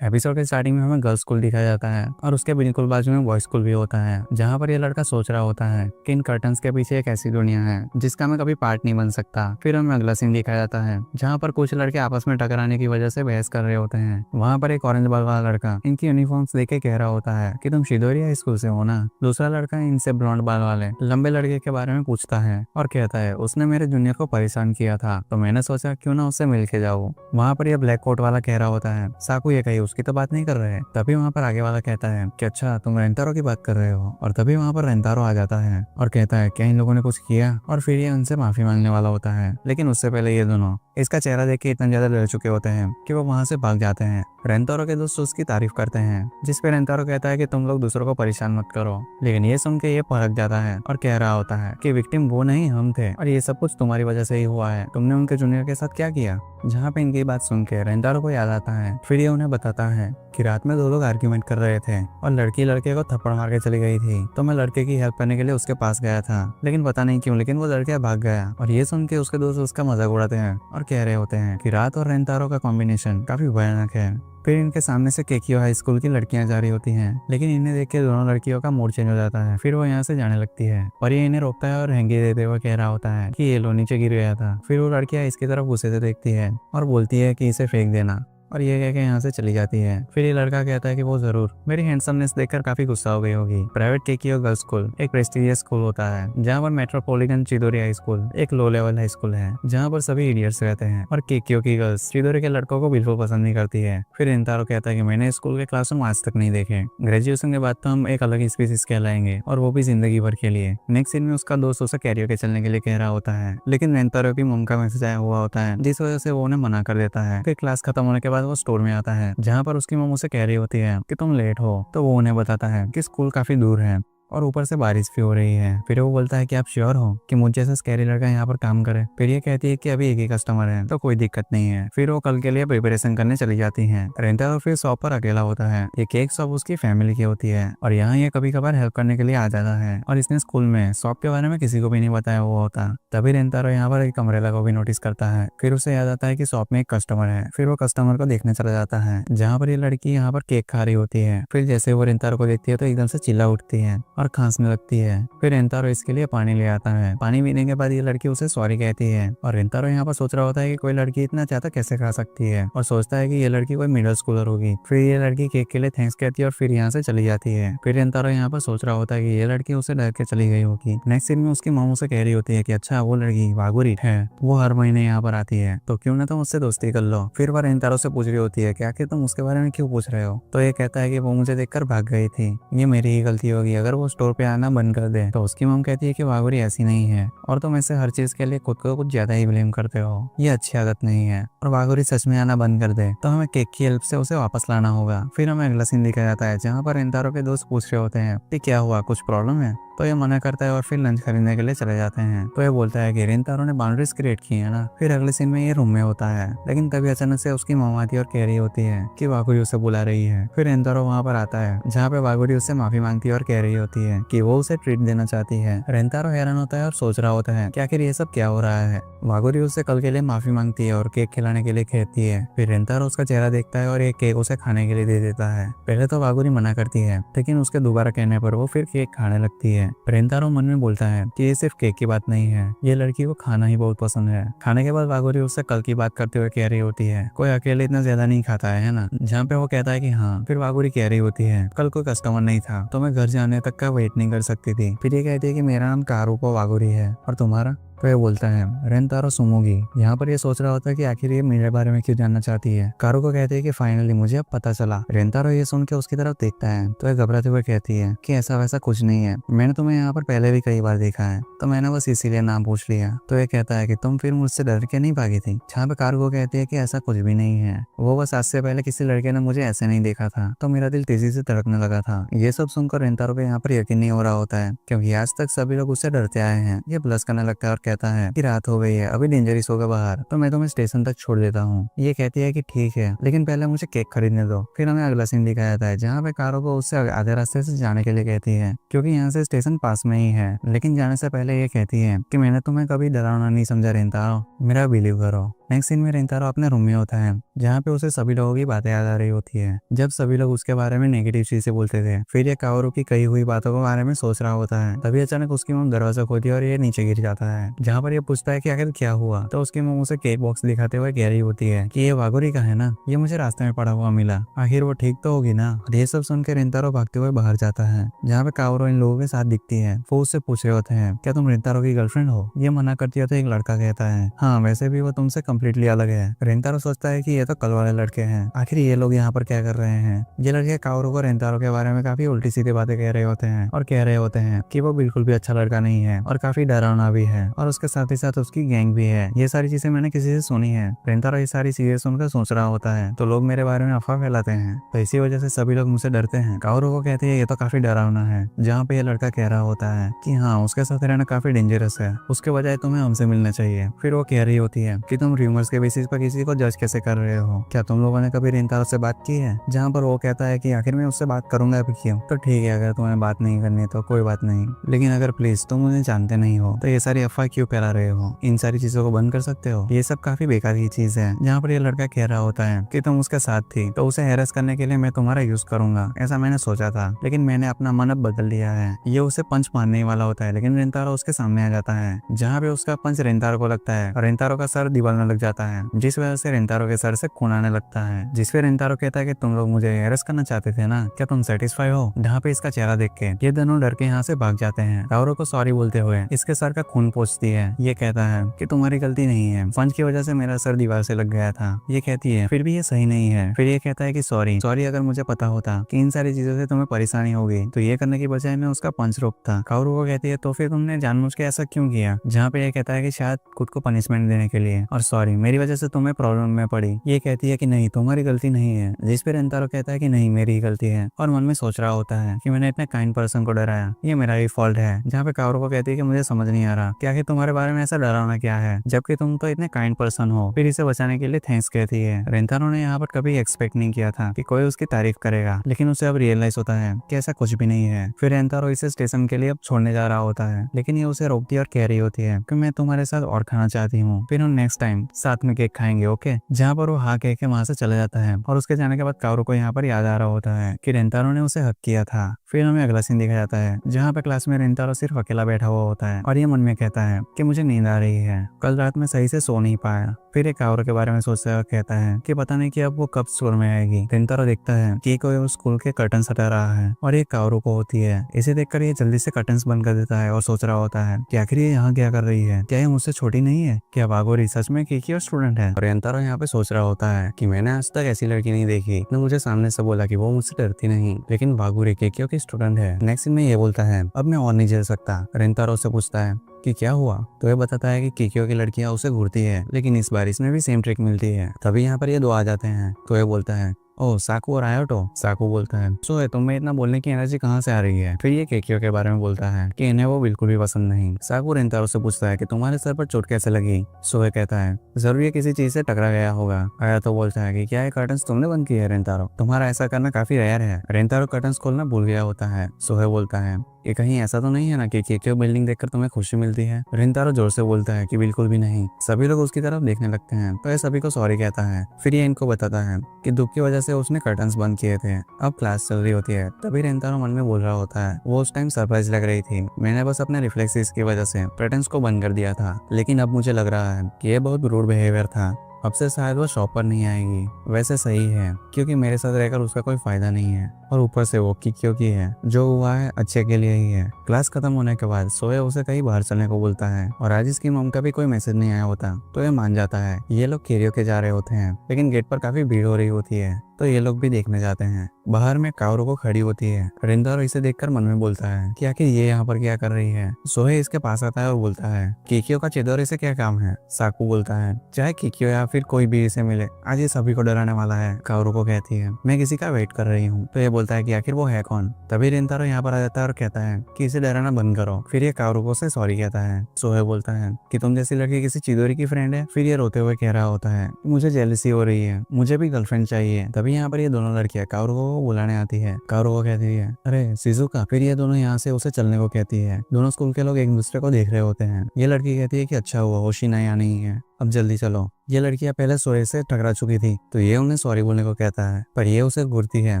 Episode के starting में हमें गर्ल्स स्कूल दिखाया जाता है और उसके बिल्कुल बाजू में बॉयज स्कूल भी होता है, जहाँ पर ये लड़का सोच रहा होता है कि इन कर्टन्स के पीछे एक ऐसी दुनिया है जिसका मैं कभी पार्ट नहीं बन सकता। फिर हमें अगला सीन दिखाया जाता है जहाँ पर कुछ लड़के आपस में टकराने की वजह से बहस कर रहे होते हैं। वहाँ पर एक ऑरेंज बाल वाला लड़का इनकी यूनिफॉर्म्स देख के कह रहा होता है कि तुम शिदोरिया स्कूल से हो ना। दूसरा लड़का इनसे ब्लॉन्ड बाल वाले लंबे लड़के के बारे में पूछता है और कहता है उसने मेरे जूनियर को परेशान किया था, तो मैंने सोचा क्यों ना उससे मिल के जाऊँ। वहाँ पर यह ब्लैक कोट वाला कह रहा होता है साकू ये कही उसकी तो बात नहीं कर रहे। तभी वहाँ पर आगे वाला कहता है कि अच्छा तुम रेंतारो की बात कर रहे हो। और तभी वहाँ पर रेंतारो आ जाता है और कहता है क्या इन लोगों ने कुछ किया, और फिर ये उनसे माफी मांगने वाला होता है। लेकिन उससे पहले ये दोनों इसका चेहरा देख के इतना ज्यादा डर चुके होते हैं कि वो वहाँ से भाग जाते हैं। रेंतारो के दोस्त उसकी तारीफ करते हैं, जिस पे रेंतारो कहता है कि तुम लोग दूसरों को परेशान मत करो। लेकिन ये सुन के ये भड़क जाता है और कह रहा होता है कि विक्टिम वो नहीं हम थे और ये सब कुछ तुम्हारी वजह से ही हुआ है, तुमने उनके जूनियर के साथ क्या किया। जहाँ पे इनकी बात सुन के रेंतारो को याद आता है। फिर ये उन्हें बताता है कि रात में दो लोग आर्ग्यूमेंट कर रहे थे और लड़की लड़के को थप्पड़ मार के चली गई थी, तो मैं लड़के की हेल्प करने के लिए उसके पास गया था, लेकिन पता नहीं क्यों लेकिन वो लड़का भाग गया। और ये सुन के उसके दोस्त उसका मजाक उड़ाते हैं और कह रहे होते हैं कि रात और रेंतारो का कॉम्बिनेशन काफी भयानक है। फिर इनके सामने से केकियो हाई स्कूल की लड़कियां जा रही होती हैं, लेकिन इन्हें देख के दोनों लड़कियों का मूड चेंज हो जाता है। फिर वो यहाँ से जाने लगती है और ये इन्हें रोकता है और हैंगी देते हुए कह रहा होता है कि ये लो नीचे गिर गया था। फिर वो लड़कियां इसकी तरफ गुस्से से देखती है और बोलती है कि इसे फेंक देना, और ये कह के यहाँ से चली जाती है। फिर ये लड़का कहता है कि वो जरूर मेरी हैंडसमनेस देखकर काफी गुस्सा हो गई होगी। प्राइवेट केकियो गर्ल्स स्कूल एक प्रेस्टिजियस स्कूल होता है, जहाँ पर मेट्रोपॉलिटन चिदोरी हाई स्कूल एक लो लेवल हाई स्कूल है, जहाँ पर सभी इडियट्स रहते हैं। और केकियो की गर्ल्स चिदोरी के लड़कों को बिल्कुल पसंद नहीं करती है। फिर इंतारो कहता है कि मैंने स्कूल के क्लासरूम आज तक नहीं देखे, ग्रेजुएशन के बाद तो हम एक अलग स्पीसीज कहलाएंगे, और वो भी जिंदगी भर के लिए। नेक्स्ट सीन में उसका दोस्त उसे कैरियर के चलने के लिए कह रहा होता है, लेकिन रेंतारो की मम का मैसेज आया हुआ होता है, जिस वजह से वो उन्हें मना कर देता है। फिर क्लास खत्म होने के बाद वो स्टोर में आता है जहाँ पर उसकी मम उसे कह रही होती है कि तुम लेट हो, तो वो उन्हें बताता है कि स्कूल काफी दूर है और ऊपर से बारिश भी हो रही है। फिर वो बोलता है कि आप श्योर हो कि मुझ जैसा स्कैरी लड़का यहाँ पर काम करे। फिर ये कहती है कि अभी एक ही कस्टमर है तो कोई दिक्कत नहीं है। फिर वो कल के लिए प्रिपरेशन करने चली जाती है। रेंतारो फिर शॉप पर अकेला होता है। ये केक शॉप उसकी फैमिली की होती है और यहाँ ये कभी कभार हेल्प करने के लिए आ जाता है, और इसने स्कूल में शॉप के बारे में किसी को भी नहीं बताया हुआ होता। तभी रेंतारो यहाँ पर एक अम्ब्रेला को भी नोटिस करता है। फिर उसे याद आता है कि शॉप में एक कस्टमर है। फिर वो कस्टमर को देखने चला जाता है जहाँ पर ये लड़की यहाँ पर केक खा रही होती है। फिर जैसे वो रेंतारो को देखती है तो एकदम से चिल्ला उठती है और खांसने लगती है। फिर रेंतारो इसके लिए पानी ले आता है। पानी पीने के बाद ये लड़की उसे सॉरी कहती है, और रेंतारो यहाँ पर सोच रहा होता है कि कोई लड़की इतना ज्यादा कैसे खा सकती है, और सोचता है कि ये लड़की कोई मिडिल स्कूलर होगी। फिर ये लड़की केक के लिए थैंक्स कहती है और फिर यहाँ से चली जाती है। फिर रेंतारो यहाँ पर सोच रहा होता है कि ये लड़की उसे डर के चली गई होगी। नेक्स्ट सीन में उसकी मॉम उसे कह रही होती है कि अच्छा वो लड़की वागुरी है, वो हर महीने यहाँ पर आती है, तो क्यों ना तुम उससे दोस्ती कर लो। फिर वह रेंतारो से पूछ रही होती है कि आखिर तुम उसके बारे में क्यों पूछ रहे हो, तो ये कहता है कि वो मुझे देखकर भाग गई थी, ये मेरी ही गलती होगी, अगर वो स्टोर पे आना बंद कर दे। तो उसकी मम कहती है कि वागुरी ऐसी नहीं है और तुम ऐसे हर चीज के लिए खुद को कुछ ज्यादा ही ब्लेम करते हो, ये अच्छी आदत नहीं है, और वागुरी सच में आना बंद कर दे तो हमें केक की हेल्प से उसे वापस लाना होगा। फिर हमें अगला सीन दिखाया जाता है जहाँ पर रेंतारो के दोस्त पूछ रहे होते हैं कि क्या हुआ, कुछ प्रॉब्लम है, तो ये मना करता है और फिर लंच खरीदने के लिए चले जाते हैं। तो ये बोलता है कि रेंतारो ने बाउंड्रीज क्रिएट की है ना। फिर अगले सीन में ये रूम में होता है, लेकिन तभी अचानक से उसकी मम आती है और कह रही होती है कि वागुरी उसे बुला रही है। फिर रेंतारो वहाँ पर आता है जहाँ पे वागुरी उससे माफी मांगती है और कह रही होती है कि वो उसे ट्रीट देना चाहती है। रेंतारो हैरान होता है और सोच रहा होता है कि आखिर ये सब क्या हो रहा है। वागुरी उससे कल के लिए माफी मांगती है और केक खिलाने के लिए कहती है। फिर रेंतारो उसका चेहरा देखता है और एक केक उसे खाने के लिए दे देता है। पहले तो वागुरी मना करती है, लेकिन उसके दोबारा कहने पर वो फिर केक खाने लगती है। रेंतारो मन में बोलता है कि ये सिर्फ केक की बात नहीं है, ये लड़की को खाना ही बहुत पसंद है। खाने के बाद वागुरी उससे कल की बात करते हुए कह रही होती है कोई अकेले इतना ज्यादा नहीं खाता है ना, जहाँ पे वो कहता है कि हाँ। फिर वागुरी कह रही होती है कल कोई कस्टमर नहीं था तो मैं घर जाने तक का वेट नहीं कर सकती थी। फिर ये कहती है कि मेरा नाम कारुको वागुरी है और तुम्हारा, तो ये बोलता है रेंतारो सुमोगी। यहाँ पर ये सोच रहा होता है कि आखिर ये मेरे बारे में क्यों जानना चाहती है। कारू को कहते हैं कि फाइनली मुझे अब पता चला। रेंतारो ये सुन के उसकी तरफ देखता है तो ये घबराते हुए कहती है कि ऐसा वैसा कुछ नहीं है, मैंने तुम्हें यहाँ पर पहले भी कई बार देखा है, तो मैंने बस इसीलिए नाम पूछ लिया। तो ये कहता है कि तुम फिर मुझसे डर के नहीं भागी थी। जहाँ पे कारू को कहती है कि ऐसा कुछ भी नहीं है, वो बस आज से पहले किसी लड़के ने मुझे ऐसे नहीं देखा था तो मेरा दिल तेजी से धड़कने लगा था। ये सब सुनकर रेंतारो को यहाँ पर यकीन नहीं हो रहा होता है, क्योंकि आज तक सभी लोग उससे डरते आए हैं। ये ब्लश करने लगता है और कहता है कि रात हो गई है, अभी डेंजरस होगा बाहर, तो मैं तुम्हें स्टेशन तक छोड़ देता हूँ। ये कहती है कि ठीक है, लेकिन पहले मुझे केक खरीदने दो। फिर हमें अगला सीन दिखाया जाता है जहाँ पे कारो को उससे आधे रास्ते से जाने के लिए कहती है, क्योंकि यहाँ से स्टेशन पास में ही है। लेकिन जाने से पहले ये कहती है कि मैंने तुम्हें कभी डरावना नहीं समझा रेंतारो, मेरा बिलीव करो। नेक्स्ट सीन में रेंतारो अपने रूम में होता है, जहाँ पे उसे सभी लोगों की बातें याद आ रही होती है, जब सभी लोग उसके बारे में नेगेटिव चीजें बोलते थे। फिर ये काओरू की कही हुई बातों के बारे में सोच रहा होता है, तभी अचानक उसकी मम दरवाजा खोलती है और ये नीचे गिर जाता है, जहाँ पर ये पूछता है कि आखिर क्या हुआ। तो उसकी मम उसे केक बॉक्स दिखाते हुए कह रही होती है कि ये वागोरी का है ना, ये मुझे रास्ते में पड़ा हुआ मिला, आखिर वो ठीक तो होगी ना। और ये सब सुनकर रेंतारो भागते हुए बाहर जाता है, जहाँ पे काओरू इन लोगों के साथ दिखती है। वो उससे पूछ रहे होते हैं क्या तुम रेंतारो की गर्लफ्रेंड हो। ये मना करती है तो एक लड़का कहता है हाँ वैसे भी वो तुमसे कम्प्लीटली अलग है। रेंतारो सोचता है कि ये तो कल वाले लड़के हैं, आखिर ये लोग यहाँ पर क्या कर रहे हैं। ये लड़के काओरू को रेंतारो के बारे में काफी उल्टी सीधी बातें कह रहे होते हैं और कह रहे होते हैं कि वो बिल्कुल भी अच्छा लड़का नहीं है और काफी डरावना भी है, और उसके साथ ही साथ उसकी गैंग भी है। ये सारी चीजें मैंने किसी से सुनी है। रेंतारो ये सारी चीजें सुनकर सोच रहा होता है तो लोग मेरे बारे में अफवाह फैलाते हैं, तो इसी वजह से सभी लोग मुझसे डरते हैं। काओरू को कहते हैं ये तो काफी डरावना है, जहाँ पे ये लड़का कह रहा होता है कि हाँ उसके साथ रहना काफी डेंजरस है, उसके बजाय तुम्हें हमसे मिलना चाहिए। फिर वो कह रही होती है कि तुम र्यूमर्स के बेसिस पर किसी को जज कैसे कर रहे हो, क्या तुम लोगों ने कभी रेंतारो से बात की है। जहाँ पर वो कहता है कि आखिर मैं उससे बात करूंगा भी क्यों। तो ठीक है अगर तुम्हें बात नहीं करनी तो कोई बात नहीं, लेकिन अगर प्लीज तुम मुझे जानते नहीं हो तो ये सारी अफवाह क्यों फैला रहे हो, इन सारी चीजों को बंद कर सकते हो। ये सब काफी बेकार की चीज है। जहाँ पर ये लड़का कह रहा होता है कि तुम उसके साथ थी तो उसे हैरेस करने के लिए मैं तुम्हारा यूज करूंगा, ऐसा मैंने सोचा था, लेकिन मैंने अपना मन अब बदल दिया है। ये उसे पंच मारने वाला होता है, लेकिन रेंतारो उसके सामने आ जाता है, जहाँ पे उसका पंच रेंतारो को लगता है और रेंतारो का सर दीवार में लग जाता है, जिस वजह से रेंतारो के सर से खून आने लगता है। जिस पे रेंतारो कहता है कि तुम लोग मुझे हैरेस करना चाहते थे ना, क्या तुम सेटिस्फाई हो। जहाँ पे इसका चेहरा देख के ये दोनों डर के यहाँ से भाग जाते हैं। काओरू को सॉरी बोलते हुए इसके सर का खून पोंछती है। ये कहता है कि तुम्हारी गलती नहीं है, पंच की वजह से मेरा सर दीवार से लग गया था। ये कहती है फिर भी ये सही नहीं है। फिर ये कहता है कि सॉरी अगर मुझे पता होता कि इन सारी चीजों से तुम्हें परेशानी होगी तो ये करने की बजाय मैं उसका पंच रोकता। काओरू को कहती है तो फिर तुमने जानबूझ के ऐसा क्यों किया। जहाँ पे ये कहता है कि शायद खुद को पनिशमेंट देने के लिए, और सॉरी मेरी वजह से तुम्हें प्रॉब्लम में पड़ी। ये कहती है कि नहीं तुम्हारी गलती नहीं है, जिस पे रेंतारो कहता है कि नहीं मेरी ही गलती है, और मन में सोच रहा होता है कि मैंने इतने काइंड पर्सन को डराया, ये मेरा ही फॉल्ट है। जहाँ पे काओरू को कहती है कि मुझे समझ नहीं आ रहा कि आखिर तुम्हारे बारे में ऐसा डरावना क्या है, जबकि तुम तो इतने काइंड पर्सन हो। फिर इसे बचाने के लिए थैंक्स कहती है। रेंतारो ने यहाँ पर कभी एक्सपेक्ट नहीं किया था कि कोई उसकी तारीफ करेगा, लेकिन उसे अब रियलाइज होता है कि ऐसा कुछ भी नहीं है। फिर रेंतारो इसे स्टेशन के लिए अब छोड़ने जा रहा होता है, लेकिन ये उसे रोकती है और कह रही होती है कि मैं तुम्हारे साथ और खाना चाहती हूँ, फिर हम नेक्स्ट टाइम साथ में केक खाएंगे ओके। जहाँ पर वो हाँ कह के वहां से चले जाता है, और उसके जाने के बाद काओरू को यहाँ पर याद आ रहा होता है कि रेंतारो ने उसे हक किया था। फिर हमें अगला सीन दिखाया जाता है, जहाँ पे क्लास में रेंतारो सिर्फ अकेला बैठा हुआ होता है और ये मन में कहता है कि मुझे नींद आ रही है, कल रात में सही से सो नहीं पाया। फिर एक काओरू के बारे में सोचता है, कहता है कि पता नहीं कि अब वो कब स्कूल में आएगी। रेंतारो देखता है कि कोई उस स्कूल के कर्टन हटा रहा है और ये काओरू को होती है। इसे देखकर ये जल्दी से कर्टन्स बंद कर देता है और सोच रहा होता है कि आखिर ये यहाँ क्या कर रही है, क्या ये मुझसे छोटी नहीं है, क्या वागोरी सच में केकी और स्टूडेंट है। और रेंतारो यहाँ पे सोच रहा होता है कि मैंने आज तक ऐसी लड़की नहीं देखी, ने मुझे सामने से बोला कि वो मुझसे डरती नहीं, लेकिन वागोरी केकी की स्टूडेंट है। नेक्स्ट सीन में ये बोलता है अब मैं और नहीं झेल सकता। रेंतारो से पूछता है कि क्या हुआ, तो ये बताता है कि कीकियो की लड़कियां उसे घूरती है, लेकिन इस बार इसमें भी सेम ट्रिक मिलती है। तभी यहाँ पर ये दो आ जाते हैं, तो ये बोलता है ओह साकू और आयोटो। साकू बोलता है सो है तुम्हें इतना बोलने की एनर्जी कहाँ से आ रही है। फिर ये केकियो के बारे में बोलता है कि इन्हें वो बिल्कुल भी पसंद नहीं। साकू रेंतारो से पूछता है कि तुम्हारे सर पर चोट कैसे लगी। सोहे कहता है जरूर ये किसी चीज से टकरा गया होगा। आयोटो बोलता है कि क्या ये कर्टन्स तुमने बंद किए है रेंतारो, तुम्हारा ऐसा करना काफी रेयर है। रेंतारो कर्टन्स खोलना भूल गया होता है। सोहे बोलता है कि कहीं ऐसा तो नहीं है ना कि केकियो बिल्डिंग देखकर तुम्हें खुशी मिलती है। रेंतारो जोर से बोलता है कि बिल्कुल भी नहीं। सभी लोग उसकी तरफ देखने लगते हैं तो ये सभी को सॉरी कहता है। फिर ये इनको बताता है कि दुख की वजह से उसने कर्टन्स बंद किए थे। अब क्लास चल रही होती है, तभी रेंतारो मन में बोल रहा होता है वो उस टाइम सरप्राइज लग रही थी, मैंने बस अपने रिफ्लेक्सेस की वजह से कर्टन्स को बंद कर दिया था, लेकिन अब मुझे लग रहा है कि ये बहुत रूड बिहेवियर था। अब से शायद वो शॉप पर नहीं आएगी। वैसे सही है क्योंकि मेरे साथ रहकर उसका कोई फायदा नहीं है, और ऊपर से वो कीकियो की है, जो हुआ है अच्छे के लिए ही है। क्लास खत्म होने के बाद सोया उसे कहीं बाहर चलने को बोलता है, और आज इसकी मम का भी कोई मैसेज नहीं आया होता तो ये मान जाता है। ये लोग केरियो के जा रहे होते हैं, लेकिन गेट पर काफी भीड़ हो रही होती है तो ये लोग भी देखने जाते हैं। बाहर में काओरू को खड़ी होती है। रेंतारो इसे देखकर मन में बोलता है कि आखिर ये यहाँ पर क्या कर रही है। सोहे इसके पास आता है और बोलता है कीकियो का चिदोरे से क्या काम है। साकू बोलता है चाहे कीकियो या फिर कोई भी इसे मिले, आज ये सभी को डराने वाला है। काओरू को कहती है मैं किसी का वेट कर रही हूँ, तो ये बोलता है कि आखिर वो है कौन। तभी रेंतारो यहाँ पर आ जाता है और कहता है कि इसे डराना बंद करो। फिर ये काओरू को से सॉरी कहता है। सोहे बोलता है कि तुम जैसी लड़की किसी चिदोरी की फ्रेंड है। फिर ये रोते हुए कह रहा होता है मुझे जेलसी हो रही है, मुझे भी गर्लफ्रेंड चाहिए। तभी तभी यहाँ पर ये दोनों लड़कियां काओरुको को बुलाने आती है। काओरुको कहती है अरे शिजुका। फिर ये दोनों यहाँ से उसे चलने को कहती है। दोनों स्कूल के लोग एक दूसरे को देख रहे होते हैं। ये लड़की कहती है कि अच्छा हुआ होशिना यहाँ नहीं है, अब जल्दी चलो। ये लड़कियां पहले सोए से टकरा चुकी थी तो ये उन्हें सॉरी बोलने को कहता है, पर ये उसे घूरती है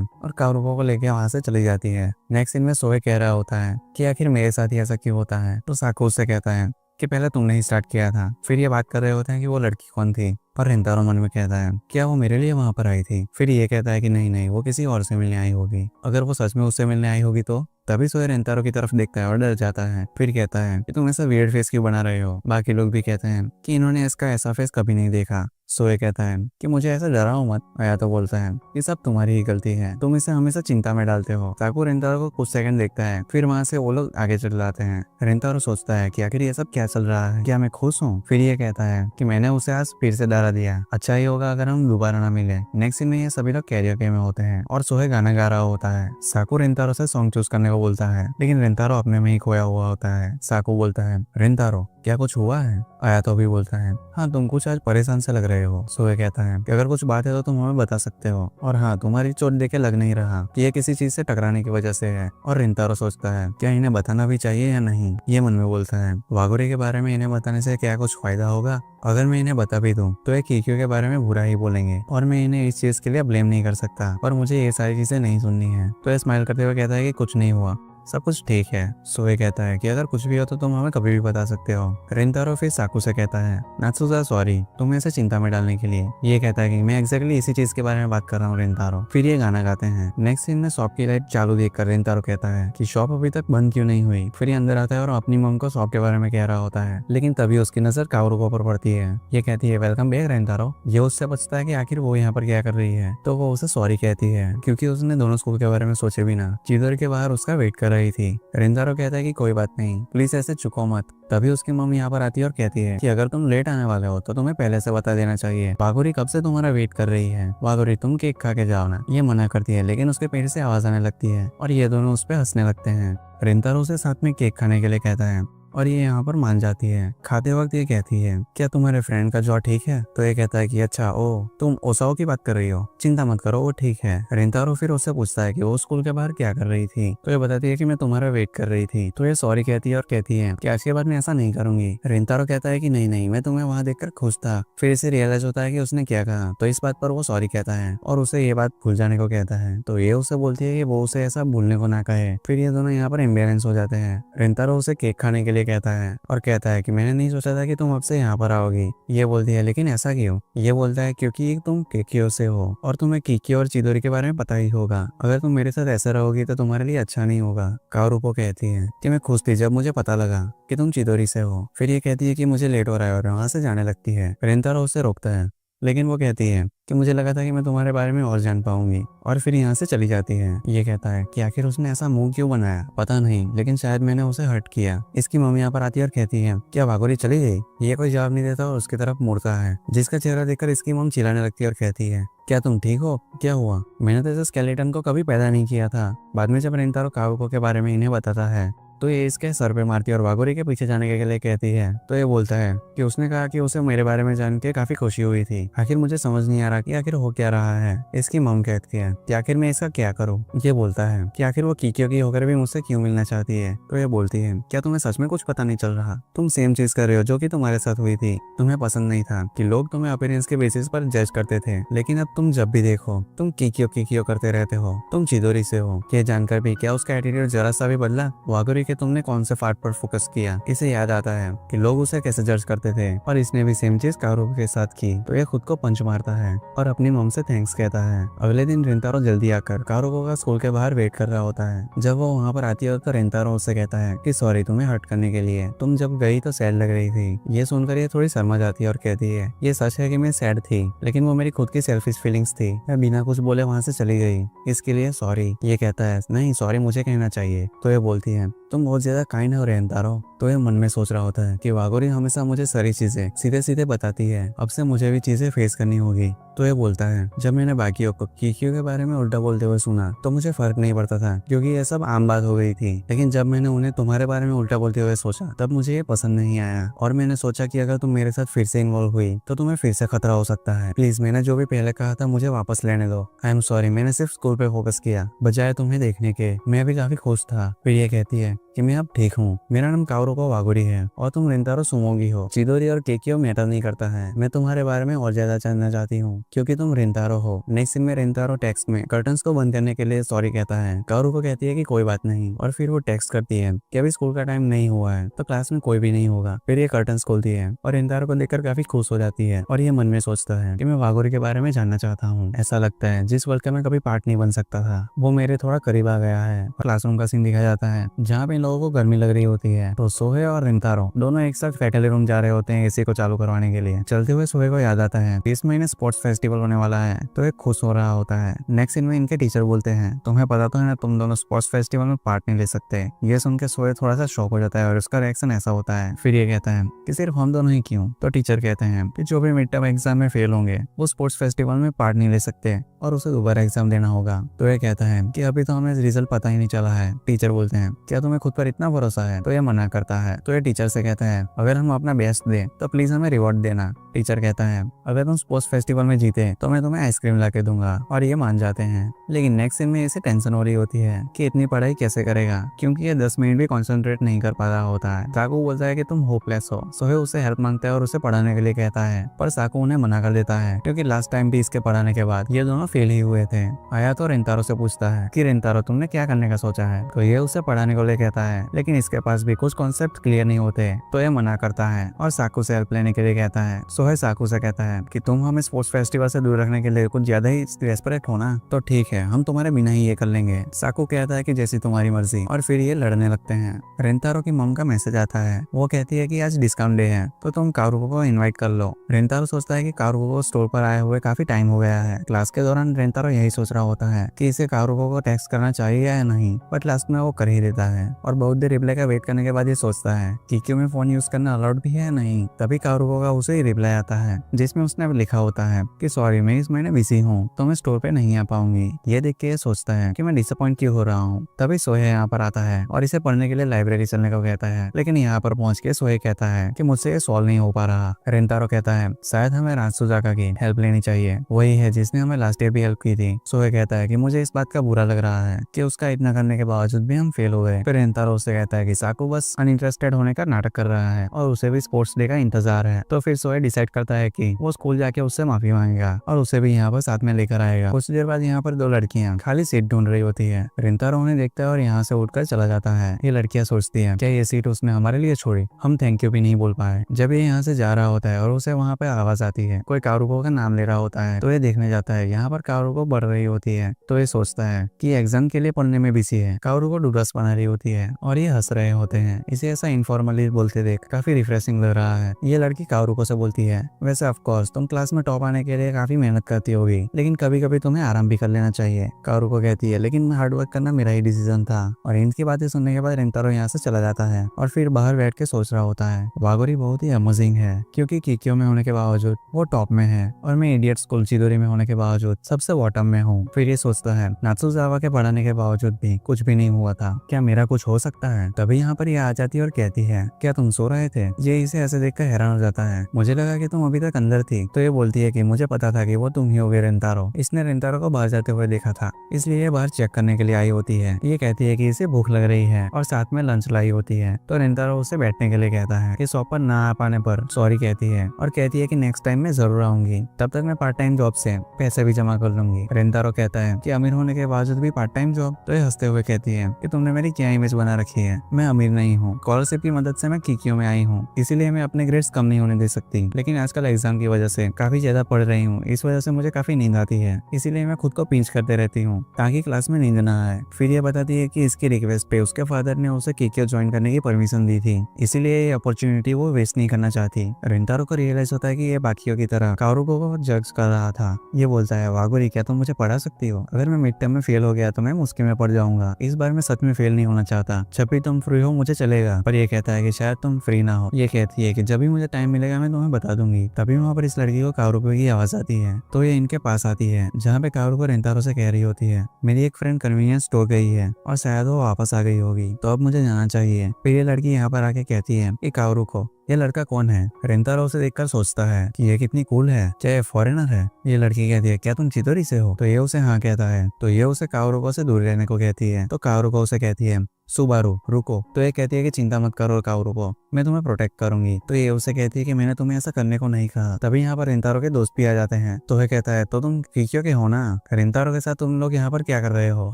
और काओरुको को लेकर वहां से चली जाती है। नेक्स्ट सीन में सोए कह रहा होता है कि आखिर मेरे साथ ही ऐसा क्यों होता है, तो साकू उससे कहता है कि पहले तुमने ही स्टार्ट किया था। फिर ये बात कर रहे होते हैं कि वो लड़की कौन थी, पर रिंतारो मन में कहता है क्या वो मेरे लिए वहां पर आई थी। फिर ये कहता है कि नहीं नहीं, वो किसी और से मिलने आई होगी। अगर वो सच में उससे मिलने आई होगी तो। तभी सोए रिंतारो की तरफ देखता है और डर जाता है। फिर कहता है कि तुम ऐसा वियर्ड फेस क्यों बना रहे हो। बाकी लोग भी कहते हैं कि इन्होंने इसका ऐसा फेस कभी नहीं देखा। सोए कहता है कि मुझे ऐसा डराओ मत। आया तो बोलता है ये सब तुम्हारी ही गलती है, तुम इसे हमेशा चिंता में डालते हो। साकू रिंतारो को कुछ सेकंड देखता है, फिर वहां से वो लोग आगे चल जाते हैं। रिंतारो सोचता है कि आखिर ये सब क्या चल रहा है, क्या मैं खुश हूँ। फिर ये कहता है कि मैंने उसे आज फिर से डरा दिया, अच्छा ही होगा अगर हम दोबारा ना मिले। नेक्स्ट सीन में ये सभी लोग कैरियोके में होते हैं और सोहे गाना गा रहा होता है। साकू रिंतारो से सॉन्ग चूज करने को बोलता है, लेकिन रिंतारो अपने में ही खोया हुआ होता है। साकू बोलता है रिंतारो क्या कुछ हुआ है। आया तो भी बोलता है हाँ तुम कुछ आज परेशान से लग रहे हो। सोए कहता है कि अगर कुछ बात है तो तुम हमें बता सकते हो, और हाँ तुम्हारी चोट देखे लग नहीं रहा कि ये किसी चीज से टकराने की वजह से है। और रिंतारो सोचता है क्या इन्हें बताना भी चाहिए या नहीं। ये मन में बोलता है वागोरी के बारे में इन्हें बताने से क्या कुछ फायदा होगा। अगर मैं इन्हें बता भी दूं तो ये कीक्यू के बारे में बुरा ही बोलेंगे और मैं इन्हें इस चीज के लिए ब्लेम नहीं कर सकता, पर मुझे ये सारी चीजें नहीं सुननी है। तो ये स्माइल करते हुए कहता है कि कुछ नहीं हुआ, सब कुछ ठीक है। सोए कहता है कि अगर कुछ भी हो तो तुम हमें कभी भी बता सकते हो। रिंतारो फिर साकू से कहता है नात्सुजा सॉरी तुम्हें ऐसे चिंता में डालने के लिए। ये कहता है कि मैं एग्जैक्टली इसी चीज के बारे में बात कर रहा हूँ रिंतारो। फिर ये गाना गाते हैं। नेक्स्ट सीन में शॉप की लाइट चालू देखकर रिंतारो कहता है कि शॉप अभी तक बंद क्यों नहीं हुई। फिर ये अंदर आता है और अपनी मम को शॉप के बारे में कह रहा होता है, लेकिन तभी उसकी नजर काओरुको पर पड़ती है। ये कहती है वेलकम बैक रिंतारो। ये उससे पूछता है कि आखिर वो यहाँ पर क्या कर रही है, तो वो उसे सॉरी कहती है क्योंकि उसने दोनों स्कूल के बारे में सोचे बिना चिदोरी के बाहर उसका वेट कर रही थी। रिंतारो कहता है कि कोई बात नहीं, प्लीज ऐसे चुको मत। तभी उसकी मम्मी यहाँ पर आती है और कहती है कि अगर तुम लेट आने वाले हो तो तुम्हें पहले से बता देना चाहिए। वागोरी कब से तुम्हारा वेट कर रही है। वागोरी तुम केक खा के जाओ ना। ये मना करती है, लेकिन उसके पेट से आवाज आने लगती है और ये दोनों उस पर हंसने लगते हैं। रिंतारो उसे साथ में केक खाने के लिए कहता है और ये यहाँ पर मान जाती है। खाते वक्त ये कहती है क्या तुम्हारे फ्रेंड का जॉ ठीक है। तो ये कहता है कि अच्छा ओ तुम ओसाओ की बात कर रही हो, चिंता मत करो वो ठीक है। रिंतारो फिर उससे पूछता है कि वो स्कूल के बाहर क्या कर रही थी। तो ये बताती है कि मैं तुम्हारा वेट कर रही थी। तो ये सॉरी कहती है और कहती है कि आज के बाद मैं ऐसा नहीं करूंगी। रिंतारो कहता है कि नहीं नहीं मैं तुम्हें वहां देखकर खुश था। फिर इसे रियलाइज होता है कि उसने क्या कहा, तो इस बात पर वो सॉरी कहता है और उसे ये बात भूल जाने को कहता है। तो ये उसे बोलती है कि वो उसे ऐसा भूलने को ना कहे। फिर ये दोनों यहाँ पर एम्बेरेंस हो जाते हैं। रिंतारो उसे केक खाने के लिए कहता है और कहता है कि मैंने नहीं सोचा था कि तुम अब से यहाँ पर आओगी। ये बोलती है लेकिन ऐसा क्यों। ये बोलता है क्योंकि तुम केकियो से हो और तुम्हें कीकियो और चिदोरी के बारे में पता ही होगा। अगर तुम मेरे साथ ऐसे रहोगी तो तुम्हारे लिए अच्छा नहीं होगा। काओरुको कहती है कि मैं खुश थी जब मुझे पता लगा कि तुम चिदोरी से हो। फिर ये कहती है कि मुझे लेट हो रहा है और वहां से जाने लगती है। रिंतारो उसे रोकता है, लेकिन वो कहती है कि मुझे लगा था कि मैं तुम्हारे बारे में और जान पाऊंगी, और फिर यहाँ से चली जाती है। ये कहता है कि आखिर उसने ऐसा मुंह क्यों बनाया, पता नहीं, लेकिन शायद मैंने उसे हर्ट किया। इसकी मम्मी यहाँ पर आती है और कहती है क्या वागोरी चली गई। ये कोई जवाब नहीं देता और उसकी तरफ मुड़ता है, जिसका चेहरा देखकर इसकी मम चिल्लाने लगती है और कहती है क्या तुम ठीक हो, क्या हुआ। मैंने तो इस स्केलेटन को कभी पैदा नहीं किया था। बाद में जब रिंतारो काओरुको के बारे में इन्हें बताता है तो ये इसके सर पे मारती है और वागोरी के पीछे जाने के लिए कहती है। तो ये बोलता है कि उसने कहा कि उसे मेरे बारे में जान के काफी खुशी हुई थी। आखिर मुझे समझ नहीं आ रहा कि आखिर हो क्या रहा है। इसकी मम कहती है कि आखिर मैं इसका क्या करूं। ये बोलता है कि आखिर वो कीकियो की होकर भी मुझसे क्यों मिलना चाहती है। तो ये बोलती है क्या तुम्हें सच में कुछ पता नहीं चल रहा, तुम सेम चीज कर रहे हो जो कि तुम्हारे साथ हुई थी। तुम्हें पसंद नहीं था कि लोग तुम्हें अपीयरेंस के बेसिस पर जज करते थे, लेकिन अब तुम जब भी देखो तुम कीकियो करते रहते हो। तुम चिदोरी से हो। ये जानकर भी क्या उसका एटीट्यूड जरा सा भी बदला। वागोरी के तुमने कौन से पार्ट पर फोकस किया। इसे याद आता है कि लोग उसे कैसे जज करते थे और इसने भी सेम चीज काओरुको के साथ की। तो ये खुद को पंच मारता है और अपनी मम से थैंक्स कहता है। अगले दिन रिंतारो जल्दी आकर काओरुको का स्कूल के बाहर वेट कर रहा होता है। जब वो वहाँ पर आती है तो रिंतारो उससे कहता है कि सॉरी तुम्हें हर्ट करने के लिए, तुम जब गई तो सैड लग रही थी। ये सुनकर ये थोड़ी शर्मा जाती है और कहती है ये सच है कि मैं सैड थी, लेकिन वो मेरी खुद की सेल्फिश फीलिंग्स थी। मैं बिना कुछ बोले वहाँ से चली गई, इसके लिए सॉरी। ये कहता है नहीं सॉरी मुझे कहना चाहिए। तो ये बोलती है तुम बहुत ज्यादा काइंड हो रिंतारो। तो ये मन में सोच रहा होता है कि वागोरी हमेशा मुझे सारी चीजें सीधे सीधे बताती है, अब से मुझे भी चीजें फेस करनी होगी। तो ये बोलता है जब मैंने बाकियों को कीकियो के बारे में उल्टा बोलते हुए सुना तो मुझे फर्क नहीं पड़ता था क्योंकि ये सब आम बात हो गई थी, लेकिन जब मैंने उन्हें तुम्हारे बारे में उल्टा बोलते हुए सोचा तब मुझे ये पसंद नहीं आया और मैंने सोचा कि अगर तुम मेरे साथ फिर से इन्वॉल्व हुई तो तुम्हें फिर से खतरा हो सकता है। प्लीज मैंने जो भी पहले कहा था मुझे वापस लेने दो। आई एम सॉरी, मैंने सिर्फ स्कूल पे फोकस किया बजाय तुम्हें देखने के। मैं भी काफी खुश था। फिर ये कहती है कि मैं अब ठीक हूँ। मेरा नाम काओरुको वागुरी है और तुम रिंतारो सुमोगी हो। चिदोरी और केकियो मैटर नहीं करता है। मैं तुम्हारे बारे में और ज्यादा जानना चाहती हूँ क्योंकि तुम रिंतारो हो। नेक्स्ट सीन में रिंतारो टेक्स्ट में कर्टन्स को बंद करने के लिए सॉरी कहता है। काओरुको कहती है कि कोई बात नहीं और फिर वो टेक्स्ट करती है कि अभी स्कूल का टाइम नहीं हुआ है तो क्लास में कोई भी नहीं होगा। फिर ये कर्टन्स खोलती है और रिंतारो को देखकर काफी खुश हो जाती है और ये मन में सोचता है कि मैं वागुरी के बारे में जानना चाहता हूँ। ऐसा लगता है जिस वर्ल्ड का मैं कभी पार्ट नहीं बन सकता था वो मेरे थोड़ा करीब आ गया है। क्लासरूम का सीन दिखाया जाता है जहाँ पे इन लोगों को गर्मी लग रही होती है तो सोहे और रिंतारो दोनों एक साथ फैकल्टी रूम जा रहे होते हैं एसी को चालू करवाने के लिए। चलते हुए सोहे को याद आता है इस महीने स्पोर्ट्स फेस्टिवल होने वाला है तो एक खुश हो रहा होता है। नेक्स्ट सीन में इनके टीचर बोलते हैं तुम्हें पता तो है ना तुम दोनों स्पोर्ट्स फेस्टिवल में पार्ट नहीं ले सकते। ये सुन के सोहे थोड़ा सा शॉक हो जाता है और उसका रिएक्शन ऐसा होता है। फिर ये कहता है कि सिर्फ हम दोनों ही क्यों। तो टीचर कहते हैं कि जो भी मिड टर्म एग्जाम में फेल होंगे वो स्पोर्ट्स फेस्टिवल में पार्ट नहीं ले सकते और उसे दोबारा एग्जाम देना होगा। तो ये कहता है कि अभी तो हमें रिजल्ट पता ही नहीं चला है। टीचर बोलते हैं क्या तुम्हें खुद पर इतना भरोसा है। तो ये मना करता है। तो ये टीचर से कहता है अगर हम अपना बेस्ट दे तो प्लीज हमें रिवॉर्ड देना। टीचर कहता है अगर तुम स्पोर्ट्स फेस्टिवल में जीते तो मैं तुम्हें आइसक्रीम ला के दूंगा और ये मान जाते हैं। लेकिन नेक्स्ट सीन में इसे टेंशन हो रही होती है कि इतनी पढ़ाई कैसे करेगा क्योंकि ये 10 मिनट भी कॉन्सेंट्रेट नहीं कर पा रहा होता है। साकू बोलता है कि तुम होपलेस हो। सोहे उससे हेल्प मांगता है और उसे पढ़ाने के लिए कहता है पर साकू उन्हें मना कर देता है क्योंकि लास्ट टाइम भी इसके पढ़ाने के बाद ये दोनों फेल ही हुए थे। आया तो रिंतारो से पूछता है कि रिंतारो तुमने क्या करने का सोचा है। तो ये उसे पढ़ाने को ले कहता है लेकिन इसके पास भी कुछ कॉन्सेप्ट क्लियर नहीं होते तो ये मना करता है और साकू से हेल्प लेने के लिए कहता है। सोहे साकू से कहता है कि तुम हमें स्पोर्ट्स फेस्टिवल से दूर रखने के लिए कुछ ज्यादा ही डेस्परेट हो ना तो ठीक है हम तुम्हारे बिना ही ये कर लेंगे। साकू कहता है कि जैसी तुम्हारी मर्जी और फिर ये लड़ने लगते हैं। रिंतारो की मम का मैसेज आता है। वो कहती है कि आज डिस्काउंट डे है तो तुम कारुको को इनवाइट कर लो। रिंतारो सोचता है कि कारुको को स्टोर पर आए हुए काफी टाइम हो गया है। क्लास के दौरान रिंतारो यही सोच रहा होता है कि इसे कारुको को टेक्स्ट करना चाहिए या नहीं बट लास्ट में वो कर ही देता है और बहुत देर रिप्लाई का वेट करने के बाद ये सोचता है कि क्यों में फोन यूज करना अलाउड भी है या नहीं। तभी कारुको का उसे रिप्लाई आता है जिसमें उसने लिखा होता है कि सॉरी मैं इस महीने बिजी हूँ तो मैं स्टोर पे नहीं आ पाऊंगी। ये देख के ये सोचता है कि मैं डिसअपॉइंट क्यों हो रहा हूँ। तभी सोहे यहाँ पर आता है और इसे पढ़ने के लिए लाइब्रेरी चलने को कहता है लेकिन यहाँ पर पहुंच के सोहे कहता है कि मुझसे ये सॉल्व नहीं हो पा रहा। रिंतारो कहता है शायद हमें रात्सुजाका की हेल्प लेनी चाहिए, वही है जिसने हमें लास्ट ईयर भी हेल्प की थी। सोहे कहता है कि मुझे इस बात का बुरा लग रहा है कि उसका इतना करने के बावजूद भी हम फेल हो गए। फिर रिंतारो उससे कहता है कि साकू बस अनइंटरेस्टेड होने का नाटक कर रहा है और उसे भी स्पोर्ट्स डे का इंतजार है। तो फिर सोहे डिसाइड करता है कि वो स्कूल जाके उससे माफी मांगेगा और उसे भी यहाँ पर साथ में लेकर आएगा। कुछ देर बाद यहाँ पर दो लड़कियां खाली सीट ढूंढ रही होती है। रिंतारो उन्हें देखता है और यहाँ से उठकर चला जाता है। ये लड़कियां सोचती है क्या ये सीट उसने हमारे लिए छोड़ी, हम थैंक यू भी नहीं बोल पाए। जब ये यहाँ से जा रहा होता है और उसे वहाँ पे आवाज आती है कोई कारुको का नाम ले रहा होता है तो ये देखने जाता है। यहाँ पर कारुको बढ़ रही होती है तो ये सोचता है कि एग्जाम के लिए पढ़ने में बिजी है। कारुको डूडल्स बना रही होती है और ये हंस रहे होते हैं। इसे ऐसा इनफॉर्मली बोलते देख काफी रिफ्रेशिंग लग रहा है। ये लड़की कारुको से बोलती है वैसे ऑफकोर्स तुम क्लास में टॉप आने के लिए काफी मेहनत करती होगी लेकिन कभी कभी तुम्हें आराम भी कर लेना चाहिए। कारुको कहती है लेकिन हार्डवर्क करना मेरा ही डिसीजन था। और इनकी बातें सुनने के बाद रिंतारो यहाँ से चला जाता है और फिर बाहर बैठ के सोच रहा होता है वागुरी बहुत ही अमेजिंग है क्योंकि कीकियो में होने के बावजूद वो टॉप में है और मैं इडियट स्कूल चिदोरी में होने के बावजूद सबसे बॉटम में हूँ। फिर ये सोचता है नात्सुजावा के पढ़ाने के बावजूद भी कुछ भी नहीं हुआ था, क्या मेरा कुछ हो सकता है। तभी यहाँ पर ये आ जाती है और कहती है क्या तुम सो रहे थे। ये इसे ऐसे देखकर हैरान हो जाता है। मुझे लगा कि तुम अभी तक अंदर थी। तो ये बोलती है कि मुझे पता था कि वो तुम ही होगे रिंतारो। इसने रिंतारो को बाहर जाते हुए देखा था इसलिए ये बाहर चेक करने के लिए आई होती है। ये कहती है कि इसे भूख लग रही है और साथ में लंच लाई होती है। तो रिंतारो उसे बैठने के लिए कहता है। इस शॉप पर ना आ पाने पर सॉरी कहती है और कहती है कि नेक्स्ट टाइम मैं जरूर आऊंगी, तब तक मैं पार्ट टाइम जॉब से पैसे भी जमा कर लूंगी। रिंतारो कहता है कि अमीर होने के बावजूद भी पार्ट टाइम जॉब। तो ये हंसते हुए कहती है कि तुमने मेरी क्या इमेज बना रखी है, मैं अमीर नहीं हूँ। स्कॉलरशिप की मदद से मैं कीकियो में आई हूँ इसीलिए मैं अपने ग्रेड्स कम नहीं होने दे सकती, लेकिन आजकल एग्जाम की वजह से काफी ज्यादा पढ़ रही हूँ। इस वजह से मुझे काफी नींद आती है इसीलिए मैं खुद को पिंच करते रहती हूँ ताकि क्लास में नींद ना आए। फिर ये बताती है कि इसकी रिक्वेस्ट पे उसके फादर ने उसे कीकियो ज्वाइन करने की परमिशन दी थी इसीलिए ये अपॉर्चुनिटी वो वेस्ट नहीं करना चाहती। रिंतारो को रियलाइज होता है कि ये बाकियों की तरह कारुको को जज कर रहा था। ये बोलता है वागोरी क्या तुम मुझे पढ़ा सकती हो? अगर मैं मिड टर्म में फेल हो गया तो मैं मुश्किल में पड़ जाऊंगा। इस बार मैं सच में फेल नहीं होना चाहता। जब भी तुम फ्री हो मुझे चलेगा। पर ये कहता है कि शायद तुम फ्री ना हो। ये कहती है कि जब भी मुझे टाइम मिलेगा मैं तुम्हें बता दूंगी। तभी वहाँ पर इस लड़की को कारुको की आवाज आती है, तो ये इनके पास आती है, जहाँ पे कारुको रेंतारो से कह रही होती है मेरी एक फ्रेंड कन्वीनियंस स्टोर गई है और शायद वो वापस आ गई होगी, तो अब मुझे जाना चाहिए। फिर ये लड़की यहाँ पर आके कहती है कि कारुको ये लड़का कौन है? रेंतारो उसे देखकर सोचता है कि ये कितनी कूल है, चाहे फॉरेनर है। ये लड़की कहती है क्या तुम चिदोरी से हो? तो ये उसे हाँ कहता है। तो ये उसे कारुको से दूर रहने को कहती है। तो कारुको उसे कहती है सुबारू रुको। तो ये कहती है कि चिंता मत करो कारुको, मैं तुम्हें प्रोटेक्ट करूंगी। तो ये उसे कहती है कि मैंने तुम्हें ऐसा करने को नहीं कहा। तभी यहाँ पर रेंतारो के दोस्त भी आ जाते हैं। तो ये कहता है तो तुम किक्यो के हो ना? रेंतारो के साथ तुम लोग यहाँ पर क्या कर रहे हो?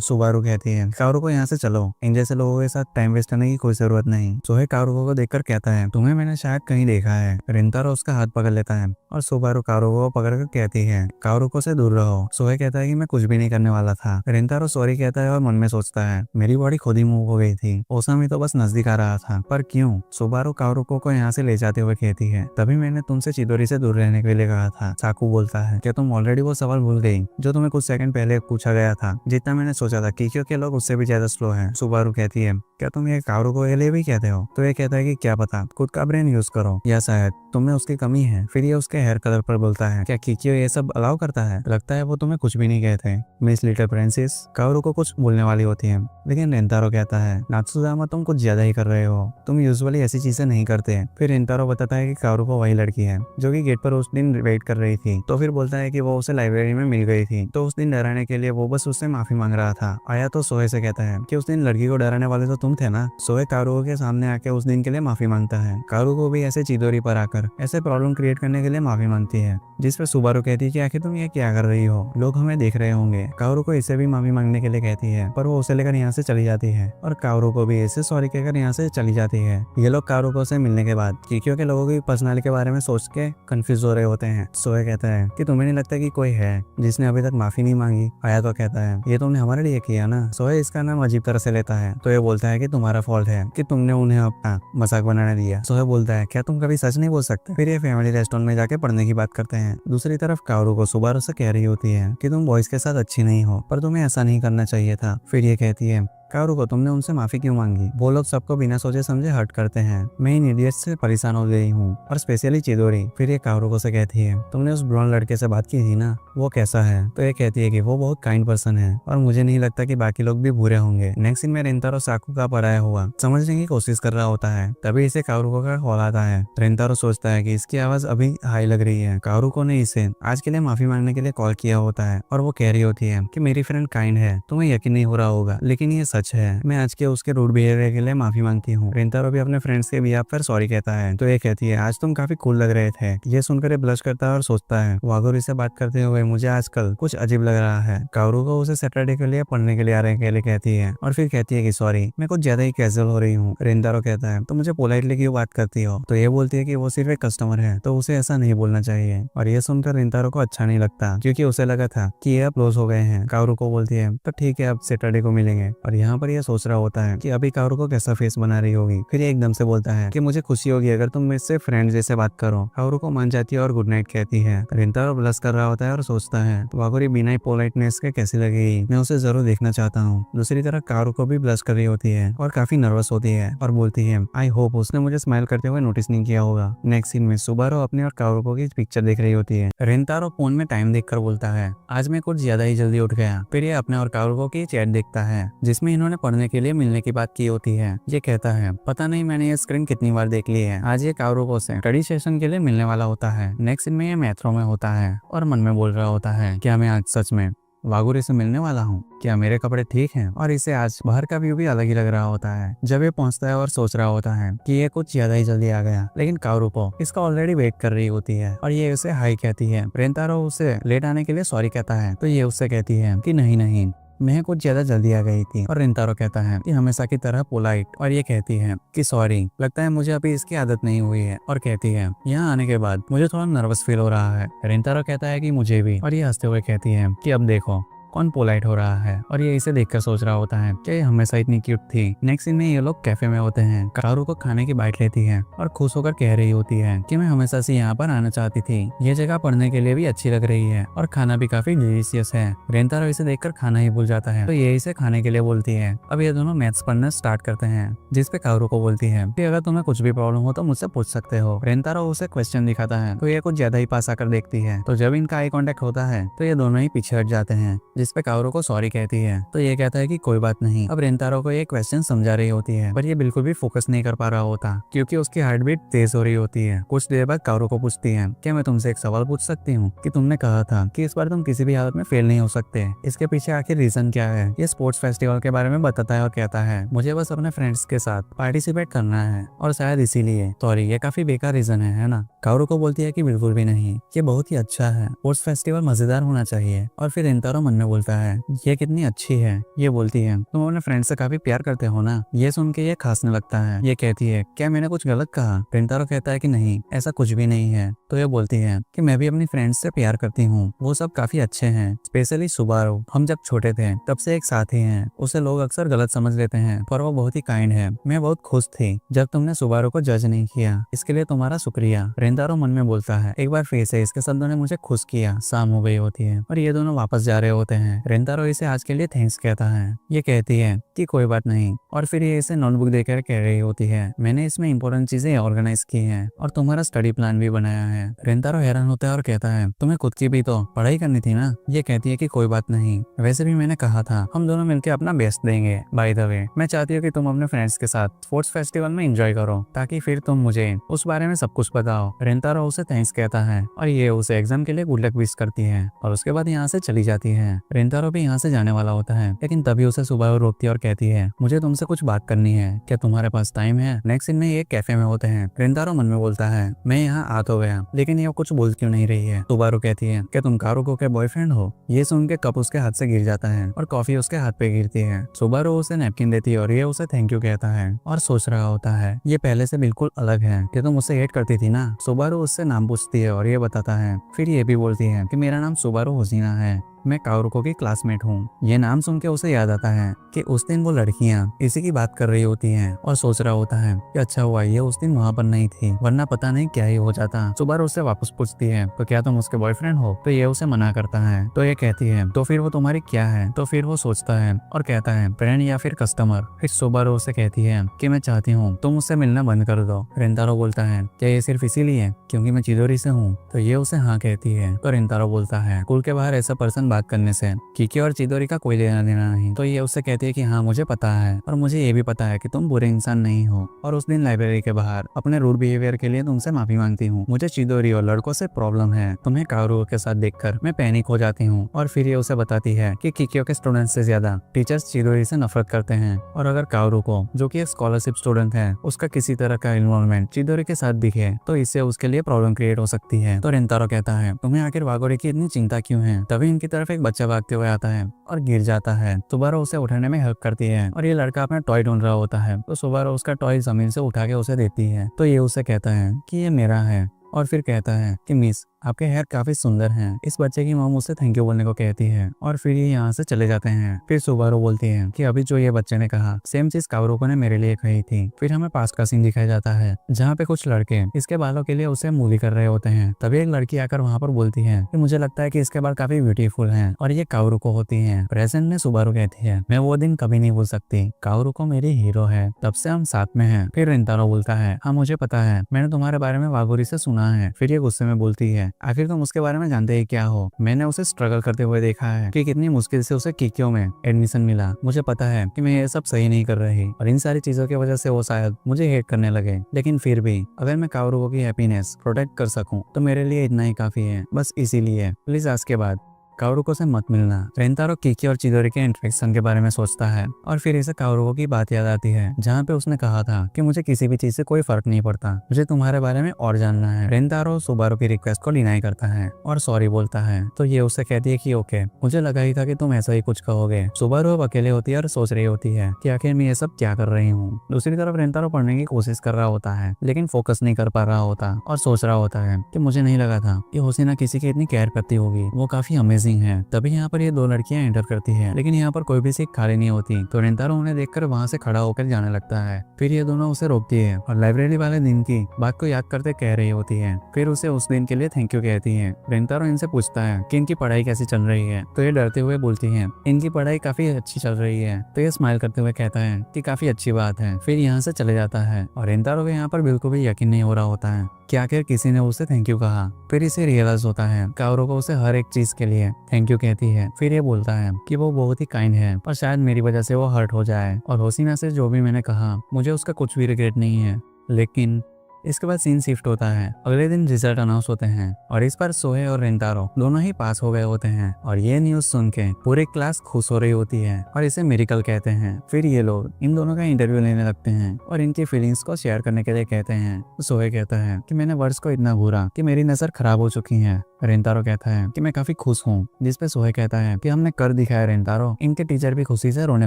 सुबारू कहती है कारुको यहाँ से चलो, इन जैसे लोगों के साथ टाइम वेस्ट करने की कोई जरूरत नहीं। सोहे कारुको को देखकर कहता है तुम्हें मैंने शायद कहीं देखा है। रेंतारो उसका हाथ पकड़ लेता है और सुबारू कारुको को पकड़कर कहती है कारुको से दूर रहो। सोहे कहता है कि मैं कुछ भी नहीं करने वाला था। रेंतारो सॉरी कहता है और मन में सोचता है मेरी बॉडी खुद ही मूव हो गई थी, ओसामी तो बस नजदीक आ रहा था, पर क्यों? सुबारू कारुको को यहाँ से ले जाते हुए कहती है तभी मैंने तुमसे चिदोरी से दूर रहने के लिए कहा था। साकू बोलता है क्या तुम ऑलरेडी वो सवाल भूल गई जो तुम्हें कुछ सेकंड पहले पूछा गया था? जितना मैंने सोचा था किक्यो के लोग उससे भी ज्यादा स्लो हैं। सुबारू कहती है क्या तुम ये कारुको के लिए भी कहते हो? तो ये कहता है कि क्या पता, खुद का ब्रेन यूज करो, या शायद तुमने उसकी कमी है। फिर ये उसके हेयर कलर पर बोलता है क्या किक्यो ये सब अलाउ करता है? लगता है वो तुम्हें कुछ भी नहीं कहते। मिस लिटिल प्रिंसेस कारुको कुछ बोलने वाली होती है, लेकिन रेंतारो कहता है नात्सुजामा तुम कुछ ज्यादा ही कर रहे हो, तुम यूजुअली ऐसी चीजें नहीं करते। फिर रेंतारो बताता है कि कारुको वही लड़की है जो कि गेट पर उस दिन वेट कर रही थी। तो फिर बोलता है कि वो उसे लाइब्रेरी में मिल गई थी, तो उस दिन डराने के लिए वो बस उससे माफी मांग रहा था। आया तो सोहे से कहता है कि उस दिन लड़की को डराने वाले तो तुम थे ना। सोहे कारुको के सामने आके उस दिन के लिए माफी मांगता है। कारुको भी ऐसे चिदोरी पर आकर ऐसे प्रॉब्लम क्रिएट करने के लिए माफी मांगती है, जिस पर सुबारू कहती है कि आखिर तुम ये क्या कर रही हो, लोग हमें देख रहे होंगे। कारुको इसे भी माफी मांगने के लिए कहती है, पर वो उसे लेकर यहाँ से चली जाती है और कारुको भी इसे सॉरी कहकर यहाँ से चली जाती है। ये लोग कारुको से मिलने के बाद किक्यो के लोगों की पर्सनालिटी के बारे में सोच के कंफ्यूज हो रहे होते हैं। सोहे कहता है कि तुम्हें नहीं लगता कि कोई है जिसने अभी तक माफी नहीं मांगी? आया तो कहता है ये तुमने हमारे लिए किया ना। सोहे इसका नाम अजीब तरह से लेता है, तो ये बोलता है कि तुम्हारा फॉल्ट है कि तुमने उन्हें अपना मजाक बनाने दिया। सोहे बोलता है क्या तुम कभी सच नहीं बोल सकते? फिर ये फैमिली रेस्टोरेंट में जाके पढ़ने की बात करते हैं। दूसरी तरफ कारुको सुबारू से कह रही होती है कि तुम बॉयज के साथ अच्छी नहीं हो, पर तुम्हें ऐसा नहीं करना चाहिए था। फिर ये कहती है कारुको तुमने उनसे माफी क्यों मांगी? वो लोग सबको बिना सोचे समझे हर्ट करते हैं। मैं इन इडियट्स से परेशान हो गई हूँ, और स्पेशली चिदोरी। फिर ये कारुको से कहती है तुमने उस ब्रॉन्ड लड़के से बात की थी ना, वो कैसा है? तो ये कहती है कि वो बहुत काइंड पर्सन है और मुझे नहीं लगता कि बाकी लोग भी बुरे होंगे। नेक्स्ट सीन में रेंतारो साकू का पराया हुआ समझने की कोशिश कर रहा होता है। तभी इसे कारुको का कॉल आता है। रेंतारो सोचता है कि इसकी आवाज अभी हाई लग रही है। कारुको ने इसे आज के लिए माफी मांगने के लिए कॉल किया होता है और वो कह रही होती है कि मेरी फ्रेंड काइंड है। तुम्हें यकीन नहीं हो रहा होगा, लेकिन ये सच है। मैं आज के उसके रूड बिहेवियर के लिए माफी मांगती हूँ। रेंतारो भी अपने फ्रेंड्स के बिहाफ पर सॉरी कहता है। तो ये कहती है आज तुम काफी कूल लग रहे थे। ये सुनकर ये ब्लश करता है और सोचता है वागोरी से बात करते हुए मुझे आजकल कुछ अजीब लग रहा है। कारुको उसे सैटरडे के लिए पढ़ने के लिए आने के लिए कहती है और फिर कहती है कि सॉरी मैं कुछ ज्यादा ही कैजुअल हो रही हूँ। रेंतारो कहता है तो मुझे पोलाइटली क्यों बात करती हो? तो ये बोलती है कि वो सिर्फ एक कस्टमर है, तो उसे ऐसा नहीं बोलना चाहिए। और ये सुनकर रेंतारो को अच्छा नहीं लगता, क्योंकि उसे लगा था कि ये अब क्लोज हो गए हैं। कारुको बोलती है तो ठीक है अब सैटरडे को मिलेंगे। और यहाँ पर यह सोच रहा होता है कि अभी कारुको कैसा फेस बना रही होगी। फिर ये एकदम से बोलता है कि मुझे खुशी होगी अगर तुम मुझसे फ्रेंड जैसे बात करो। कारुको मान जाती है और गुड नाइट कहती है। रेंतारो ब्लश कर रहा होता है और सोचता है वागोरी बिना ही पोलाइटनेस के कैसी लगेगी, मैं उसे जरूर देखना चाहता हूँ। दूसरी तरफ कारुको भी ब्लश कर रही होती है और काफी नर्वस होती है और बोलती है आई होप उसने मुझे स्माइल करते हुए नोटिस नहीं किया होगा। नेक्स्ट सीन में सुबारू अपने और कारुको की पिक्चर देख रही होती है। रेंतारो फोन में टाइम देखकर बोलता है आज मैं कुछ ज्यादा ही जल्दी उठ गया। फिर ये अपने और कारुको की चैट देखता है जिसमें इन्होंने पढ़ने के लिए मिलने की बात की होती है। ये कहता है पता नहीं मैंने ये स्क्रीन कितनी बार देख ली है। आज ये कारुको से स्टडी सेशन के लिए मिलने वाला होता है। नेक्स्ट सीन में ये मेट्रो में होता है और मन में बोल रहा होता है क्या मैं आज सच में वागोरी से मिलने वाला हूँ? क्या मेरे कपड़े ठीक हैं? और इसे आज बाहर का व्यू भी अलग ही लग रहा होता है। जब ये पहुंचता है और सोच रहा होता है कि ये कुछ ज्यादा ही जल्दी आ गया, लेकिन कारुको इसका ऑलरेडी वेट कर रही होती है और ये उसे हाई कहती है। रेंतारो उसे लेट आने के लिए सॉरी कहता है, तो ये उससे कहती है कि नहीं मैं कुछ ज्यादा जल्दी आ गई थी। और रेंतारो कहता है कि हमेशा की तरह पोलाइट, और ये कहती है कि सॉरी लगता है मुझे अभी इसकी आदत नहीं हुई है। और कहती है यहाँ आने के बाद मुझे थोड़ा नर्वस फील हो रहा है। रेंतारो कहता है कि मुझे भी, और ये हंसते हुए कहती है कि अब देखो कौन पोलाइट हो रहा है, और ये इसे देखकर सोच रहा होता है कि ये हमेशा इतनी क्यूट थी। नेक्स्ट सीन में ये लोग कैफे में होते हैं। कारू को खाने की बाइट लेती है और खुश होकर कह रही होती है कि मैं हमेशा से यहाँ पर आना चाहती थी, ये जगह पढ़ने के लिए भी अच्छी लग रही है और खाना भी काफी डिलीशियस है। रेंतारो इसे देखकर खाना ही भूल जाता है, तो ये इसे खाने के लिए बोलती है। अब ये दोनों मैथ्स पढ़ना स्टार्ट करते हैं, जिसपे कारू को बोलती है कि अगर तुम्हें कुछ भी प्रॉब्लम हो तो मुझसे पूछ सकते हो। रेंतारो उसे क्वेश्चन दिखाता है तो ये कुछ ज्यादा ही पास आकर देखती है। तो जब इनका आई कांटेक्ट होता है तो ये दोनों ही पीछे हट जाते हैं, जिसपे कारू को सॉरी कहती है। तो ये कहता है कि कोई बात नहीं। अब रेंतारो को ये क्वेश्चन समझा रही होती है, पर ये बिल्कुल भी फोकस नहीं कर पा रहा होता क्योंकि उसकी हार्ट बीट तेज हो रही होती है। कुछ देर बाद कारू को पूछती है, क्या मैं तुमसे एक सवाल पूछ सकती हूँ कि तुमने कहा था कि इस बार तुम किसी भी हालत में फेल नहीं हो सकते, इसके पीछे आखिर रीजन क्या है? ये स्पोर्ट्स फेस्टिवल के बारे में बताता है और कहता है मुझे बस अपने फ्रेंड्स के साथ पार्टिसिपेट करना है और शायद इसीलिए। सॉरी, ये काफी बेकार रीजन है ना? कारू को बोलती है कि बिल्कुल भी नहीं, ये बहुत ही अच्छा है, स्पोर्ट्स फेस्टिवल मजेदार होना चाहिए। और फिर रेंतारो मन में बोलता है ये कितनी अच्छी है। ये बोलती है तुम अपने फ्रेंड से काफी प्यार करते हो ना? ये सुन के ये खासने लगता है। ये कहती है क्या मैंने कुछ गलत कहा? रेंतारो कहता है कि नहीं, ऐसा कुछ भी नहीं है। तो ये बोलती है कि मैं भी अपनी फ्रेंड्स से प्यार करती हूँ, वो सब काफी अच्छे हैं, स्पेशली सुबारू। हम जब छोटे थे तब से एक साथ ही हैं, उसे लोग अक्सर गलत समझ लेते हैं पर वो बहुत ही काइंड है। मैं बहुत खुश थी जब तुमने सुबारू को जज नहीं किया, इसके लिए तुम्हारा शुक्रिया। रेंतारो मन में बोलता है एक बार फिर से इसके शब्दों ने मुझे खुश किया। शाम हो गई होती है और ये दोनों वापस जा रहे होते हैं। रेंतारो इसे आज के लिए थैंक्स कहता है। ये कहती है कि कोई बात नहीं, और फिर ये इसे नोटबुक देकर कह रही होती है मैंने इसमें इंपॉर्टेंट चीजें ऑर्गेनाइज की हैं और तुम्हारा स्टडी प्लान भी बनाया है। रेंतारो हैरान होता है और कहता है तुम्हें खुद की भी तो पढ़ाई करनी थी ना? ये कहती है कि कोई बात नहीं, वैसे भी मैंने कहा था हम दोनों मिलकर अपना बेस्ट देंगे। बाय द वे, मैं चाहती हूँ कि तुम अपने फ्रेंड्स के साथ स्पोर्ट्स फेस्टिवल में एंजॉय करो ताकि फिर तुम मुझे उस बारे में सब कुछ बताओ। रेंतारो उसे थैंक्स कहता है और ये उसे एग्जाम के लिए गुड लक विश करती है और उसके बाद यहाँ से चली जाती है। रेंतारो भी यहाँ से जाने वाला होता है, लेकिन तभी उसे सुबारू रोकती है और कहती है मुझे तुमसे कुछ बात करनी है, क्या तुम्हारे पास टाइम है? नेक्स्ट सीन में ये कैफे में होते हैं। रेंतारो मन में बोलता है मैं यहाँ आ तो गया, लेकिन ये कुछ बोल क्यों नहीं रही है? सुबारू कहती है क्या तुम कारुको के बॉयफ्रेंड हो? ये सुन के कप उसके हाथ से गिर जाता है और कॉफी उसके हाथ पे गिरती है। सुबारू उसे नैपकिन देती है और ये उसे थैंक यू कहता है और सोच रहा होता है ये पहले से बिल्कुल अलग है कि तुम उससे हेट करती थी ना। सुबारू उससे नाम पूछती है और ये बताता है। फिर ये भी बोलती है कि मेरा नाम सुबारू होशिना है, मैं कारुको की क्लासमेट हूँ। ये नाम सुन के उसे याद आता है कि उस दिन वो लड़कियाँ इसी की बात कर रही होती हैं और सोच रहा होता है कि अच्छा हुआ ये उस दिन वहाँ पर नहीं थी, वरना पता नहीं क्या ही हो जाता। सुबारू उससे वापस पूछती है तो क्या तुम उसके बॉयफ्रेंड हो? तो ये उसे मना करता है। तो ये कहती है तो फिर वो तुम्हारी क्या है? तो फिर वो सोचता है और कहता है फ्रेंड या फिर कस्टमर। फिर सुबारू उसे कहती है कि मैं चाहती हूँ तुम उससे मिलना बंद कर दो। रेंतारो बोलता है क्या ये सिर्फ इसीलिए क्योंकि मैं चिदोरी से हूँ? तो ये उसे हाँ कहती है। तो रेंतारो बोलता है स्कूल के बाहर ऐसा पर्सन बात करने से किकी और चिदोरी का कोई लेना देना नहीं। तो ये उससे कहती है कि हाँ मुझे पता है और मुझे ये भी पता है कि तुम बुरे इंसान नहीं हो, और उस दिन लाइब्रेरी के बाहर अपने रूड बिहेवियर के लिए तुमसे माफी मांगती हूँ। मुझे चिदोरी और लड़कों से प्रॉब्लम है, तुम्हें कारुको के साथ देखकर मैं पैनिक हो जाती हूँ। और फिर ये उसे बताती है कि किकियो के स्टूडेंट्स से ज्यादा टीचर्स चिदोरी से नफरत करते हैं, और अगर कारुको जो कि एक स्कॉलरशिप स्टूडेंट है उसका किसी तरह का इन्वॉल्वमेंट चिदोरी के साथ दिखे तो इससे उसके लिए प्रॉब्लम क्रिएट हो सकती है। तो रेंतारो कहता है तुम्हें आखिर वागोरी की इतनी चिंता क्यों है? तभी इनकी तरफ एक बच्चा भागते हुए आता है और गिर जाता है। सुबारू उसे उठाने में हेल्प करती है और ये लड़का अपना टॉय ढूंढ रहा होता है, तो सुबारू उसका टॉय जमीन से उठा के उसे देती है। तो ये उसे कहता है कि ये मेरा है, और फिर कहता है कि मिस आपके हेयर काफी सुंदर हैं। इस बच्चे की मॉम उसे थैंक यू बोलने को कहती है और फिर ये यहाँ से चले जाते हैं। फिर सुबारू बोलती है कि अभी जो ये बच्चे ने कहा सेम चीज कारुको ने मेरे लिए कही थी। फिर हमें पास का सीन दिखाया जाता है जहाँ पे कुछ लड़के इसके बालों के लिए उसे मूली कर रहे होते हैं। तभी एक लड़की आकर वहाँ पर बोलती है कि मुझे लगता है कि इसके बाल काफी ब्यूटीफुल हैं और ये कारुको होती है। प्रेजेंट में सुबारू कहती है मैं वो दिन कभी नहीं भूल सकती, कारुको मेरी हीरो है, तब से हम साथ में हैं। फिर रेंतारो बोलता है हाँ मुझे पता है, मैंने तुम्हारे बारे में वागोरी से सुना है। फिर ये गुस्से में बोलती है आखिर तुम उसके बारे में जानते ही क्या हो? मैंने उसे स्ट्रगल करते हुए देखा है कि कितनी मुश्किल से उसे किकियो में एडमिशन मिला। मुझे पता है कि मैं ये सब सही नहीं कर रही और इन सारी चीजों की वजह से वो शायद मुझे हेट करने लगे, लेकिन फिर भी अगर मैं कारुको की हैप्पीनेस प्रोटेक्ट कर सकूं तो मेरे लिए इतना ही काफी है। बस इसीलिए प्लीज आज के बाद कारुको से मत मिलना। रेंतारो किकी और चिदोरी के इंटरेक्शन के बारे में सोचता है और फिर इसे कारुको की बात याद आती है जहाँ पे उसने कहा था कि मुझे किसी भी चीज से कोई फर्क नहीं पड़ता, मुझे तुम्हारे बारे में और जानना है। रेंतारो सुबारू की रिक्वेस्ट को डिनाई करता है और सॉरी बोलता है। तो ये उससे कहती है कि ओके, मुझे लगा ही था कि तुम ऐसा ही कुछ कहोगे। सुबारू अब अकेले होती है और सोच रही होती है कि आखिर मैं ये सब क्या कर रही हूँ। दूसरी तरफ रेंतारो पढ़ने की कोशिश कर रहा होता है लेकिन फोकस नहीं कर पा रहा होता और सोच रहा होता है कि मुझे नहीं लगा था कि होशिना किसी की इतनी केयर करती होगी, वो काफी अमेजिंग अमेजिंग है। तभी यहाँ पर ये दो लड़कियां एंटर करती है, लेकिन यहाँ पर कोई भी सीट खाली नहीं होती। तो रेंतारो उन्हें देखकर वहाँ से खड़ा होकर जाने लगता है। फिर ये दोनों उसे रोकती है और लाइब्रेरी वाले दिन की बात को याद करते कह रही होती है। फिर उसे उस दिन के लिए थैंक यू कहती है। रेंतारो इनसे पूछता है कि इनकी पढ़ाई कैसी चल रही है, तो ये डरते हुए बोलती है इनकी पढ़ाई काफी अच्छी चल रही है। तो ये स्माइल करते हुए कहता है कि काफी अच्छी बात है। फिर यहाँ से चले जाता है और रेंतारो को यहाँ पर बिल्कुल भी यकीन नहीं हो रहा होता है कि आखिर किसी ने उसे थैंक यू कहा। फिर इसे रियलाइज होता है काओरू को उसे हर एक चीज के लिए थैंक यू कहती है। फिर ये बोलता है कि वो बहुत ही काइंड है, पर शायद मेरी वजह से वो हर्ट हो जाए, और होशिना से जो भी मैंने कहा मुझे उसका कुछ भी रिग्रेट नहीं है। लेकिन इसके बाद सीन शिफ्ट होता है। अगले दिन रिजल्ट अनाउंस होते हैं और इस पर सोहे और रेंतारो दोनों ही पास हो गए होते हैं। और ये न्यूज सुन के पूरी क्लास खुश हो रही होती है और इसे मिरेकल कहते हैं। फिर ये लोग इन दोनों का इंटरव्यू लेने लगते हैं और इनकी फीलिंग्स को शेयर करने के लिए कहते हैं। सोहे कहता है कि मैंने वर्ड्स को इतना घूरा कि मेरी नजर खराब हो चुकी है। रेंतारो कहता है कि मैं काफी खुश हूँ, जिसपे सोहे कहता है कि हमने कर दिखाया रेंतारो। इनके टीचर भी खुशी से रोने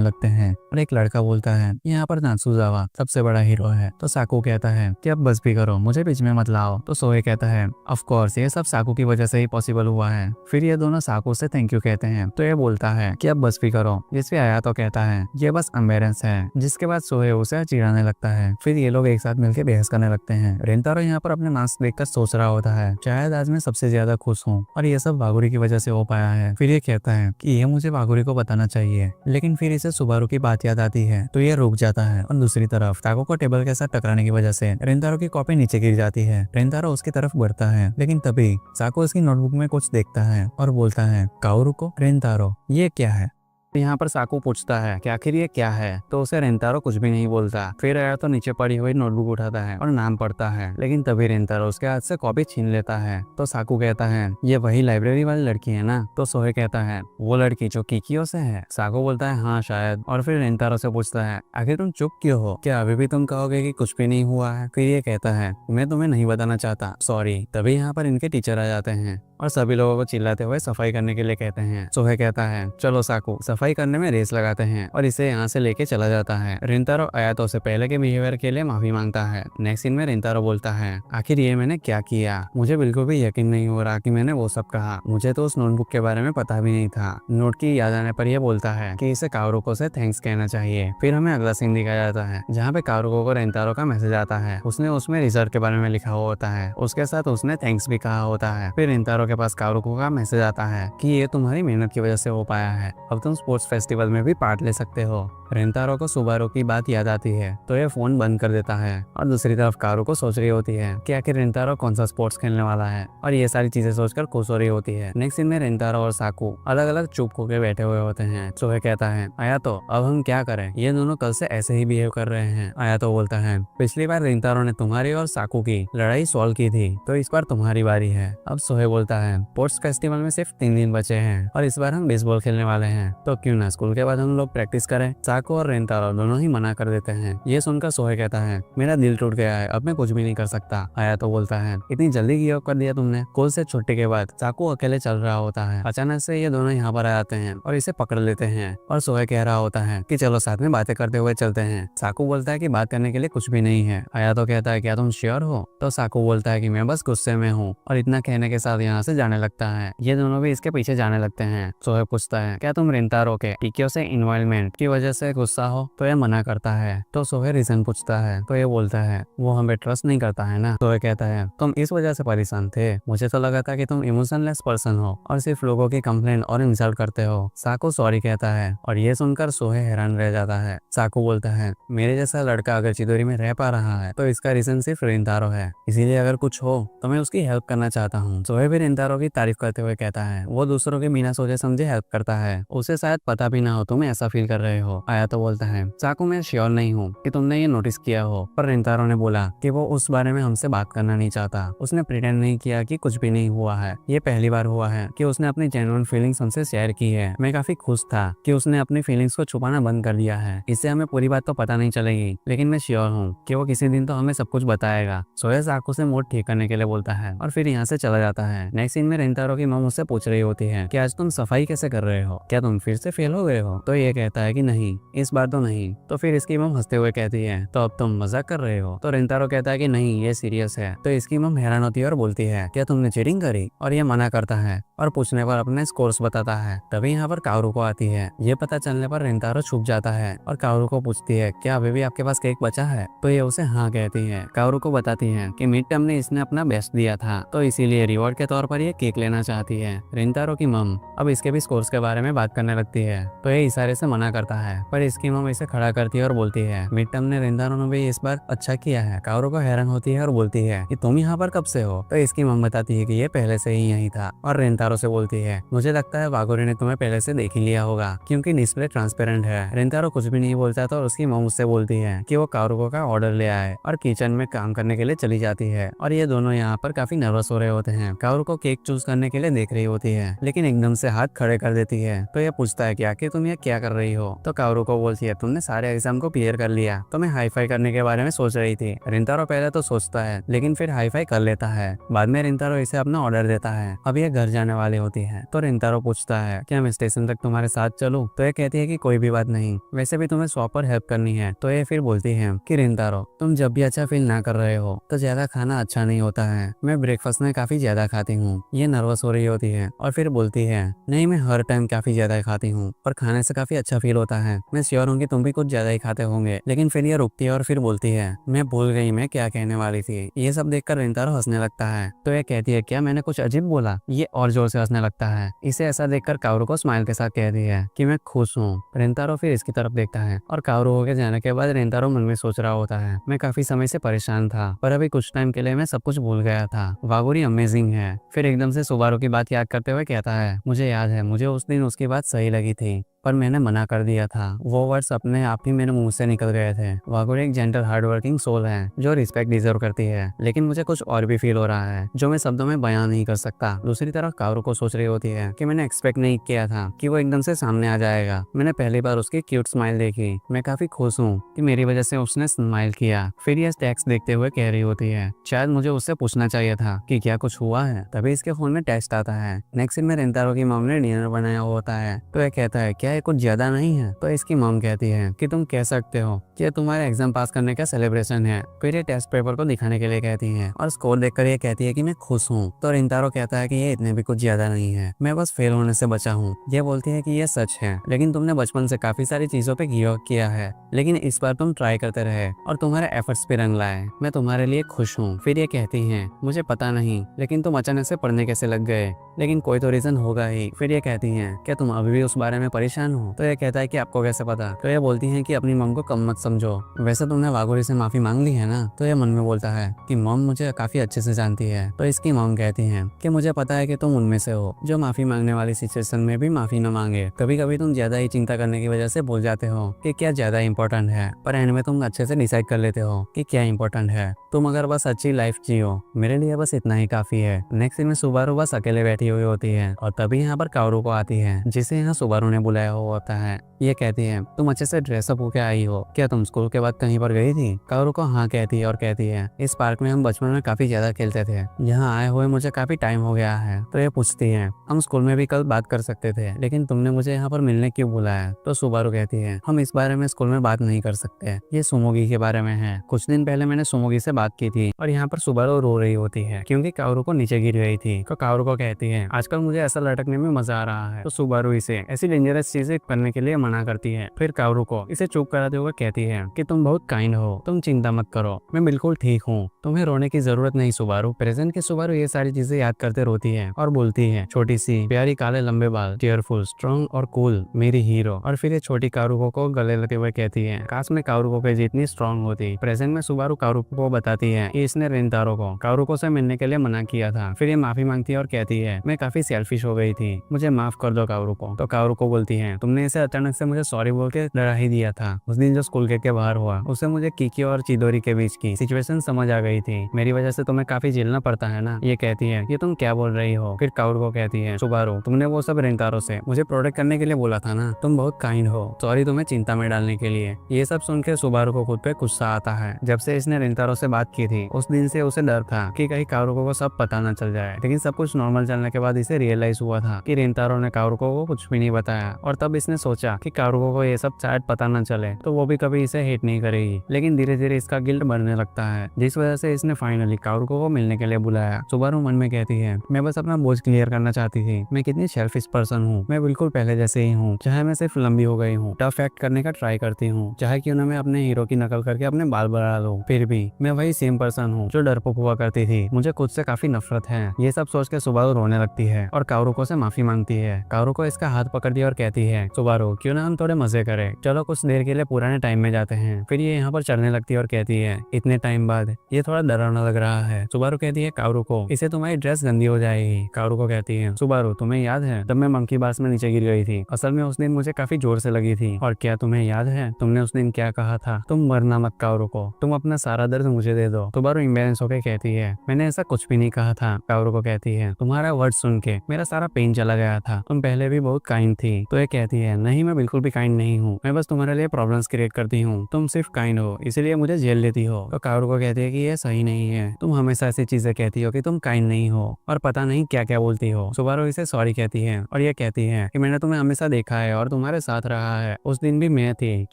लगते हैं और एक लड़का बोलता है यहाँ पर नात्सुजावा सबसे बड़ा हीरो है। तो साकू कहता है कि अब बस भी करो, मुझे बीच में मत लाओ। तो सोहे कहता है ऑफ कोर्स ये सब साकू की वजह से ही पॉसिबल हुआ है। फिर ये दोनों साकू से थैंक यू कहते हैं। तो ये बोलता है कि अब बस भी करो, जिसपे आया तो कहता है ये बस एम्बेरेंस है, जिसके बाद सोहे उसे चिढ़ाने लगता है। फिर ये लोग एक साथ मिलकर बहस करने लगते हैं। रेंतारो यहाँ पर अपने मार्क्स देखकर सोच रहा होता है शायद आज मैं सबसे ज्यादा खुश हूँ और ये सब वागुरी की वजह से हो पाया है। फिर ये कहता है कि ये मुझे वागुरी को बताना चाहिए, लेकिन फिर इसे सुबारू की बात याद आती है तो ये रुक जाता है। और दूसरी तरफ ताको को टेबल के साथ टकराने की वजह से रेंतारो की कॉपी नीचे गिर जाती है। रेंतारो उसकी तरफ बढ़ता है, लेकिन तभी साको उसकी नोटबुक में कुछ देखता है और बोलता है काओरू को रेंतारो ये क्या है। यहाँ पर साकू पूछता है कि आखिर ये क्या है, तो उसे रेंतारो कुछ भी नहीं बोलता। फिर आया तो नीचे पड़ी हुई नोटबुक उठाता है और नाम पढ़ता है, लेकिन तभी रेंतारो उसके हाथ से कॉपी छीन लेता है। तो साकू कहता है ये वही लाइब्रेरी वाली लड़की है ना। तो सोहे कहता है वो लड़की जो किकियो से है। साकू बोलता है हाँ शायद। और फिर रेंतारो से पूछता है आखिर तुम चुप क्यों हो, क्या अभी भी तुम कहोगे कि कुछ भी नहीं हुआ है। फिर ये कहता है मैं तुम्हें नहीं बताना चाहता, सॉरी। तभी यहाँ पर इनके टीचर आ जाते हैं और सभी लोगों को चिल्लाते हुए सफाई करने के लिए कहते हैं। सोहे कहता है चलो साकू सफाई करने में रेस लगाते हैं, और इसे यहाँ से लेके चला जाता है। रेंतारो आयातो से पहले के बिहेवियर के लिए माफी मांगता है। नेक्स्ट सीन में रेंतारो बोलता है आखिर ये मैंने क्या किया, मुझे बिल्कुल भी यकीन नहीं हो रहा कि मैंने वो सब कहा। मुझे तो उस नोटबुक के बारे में पता भी नहीं था। नोट की याद आने पर यह बोलता है कि इसे काओरुको से थैंक्स कहना चाहिए। फिर हमें अगला सीन दिखाया जाता है जहाँ पे काओरुको को रेंतारो का मैसेज आता है। उसने उसमें रिजल्ट के बारे में लिखा हुआ होता है, उसके साथ उसने थैंक्स भी कहा होता है। फिर रेंतारो के पास काओरुको का मैसेज आता है कि ये तुम्हारी मेहनत की वजह से हो पाया है, अब तुम स्पोर्ट्स फेस्टिवल में भी पार्ट ले सकते हो। रेंतारो को सुबारू की बात याद आती है तो ये फोन बंद कर देता है, और दूसरी तरफ काओरुको सोच रही होती है कि आखिर रेंतारो कौन सा स्पोर्ट्स खेलने वाला है, और ये सारी चीजें सोचकर खुश हो रही होती है। नेक्स्ट सीन में रेंतारो और साकू अलग अलग चुप होकर बैठे हुए होते हैं। सोहे कहता है आयातो अब हम क्या करें, ये दोनों कल से ऐसे ही बिहेव कर रहे हैं। आयातो बोलता है पिछली बार रेंतारो ने तुम्हारी और साकू की लड़ाई सॉल्व की थी, तो इस बार तुम्हारी बारी है। अब सोहे बोलता है स्पोर्ट्स फेस्टिवल में सिर्फ 3 दिन बचे हैं और इस बार हम बेसबॉल खेलने वाले हैं, तो क्यों ना स्कूल के बाद हम लोग प्रैक्टिस करें। साकू और रेंतारो दोनों ही मना कर देते हैं। ये सुनकर सोहे कहता है मेरा दिल टूट गया है, अब मैं कुछ भी नहीं कर सकता। आयातो बोलता है इतनी जल्दी गिव अप कर दिया तुमने। स्कूल से छुट्टी के बाद साकू अकेले चल रहा होता है। अचानक से ये दोनों यहाँ पर आ जाते हैं और इसे पकड़ लेते हैं, और सोहे कह रहा होता है कि चलो साथ में बातें करते हुए चलते हैं। साकू बोलता है कि बात करने के लिए कुछ भी नहीं है। आयातो कहता है क्या तुम श्योर हो। तो साकू बोलता है कि मैं बस गुस्से में हूँ, और इतना कहने के साथ यहाँ से जाने लगता है। ये दोनों भी इसके पीछे जाने लगते हैं। सोहे पूछता है क्या तुम रेंतारो के किकियो से इन्वॉल्वमेंट की वजह से गुस्सा हो। तो ये मना करता है। तो सोहे रीजन पूछता है तो ये बोलता है वो हमें ट्रस्ट नहीं करता है ना। सोहे कहता है तुम इस वजह से परेशान थे, मुझे तो लगा था कि तुम इमोशनलेस पर्सन हो और सिर्फ लोगों की कंप्लेंट और इंसल्ट करते हो। साकू सॉरी कहता है, और ये सुनकर सोहे हैरान रह जाता है। साकू बोलता है मेरे जैसा लड़का अगर चिदोरी में रह पा रहा है तो इसका रीजन सिर्फ रेंतारो है, इसीलिए अगर कुछ हो तो मैं उसकी हेल्प करना चाहता हूँ। सोहे भी रेंतारो की तारीफ करते हुए कहता है वो दूसरों की बिना सोचे समझे हेल्प करता है, उसे शायद पता भी ना हो तुम ऐसा फील कर रहे हो। आयातो बोलता है साकू मैं श्योर नहीं हूँ कि तुमने ये नोटिस किया हो, पर रेंतारो ने बोला कि वो उस बारे में हमसे बात करना नहीं चाहता। उसने प्रिटेंड नहीं किया कि कुछ भी नहीं हुआ है। ये पहली बार हुआ है कि उसने अपनी जेन्युइन फीलिंग्स हमसे शेयर की है। मैं काफी खुश था कि उसने अपनी फीलिंग्स को छुपाना बंद कर दिया है। इससे हमें पूरी बात तो पता नहीं चलेगी, लेकिन मैं श्योर हूँ कि वो किसी दिन तो हमें सब कुछ बताएगा। सोहे साकू से मूड ठीक करने के लिए बोलता है और फिर यहाँ से चला जाता है। नेक्स्ट सीन में रेंतारो की मॉम उससे पूछ रही होती है कि आज तुम सफाई कैसे कर रहे हो, क्या तुम फिर से से फेल हो गए हो? तो ये कहता है कि नहीं, इस बार तो नहीं। तो फिर इसकी मम हंसते हुए कहती है, तो अब तुम मजाक कर रहे हो? तो रिंतारो कहता है कि नहीं, ये सीरियस है। तो इसकी मम हैरान होती है और बोलती है, क्या तुमने चीटिंग करी? और ये मना करता है और पूछने पर अपने स्कोर्स बताता है। तभी यहाँ पर काओरुको आती है। ये पता चलने पर रिंतारो छुप जाता है और काओरुको पूछती है, क्या अभी भी आपके पास केक बचा है? तो ये उसे हाँ कहती है। काओरुको बताती है कि मिड टर्म ने इसने अपना बेस्ट दिया था, तो इसीलिए रिवॉर्ड के तौर पर ये केक लेना चाहती है। रिंतारो की मम अब इसके भी स्कोर्स के बारे में बात करने लगती है, तो ये इशारे से मना करता है, पर इसकी मम इसे खड़ा करती है और बोलती है, मिड टर्म ने रिंतारो ने भी इस बार अच्छा किया है। काओरुको हैरान होती है और बोलती है कि तुम यहाँ पर कब से हो? तो इसकी मम बताती है कि ये पहले से ही यही था। और रिंतारो से बोलती है, मुझे लगता है वागोरी ने तुम्हें पहले से देख ही लिया होगा, क्योंकि डिस्प्ले ट्रांसपेरेंट है। रिंतारो कुछ भी नहीं बोलता तो उसकी मम उससे बोलती है कि वो काओरुको का ऑर्डर ले आए और किचन में काम करने के लिए चली जाती है। और ये दोनों यहाँ पर काफी नर्वस हो रहे होते हैं। काओरुको केक चूज करने के लिए देख रही होती है, लेकिन एकदम से हाथ खड़े कर देती है। तो ये पूछता है कि आखिर तुम ये क्या कर रही हो? तो काओरुको बोलती है, तुमने सारे एग्जाम को क्लियर कर लिया, तो मैं हाई फाई करने के बारे में सोच रही थी। रिंतारो पहले तो सोचता है, लेकिन फिर हाई फाई कर लेता है। बाद में रिंतारो इसे अपना ऑर्डर देता है। अब ये घर जाने वाली होती है, तो रिंतारो पूछता है, क्या मैं स्टेशन तक तुम्हारे साथ चलूं? तो ये कहती है कि कोई भी बात नहीं, वैसे भी तुम्हें शॉप पर हेल्प करनी है। तो ये फिर बोलती है कि रिंतारो, तुम जब भी अच्छा फील ना कर रहे हो तो ज्यादा खाना अच्छा नहीं होता है। मैं ब्रेकफास्ट में काफी ज्यादा खाती हूँ। ये नर्वस हो रही होती है और फिर बोलती है, नहीं, मैं हर टाइम काफी ज्यादा खाती हूँ और खाने से काफी अच्छा फील होता है। मैं श्योर हूँ कि तुम भी कुछ ज्यादा ही खाते होंगे। लेकिन फिर ये रुकती है और फिर बोलती है, मैं भूल गई मैं क्या कहने वाली थी। ये सब देखकर रिंतारो हंसने लगता है। तो ये कहती है, क्या मैंने कुछ अजीब बोला? ये और जोर से हंसने लगता है। इसे ऐसा देखकर काओरुको स्माइल के साथ कहती है कि मैं खुश हूँ। रिंतारो फिर इसकी तरफ देखता है और काओरुको के जाने के बाद रिंतारो मन में सोच रहा होता है, मैं काफी समय से परेशान था, पर अभी कुछ टाइम के लिए मैं सब कुछ भूल गया था। वागोरी अमेजिंग है। फिर एकदम से सुबारू की बात याद करते हुए कहता है, मुझे याद है, मुझे उस दिन उसकी बात सही लगी थी, पर मैंने मना कर दिया था। वो वर्ड्स अपने आप ही मेरे मुंह से निकल गए थे। वागोरी एक जेंटल हार्डवर्किंग सोल है जो रिस्पेक्ट डिजर्व करती है, लेकिन मुझे कुछ और भी फील हो रहा है जो मैं शब्दों में बयान नहीं कर सकता। दूसरी तरफ काओरुको सोच रही होती है कि मैंने एक्सपेक्ट नहीं किया था कि वो एकदम से सामने आ जाएगा। मैंने पहली बार उसकी क्यूट स्माइल देखी। मैं काफी खुश हूँ कि मेरी वजह से उसने स्माइल किया। फिर ये टेक्स्ट देखते हुए कह रही होती है, शायद मुझे उससे पूछना चाहिए था कि क्या कुछ हुआ है। तभी इसके फोन में टेक्स्ट आता है। नेक्स्ट सीन में रिंतारो की मॉम ने डिनर बनाया होता है, तो ये कहता है, क्या ये कुछ ज्यादा नहीं है? तो इसकी मॉम कहती है कि तुम कह सकते हो कि ये तुम्हारे एग्जाम पास करने का सेलिब्रेशन है। फिर ये टेस्ट पेपर को दिखाने के लिए कहती है और स्कोर देखकर ये कहती है कि मैं खुश हूँ। तो रिंतारो कहता है कि ये इतने भी कुछ ज्यादा नहीं है, मैं बस फेल होने से बचा हूँ। ये बोलती है कि ये सच है, लेकिन तुमने बचपन से काफी सारी चीजों पे गिव अप किया है, लेकिन इस बार तुम ट्राई करते रहे और तुम्हारे एफर्ट्स पे रंग लाए। मैं तुम्हारे लिए खुश हूँ। फिर ये कहती है, मुझे पता नहीं, लेकिन तुम अचानक से पढ़ने कैसे लग गए, लेकिन कोई तो रीजन होगा ही। फिर ये कहती हैं, क्या तुम अभी भी उस बारे में परेशान हो? तो ये कहता है कि आपको कैसे पता? तो ये बोलती हैं कि अपनी मम को कम मत समझो, वैसे तुमने वागोरी से माफी मांग ली है ना? तो ये मन में बोलता है कि मम मुझे काफी अच्छे से जानती है। तो इसकी मम कहती है कि मुझे पता है कि तुम उनमें से हो जो माफी मांगने वाली सिचुएशन में भी माफी न मांगे। कभी कभी तुम ज्यादा ही चिंता करने की वजह से भूल जाते हो कि क्या ज्यादा इंपॉर्टेंट है, पर एंड में तुम अच्छे से डिसाइड कर लेते हो कि क्या इंपॉर्टेंट है। तुम अगर बस अच्छी लाइफ जियो, मेरे लिए बस इतना ही काफी है। नेक्स्ट सीन में सुबारू बस अकेले बैठी हुई होती है और तभी यहाँ पर काओरुको आती है, जिसे यहाँ सुबारू ने बुलाया हुआ होता है। ये कहती है, तुम अच्छे से ड्रेसअप होके आई हो, क्या तुम स्कूल के बाद कहीं पर गई थी? काओरुको हाँ कहती है और कहती है, इस पार्क में हम बचपन में काफी ज्यादा खेलते थे, यहाँ आए हुए मुझे काफी टाइम हो गया है। तो ये पूछती है, हम स्कूल में भी कल बात कर सकते थे, लेकिन तुमने मुझे यहाँ पर मिलने क्यों बुलाया? तो सुबारू कहती है, हम इस बारे में स्कूल में बात नहीं कर सकते, ये सुमोगी के बारे में है। कुछ दिन पहले मैंने सुमोगी से बात की थी। और यहाँ पर सुबारू रो रही होती है क्योंकि काओरुको नीचे गिर गई थी। तो काओरुको कहती है, आजकल मुझे ऐसा लटकने में मजा आ रहा है। तो सुबारू इसे ऐसी डेंजरस चीजें करने के लिए मना करती है। फिर काओरुको इसे चुप कराते हुए कहती है कि तुम बहुत काइंड हो, तुम चिंता मत करो, मैं बिल्कुल ठीक हूँ, तुम्हें रोने की जरूरत नहीं सुबारू। प्रेजेंट के सुबारू ये सारी चीजें याद करते रोती है और बोलती है, छोटी सी प्यारी काले लंबे बाल, केयरफुल, स्ट्रॉन्ग और कूल, मेरी हीरो। और फिर ये छोटी काओरुको को गले लगते हुए कहती है, काश मैं काओरुको के जितनी स्ट्रॉन्ग होती। प्रेजेंट में सुबारू काओरुको को बताती है कि इसने रिंतारो को काओरुको से मिलने के लिए मना किया था। फिर ये माफी मांगती है और कहती है, मैं काफी सेल्फिश हो गई थी, मुझे माफ कर दो काओरुको। तो काओरुको बोलती है, तुमने इसे अचानक से मुझे सॉरी बोल के डरा ही दिया था। उस दिन जो स्कूल गेट के बाहर हुआ, उससे मुझे किकी और चिदोरी के बीच की सिचुएशन समझ आ गई थी। मेरी वजह से तुम्हें काफी झेलना पड़ता है ना? ये कहती है, ये तुम क्या बोल रही हो? फिर काओरुको कहती है, सुबारू तुमने वो सब रिंतारो से मुझे प्रोटेक्ट करने के लिए बोला था ना, तुम बहुत काइंड हो, सॉरी तुम्हें चिंता में डालने के लिए। ये सब सुनकर सुबारू को खुद पे गुस्सा आता है। जब से इसने रिंतारो से बात की थी, उस दिन से उसे डर था कि कहीं काओरुको को सब पता न चल जाए। लेकिन सब कुछ नॉर्मल चलने के बाद इसे रियलाइज हुआ था कि रिंतारो ने काओरुको को कुछ भी नहीं बताया और तब इसने सोचा कि कारुको को ये सब शायद पता न चले तो वो भी कभी इसे हेट नहीं करेगी। लेकिन धीरे धीरे इसका गिल्ट बढ़ने लगता है, जिस वजह से इसने फाइनली कारुको को मिलने के लिए बुलाया। सुबारू मन में कहती है, मैं बस अपना बोझ क्लियर करना चाहती थी। मैं कितनी सेल्फिश पर्सन हूँ, मैं बिल्कुल पहले जैसे ही हूँ, चाहे मैं सिर्फ लंबी हो गई हूँ, टफ एक्ट करने का ट्राई करती हूँ, चाहे क्यों ना मैं अपने हीरो की नकल करके अपने बाल बढ़ा लूं, फिर भी मैं वही सेम पर्सन हूँ जो डरपोक हुआ करती थी। मुझे खुद से काफी नफरत है। ये सब सोच के सुबारू रोने लगती है और कारुको से माफी मांगती है। कारुको इसका हाथ पकड़ दिया और कहती है, सुबारू क्यों ना हम थोड़े मजे करें, चलो कुछ देर के लिए पुराने टाइम में जाते हैं। फिर ये यहाँ पर चढ़ने लगती है और कहती है, इतने टाइम बाद ये थोड़ा डरावना लग रहा है। सुबारू कहती है, कारुको इससे तुम्हारी ड्रेस गंदी हो जाएगी। कारुको कहती है, सुबारू तुम्हें याद है जब मैं मंकी बास में नीचे गिर गई थी? असल में उस दिन मुझे काफी जोर से लगी थी। और क्या तुम्हें याद है तुमने उस दिन क्या कहा था? तुम मरना मत कारुको, तुम अपना सारा दर्द मुझे दे दो। सुबारू इम्बैलेंस होकर कहती है, मैंने ऐसा कुछ भी नहीं कहा था। कारुको कहती है, तुम्हारा वर्ड सुन के मेरा सारा पेन चला गया था, तुम पहले भी बहुत काइंड थी। तो ये कहती है, नहीं मैं बिल्कुल भी काइंड नहीं हूँ, मैं बस तुम्हारे लिए प्रॉब्लम्स क्रिएट करती हूँ, तुम सिर्फ काइंड हो इसलिए मुझे जेल लेती हो। तो कारुको कहती है कि ये सही नहीं है, तुम हमेशा ऐसी चीजें कहती हो कि तुम काइंड नहीं हो और पता नहीं क्या क्या बोलती हो। सुबारू इसे सॉरी कहती है और ये कहती है कि मैंने तुम्हें हमेशा देखा है और तुम्हारे साथ रहा है। उस दिन भी मैं थी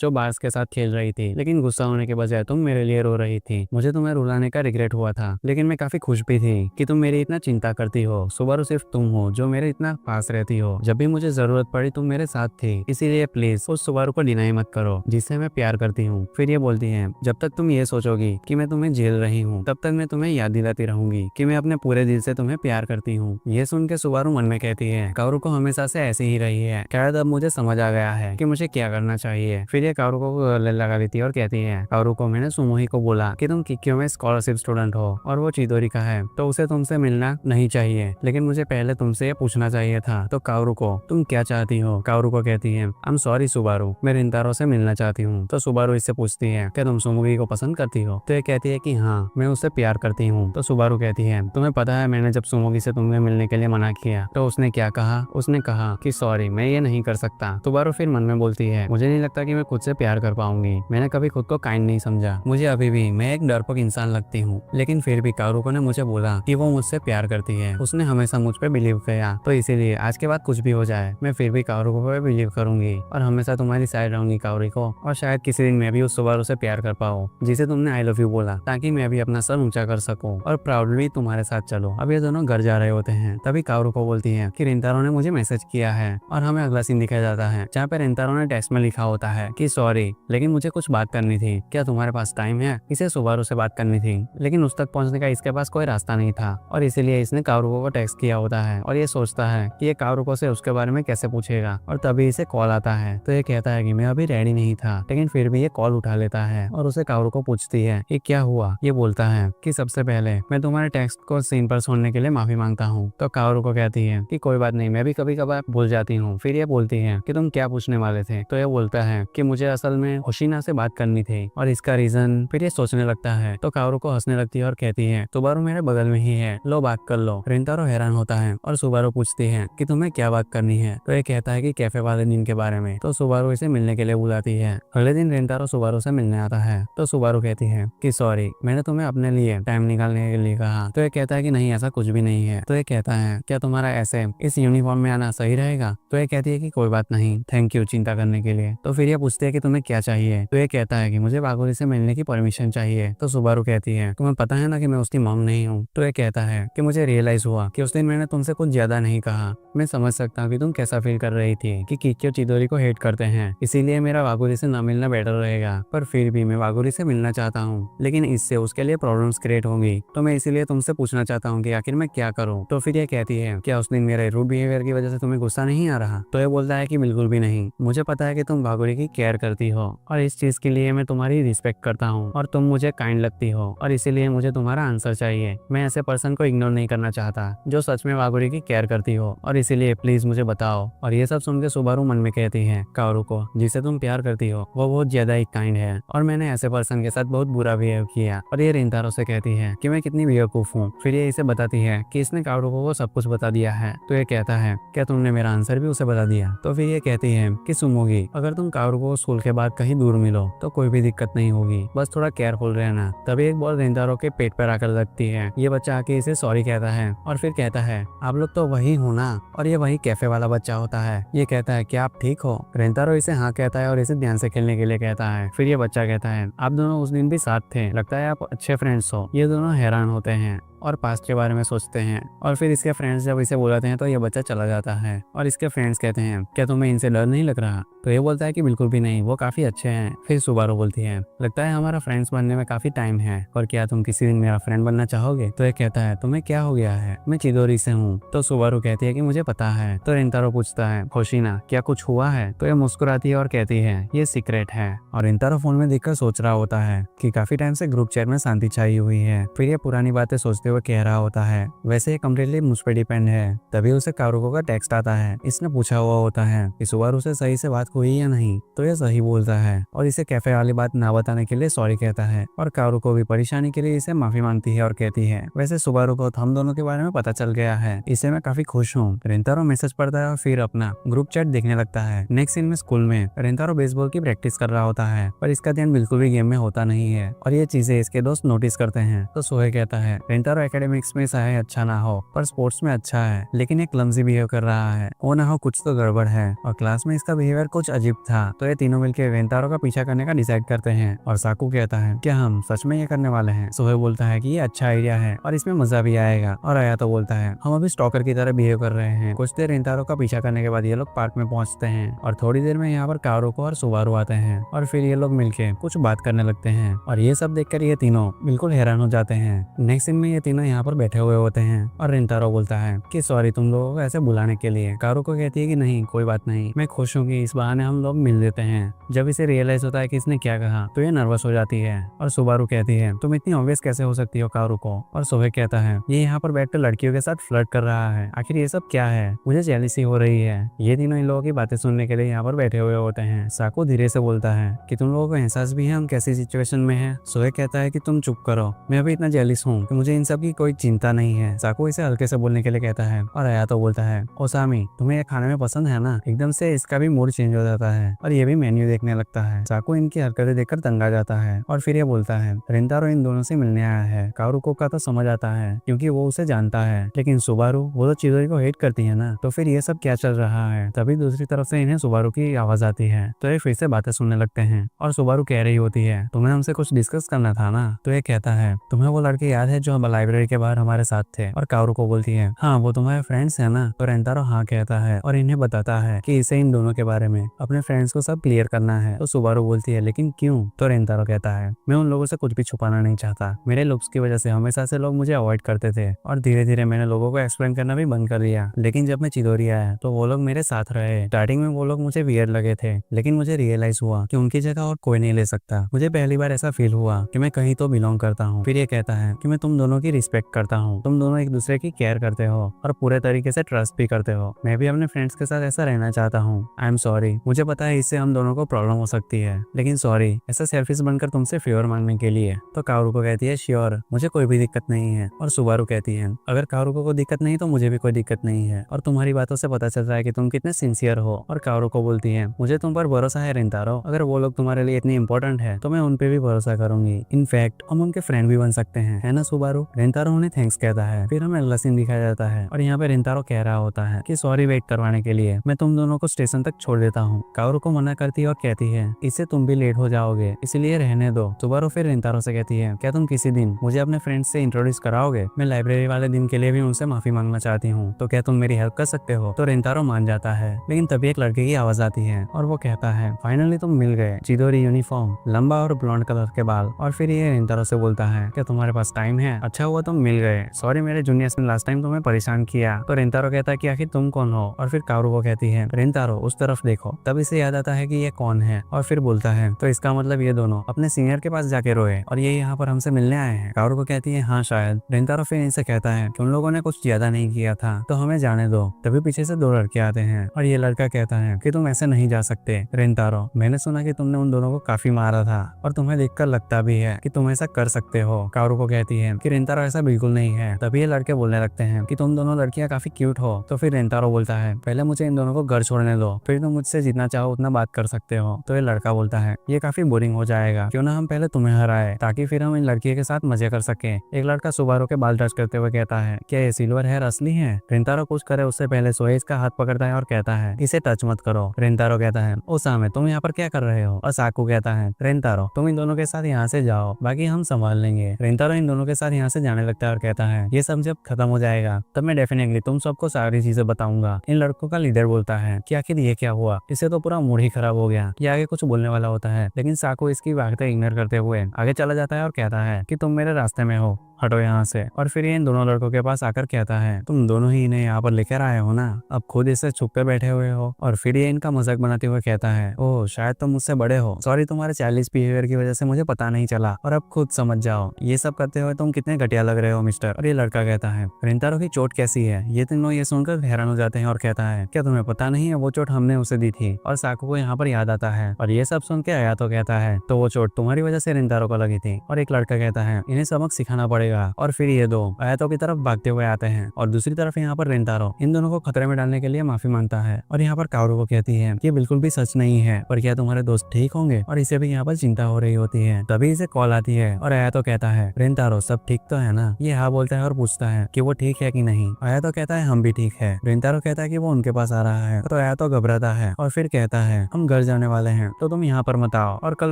जो बार्स के साथ खेल रही थी, लेकिन गुस्सा होने के बजाय तुम मेरे लिए रो रही थी। मुझे तुम्हें रुलाने का रिग्रेट हुआ था, लेकिन मैं काफी खुश भी थी कि तुम मेरी इतना चिंता करती हो। सुबारू सिर्फ तुम हो जो मेरे इतना पास रहती हो, जब भी मुझे जरूरत पड़ी तुम मेरे साथ थी, इसीलिए प्लीज उस सुबारू को डिनाई मत करो जिससे मैं प्यार करती हूँ। फिर ये बोलती है, जब तक तुम ये सोचोगी कि मैं तुम्हें झेल रही हूँ तब तक मैं तुम्हें याद दिलाती रहूंगी कि मैं अपने पूरे दिल से तुम्हें प्यार करती हूँ। ये सुन के सुबारू मन में कहती है, कारुको हमेशा से ऐसी ही रही है, शायद अब मुझे समझ आ गया है कि मुझे क्या करना चाहिए। फिर ये कारुको को गले लगा लेती है और कहती है, कारुको मैंने सुमोही को बोला कि तुम किक्यो में स्कॉलरशिप स्टूडेंट हो और वो चिदोरी का है, तो उसे तुमसे मिलना नहीं चाहिए, लेकिन मुझे पहले तुमसे ये पूछना चाहिए था। तो कारुको तुम क्या चाहती हो? कारुको कहती है, आई एम सॉरी सुबारू, मैं रिंतारो से मिलना चाहती हूँ। तो सुबारू इससे पूछती है, क्या तुम सुमोही को पसंद करती हो? तो ये कहती है कि हाँ मैं उससे प्यार करती हूँ। तो सुबारू कहती है, तुम्हें पता है मैंने जब सुमोही से तुम्हें मिलने के लिए मना किया तो उसने क्या कहा? उसने कहा कि सॉरी मैं ये नहीं कर सकता। सुबारू फिर मन में बोलती है, मुझे नहीं लगता कि मैं खुद से प्यार कर पाऊंगी, मैंने कभी खुद को काइंड नहीं समझा, मुझे अभी भी मैं एक डरपोक इंसान लगती हूँ। लेकिन फिर भी कारुको ने मुझे बोला कि वो मुझसे प्यार करती है, उसने हमेशा मुझ पे बिलीव किया, तो इसीलिए आज के बाद कुछ भी हो जाए मैं फिर भी कारुको पे बिलीव करूंगी और हमेशा तुम्हारी साइड रहूंगी कारुको। और शायद किसी दिन मैं भी उस सुबारू से प्यार कर पाऊँ जिसे तुमने आई लव यू बोला, ताकि मैं भी अपना सर ऊंचा कर सकूं और प्राउडली तुम्हारे साथ चलो। अब ये दोनों घर जा रहे होते हैं, तभी कारुको बोलती है कि रिंतारो ने मुझे मैसेज किया है और हमें अगला सीन दिखाया जाता है जहाँ पे रिंतारो ने टेक्स्ट में लिखा होता है कि सॉरी लेकिन मुझे कुछ बात करनी थी, क्या तुम्हारे पास टाइम है? इसे सुबारू से बात करनी थी, लेकिन उस तक पहुंचने का इसके पास कोई रास्ता नहीं था और इसीलिए इसने कारुको को टेक्स्ट किया होता है और ये सोचता है कि ये कारुको से उसके बारे में कैसे पूछेगा और तभी इसे कॉल आता है। तो ये कहता है कि मैं अभी रेडी नहीं था, लेकिन फिर भी ये कॉल उठा लेता है और उसे कारुको पूछती है कि क्या हुआ। ये बोलता है कि सबसे पहले मैं तुम्हारे टेक्स्ट को सीन पर सुनने के लिए माफी मांगता हूँ। तो कारुको कहती है कि कोई बात नहीं, मैं भी कभी कभार भूल जाती हूँ। फिर ये बोलती है कि तुम क्या पूछने वाले थे? तो ये बोलता है कि मुझे असल में होशिना से बात करनी थी और इसका रीजन। फिर ये सोचने लगता है तो कारुको हंसने लगती है और कहती है, सुबारू मेरे बगल में ही है, लो बात कर लो। रिंतारो हैरान होता है और सुबारू पूछती है कि तुम्हें क्या बात करनी है? तो ये कहता है कि कैफे वाले दिन के बारे में। तो सुबारू इसे मिलने के लिए बुलाती है। अगले दिन रिंतारो सुबारू से मिलने आता है तो सुबारू कहती है कि सॉरी मैंने तुम्हें अपने लिए टाइम निकालने के लिए कहा। तो ये कहता है कि नहीं ऐसा कुछ भी नहीं है। तो ये कहता है क्या तुम्हारा ऐसे इस यूनिफॉर्म में आना सही रहेगा? तो ये कहती है कि कोई बात नहीं, थैंक यू चिंता करने के लिए। तो फिर ये पूछती है कि तुम्हें क्या चाहिए? तो ये कहता है कि मुझे बागोरी से मिलने की परमिशन चाहिए। तो सुबारू कहती है तुम्हें पता है ना कि मैं उसकी मॉम नहीं हूँ। तो ये कहता है कि मुझे रियलाइज हुआ कि उस दिन मैंने तुमसे कुछ ज्यादा नहीं कहा, मैं समझ सकता हूँ कि तुम कैसा फील कर रही थी कि किक्यो चिदोरी को हेट करते हैं, इसीलिए मेरा वागुरी से ना मिलना बेटर रहेगा, पर फिर भी मैं वागुरी से मिलना चाहता हूँ, लेकिन इससे उसके लिए प्रॉब्लम्स क्रिएट होंगी, तो मैं इसीलिए तुमसे पूछना चाहता हूँ कि आखिर मैं क्या करूँ। तो फिर ये कहती है क्या उस दिन मेरे रूड बिहेवियर की वजह से तुम्हें गुस्सा नहीं आ रहा? तो ये बोलता है कि बिल्कुल भी नहीं, मुझे पता है कि तुम वागुरी की केयर करती हो और इस चीज के लिए मैं तुम्हारी रिस्पेक्ट करता हूँ और तुम मुझे काइंड लगती हो और इसीलिए मुझे तुम्हारा आंसर चाहिए। मैं ऐसे पर्सन को इग्नोर नहीं करना चाहता जो सच में वागुरी की केयर करती हो और इसीलिए प्लीज मुझे बताओ। और ये सब सुन के सुबारू मन में कहती है कारुको जिसे तुम प्यार करती हो वो बहुत ज्यादा ही काइंड है और मैंने ऐसे पर्सन के साथ बहुत बुरा बिहेव किया। और ये रिंतारो से कहती है कि मैं कितनी बेवकूफ हूँ। फिर ये इसे बताती है कि इसने कारुको को सब कुछ बता दिया है। तो ये कहता है क्या तुमने मेरा आंसर भी उसे बता दिया? तो फिर ये कहती है कि सुमोगी अगर तुम कारुको को स्कूल के बाद कहीं दूर मिलो तो कोई भी दिक्कत नहीं होगी, बस थोड़ा केयरफुल रहना। तभी एक बॉल रिंतारो के पेट पर आकर लगती है। ये बच्चा आके इसे सॉरी कहता है और फिर कहता है आप लोग तो वही हो ना, और ये वही कैफे वाला बच्चा होता है। ये कहता है क्या आप ठीक हो? रेंतारो इसे हाँ कहता है और इसे ध्यान से खेलने के लिए कहता है। फिर ये बच्चा कहता है आप दोनों उस दिन भी साथ थे, लगता है आप अच्छे फ्रेंड्स हो। ये दोनों हैरान होते हैं और पास्ट के बारे में सोचते हैं। और फिर इसके फ्रेंड्स जब इसे बुलाते हैं तो ये बच्चा चला जाता है और इसके फ्रेंड्स कहते हैं क्या तुम्हें इनसे डर नहीं लग रहा? तो ये बोलता है कि बिल्कुल भी नहीं, वो काफी अच्छे हैं। फिर सुबारू बोलती है लगता है हमारा फ्रेंड्स बनने में काफी टाइम है, और क्या तुम किसी दिन मेरा फ्रेंड बनना चाहोगे? तो ये कहता है तुम्हें क्या हो गया है, मैं चिदोरी से हूँ। तो सुबारू कहती है कि मुझे पता है। तो रिंतारो पूछता है होशिना क्या कुछ हुआ है? तो ये मुस्कुराती है और कहती है ये सीक्रेट है। और रिंतारो फोन में देखकर सोच रहा होता है कि काफी टाइम से ग्रुप चैट में शांति छाई हुई है। फिर ये पुरानी बातें सोचते हुए कह रहा होता है वैसे ये कम्प्लीटली मुझ पे डिपेंड है। तभी उसे कारुको का टेक्स्ट आता है। इसने पूछा हुआ होता है कि सुबारू से सही से बात हुई या नहीं। तो ये सही बोलता है और इसे कैफे वाली बात ना बताने के लिए सॉरी कहता है। और कारुको भी परेशानी के लिए इसे माफी मांगती है और कहती है वैसे सुबारू को हम दोनों के बारे में पता चल गया है, इससे मैं काफी खुश हूँ। रिंतारो मैसेज पढ़ता है और फिर अपना ग्रुप चैट देखने लगता है। नेक्स्ट सीन में स्कूल में रिंतारो बेसबॉल की प्रैक्टिस कर रहा होता है, पर इसका ध्यान बिल्कुल भी गेम में होता नहीं है और ये चीजें इसके दोस्त नोटिस करते हैं। तो सोहे कहता है रिंतारो एकेडमिक्स में चाहे अच्छा ना हो पर स्पोर्ट्स में अच्छा है, लेकिन एक क्लमजी बिहेव कर रहा है, वो ना हो कुछ तो गड़बड़ है। और क्लास में इसका बिहेवियर कुछ अजीब था। तो ये तीनों मिलकर रिंतारो का पीछा करने का डिसाइड करते हैं। और साकू कहता है क्या हम सच में ये करने वाले हैं? सोहे बोलता है कि ये अच्छा आइडिया है और इसमें मजा भी आएगा। और आया तो बोलता है हम अभी स्टॉकर की तरह बिहेव कर रहे हैं। कुछ देर रिंतारो का पीछा करने के बाद ये लोग पार्क में पहुंचते हैं और थोड़ी देर में यहाँ पर कारुको और सुबारू आते हैं और फिर ये लोग मिलके कुछ बात करने लगते हैं। और ये सब देखकर ये तीनों बिल्कुल हैरान हो जाते हैं। नेक्स्ट सीन में ये तीनों यहाँ पर बैठे हुए होते हैं और रिंतारो बोलता है कि सॉरी तुम लोगों को ऐसे बुलाने के लिए। कारुको कहती है कि नहीं कोई बात नहीं, मैं खुश हूँ कि इस बहाने हम लोग मिल लेते हैं। जब इसे रियलाइज होता है कि इसने क्या कहा तो ये नर्वस हो जाती है। और सुबारू कहती है तुम इतनी ऑब्वियस कैसे हो सकती हो कारुको? और सोहे कहता है ये यहाँ पर बैठकर लड़कियों के साथ फ्लर्ट कर रहा है, आखिर ये सब क्या है? मुझे जेलसी हो रही है। ये तीनों इन लोगों की बातें सुनने के लिए यहाँ पर बैठे हुए होते हैं। साकू धीरे से बोलता है कि तुम लोगों को एहसास भी है हम कैसी सिचुएशन में है? सोहे कहता है कि तुम चुप करो, मैं अभी इतना जेलिस हूँ कि मुझे इन सब की कोई चिंता नहीं है। साकू इसे हल्के से बोलने के लिए कहता है और आया तो बोलता है ओसामी तुम्हें ये खाने में पसंद है ना? एकदम से इसका भी मूड चेंज हो जाता है और ये भी मेन्यू देखने लगता है। साकू इनकी हरकतें देखकर तंग आ जाता है और फिर ये बोलता है रिंतारो इन दोनों से मिलने आया है। कारुको का तो समझ आता है क्योंकि वो उसे जानता है, लेकिन सुबारू वो तो चिदोरी को हेट करती है ना, तो फिर ये सब क्या चल रहा है? तभी दूसरी तरफ से इन्हें सुबारू की आवाज आती है। तो ये फिर से बातें सुनने लगते हैं और सुबारू कह रही होती है तुम्हें हमसे कुछ डिस्कस करना था ना? तो ये कहता है तुम्हें वो लड़के याद है जो हम लाइब्रेरी के बाहर हमारे साथ थे? और कारुको बोलती है हाँ वो तुम्हारे फ्रेंड्स है ना? तो रिंतारो हाँ कहता है और इन्हें बताता है कि इसे इन दोनों के बारे में अपने फ्रेंड्स को सब क्लियर करना है। तो सुबारू बोलती है लेकिन क्यों? तो रिंतारो कहता है मैं उन लोगों से कुछ भी छुपाना नहीं चाहता। मेरे लुक्स की वजह से हमेशा से लोग मुझे अवॉइड करते थे और धीरे धीरे मैंने लोगों को एक्सप्लेन करना भी बंद कर दिया। लेकिन जब मैं चिदोरी आया तो वो लोग मेरे साथ रहे। स्टार्टिंग में वो लोग मुझे वियर्ड लगे थे, लेकिन मुझे रियलाइज हुआ कि उनकी जगह और कोई नहीं ले सकता। मुझे पहली बार ऐसा फील हुआ कि मैं कहीं तो बिलोंग करता हूँ। फिर ये कहता है कि मैं तुम दोनों की रिस्पेक्ट करता हूँ, तुम दोनों एक दूसरे की केयर करते हो और पूरे तरीके से ट्रस्ट भी करते हो। मैं भी अपने फ्रेंड्स के साथ ऐसा रहना चाहता हूँ। आई एम सॉरी, मुझे पता है इससे हम दोनों को प्रॉब्लम हो सकती है, लेकिन सॉरी ऐसा सेल्फिश बनकर तुमसे फेवर मांगने के लिए। तो कारुको कहती है श्योर, मुझे कोई भी दिक्कत नहीं है। और सुबारू कहती है अगर कारुको को दिक्कत नहीं तो मुझे भी कोई दिक्कत नहीं है, और तुम्हारी बातों से पता चल रहा है कि तुम कितने सिंसियर हो। और कारुको बोलती है मुझे तुम पर भरोसा है रिंतारो, अगर वो लोग तुम्हारे लिए इतनी इंपॉर्टेंट है तो मैं उन पे भी भरोसा करूंगी। इनफैक्ट हम उनके फ्रेंड भी बन सकते हैं, है ना सुबारू? रिंतारो उन्हें थैंक्स कहता है। फिर हमें अगला सीन दिखाया जाता है और यहाँ पे रिंतारो कह रहा होता है कि सॉरी वेट करवाने के लिए, मैं तुम दोनों को स्टेशन तक छोड़ देता हूँ। कारुको मना करती है और कहती है इससे तुम भी लेट हो जाओगे, इसलिए रहने दो। सुबारू फिर रिंतारो से कहती है क्या तुम किसी दिन मुझे अपने फ्रेंड्स से इंट्रोड्यूस कराओगे? मैं लाइब्रेरी वाले दिन के लिए भी उनसे माफी मांगना चाहती हूँ, तो क्या तुम मेरी हेल्प कर सकते हो? तो रिंतारो मान जाता है, लेकिन तभी एक लड़के की आवाज आती है और वो कहता है फाइनली तुम मिल गए। चिदोरी यूनिफॉर्म, लंबा और ब्लॉन्ड कलर के बाल। और फिर ये रिंतारो से बोलता है क्या तुम्हारे पास टाइम है? अच्छा हुआ तुम मिल गए, सॉरी मेरे जूनियर्स ने लास्ट टाइम तुम्हें परेशान किया। तो रिंतारो कहता है कि आखिर तुम कौन हो? और फिर कारुको कहती है रिंतारो उस तरफ देखो। तब इसे याद आता है कि ये कौन है और फिर बोलता है तो इसका मतलब ये दोनों अपने सीनियर के पास जाके रोए और ये यहाँ पर हमसे मिलने आए हैं। कारुको कहती है हाँ शायद। रिंतारो फिर इनसे कहता है कि उन लोगों ने कुछ ज्यादा नहीं किया था तो हमें जाने दो। तभी पीछे से दो लड़के आते हैं और ये लड़का कहता है कि तुम ऐसे नहीं जा सकते रिंतारो, मैंने सुना कि तुमने उन दोनों को काफी मारा था और तुम्हें देखकर लगता भी है कि तुम ऐसा कर सकते हो। कारुको कहती है कि रिंतारो ऐसा बिल्कुल नहीं है। तभी ये लड़के बोलने लगते हैं कि तुम दोनों लड़कियां काफी क्यूट हो। तो फिर रिंतारो बोलता है पहले मुझे इन दोनों को घर छोड़ने दो, फिर तुम मुझसे जितना चाहो उतना बात कर सकते हो। तो ये लड़का बोलता है ये काफी बोरिंग हो जाएगा, क्यों ना हम पहले तुम्हें हराए ताकि फिर हम इन लड़कियों के साथ मजे कर सके। एक लड़का सुबारू के बाल टच करते हुए कहता है क्या ये सिल्वर हेयर असली है? रिंतारो कुछ करे उससे पहले सोहे इसका हाथ पकड़ता है और कहता जाता है इसे टच मत करो। रेंतारो कहता है ओसामे तुम यहाँ पर क्या कर रहे हो? और साकू कहता है रेंतारो तुम इन दोनों के साथ यहाँ से जाओ, बाकी हम संभाल लेंगे। रेंतारो इन दोनों के साथ यहाँ से जाने लगता है और कहता है ये सब जब खत्म हो जाएगा तब मैं डेफिनेटली तुम सबको सारी चीजें बताऊंगा। इन लड़कों का लीडर बोलता है कि आखिर ये क्या हुआ, इससे तो पूरा मूड ही खराब हो गया। ये आगे कुछ बोलने वाला होता है लेकिन साकू इसकी बातें इग्नोर करते हुए आगे चला जाता है और कहता है कि तुम मेरे रास्ते में हो, हटो यहाँ से। और फिर ये इन दोनों लड़कों के पास आकर कहता है तुम दोनों ही इन्हें यहाँ पर लेकर आए हो ना, अब खुद इससे छुप कर बैठे हुए हो। और फिर ये इनका मजाक बनाते हुए कहता है ओह शायद तुम मुझसे बड़े हो, सॉरी तुम्हारे चाइल्डिश बिहेवियर की वजह से मुझे पता नहीं चला, और अब खुद समझ जाओ ये सब करते हुए तुम कितने घटिया लग रहे हो मिस्टर। और ये लड़का कहता है रेंतारो की चोट कैसी है? ये तीनों ये सुनकर हैरान हो जाते हैं और कहता है क्या तुम्हें पता नहीं है वो चोट हमने उसे दी थी। और साकू को यहाँ पर याद आता है और ये सब सुन के आयातो कहता है तो वो चोट तुम्हारी वजह से रेंतारो को लगी थी। और एक लड़का कहता है इन्हें सबक सिखाना पड़ेगा। और फिर ये दो आयातो की तरफ भागते हुए आते हैं और दूसरी तरफ यहाँ पर रेंतारो इन दोनों को खतरे में डालने के लिए माफी मांगता है। और यहाँ पर काओरू को कहती है कि बिल्कुल भी सच नहीं है, पर क्या तुम्हारे दोस्त ठीक होंगे? और इसे भी यहाँ पर चिंता हो रही होती है। तभी इसे कॉल आती है और आयातो कहता है रेंतारो सब ठीक तो है ना? ये हाँ बोलता है और पूछता है कि वो ठीक है कि नहीं। आयातो कहता है हम भी ठीक है। रेंतारो कहता है कि वो उनके पास आ रहा है तो आयातो घबराता है और फिर कहता है हम घर जाने वाले हैं तो तुम यहाँ पर मत आओ, और कल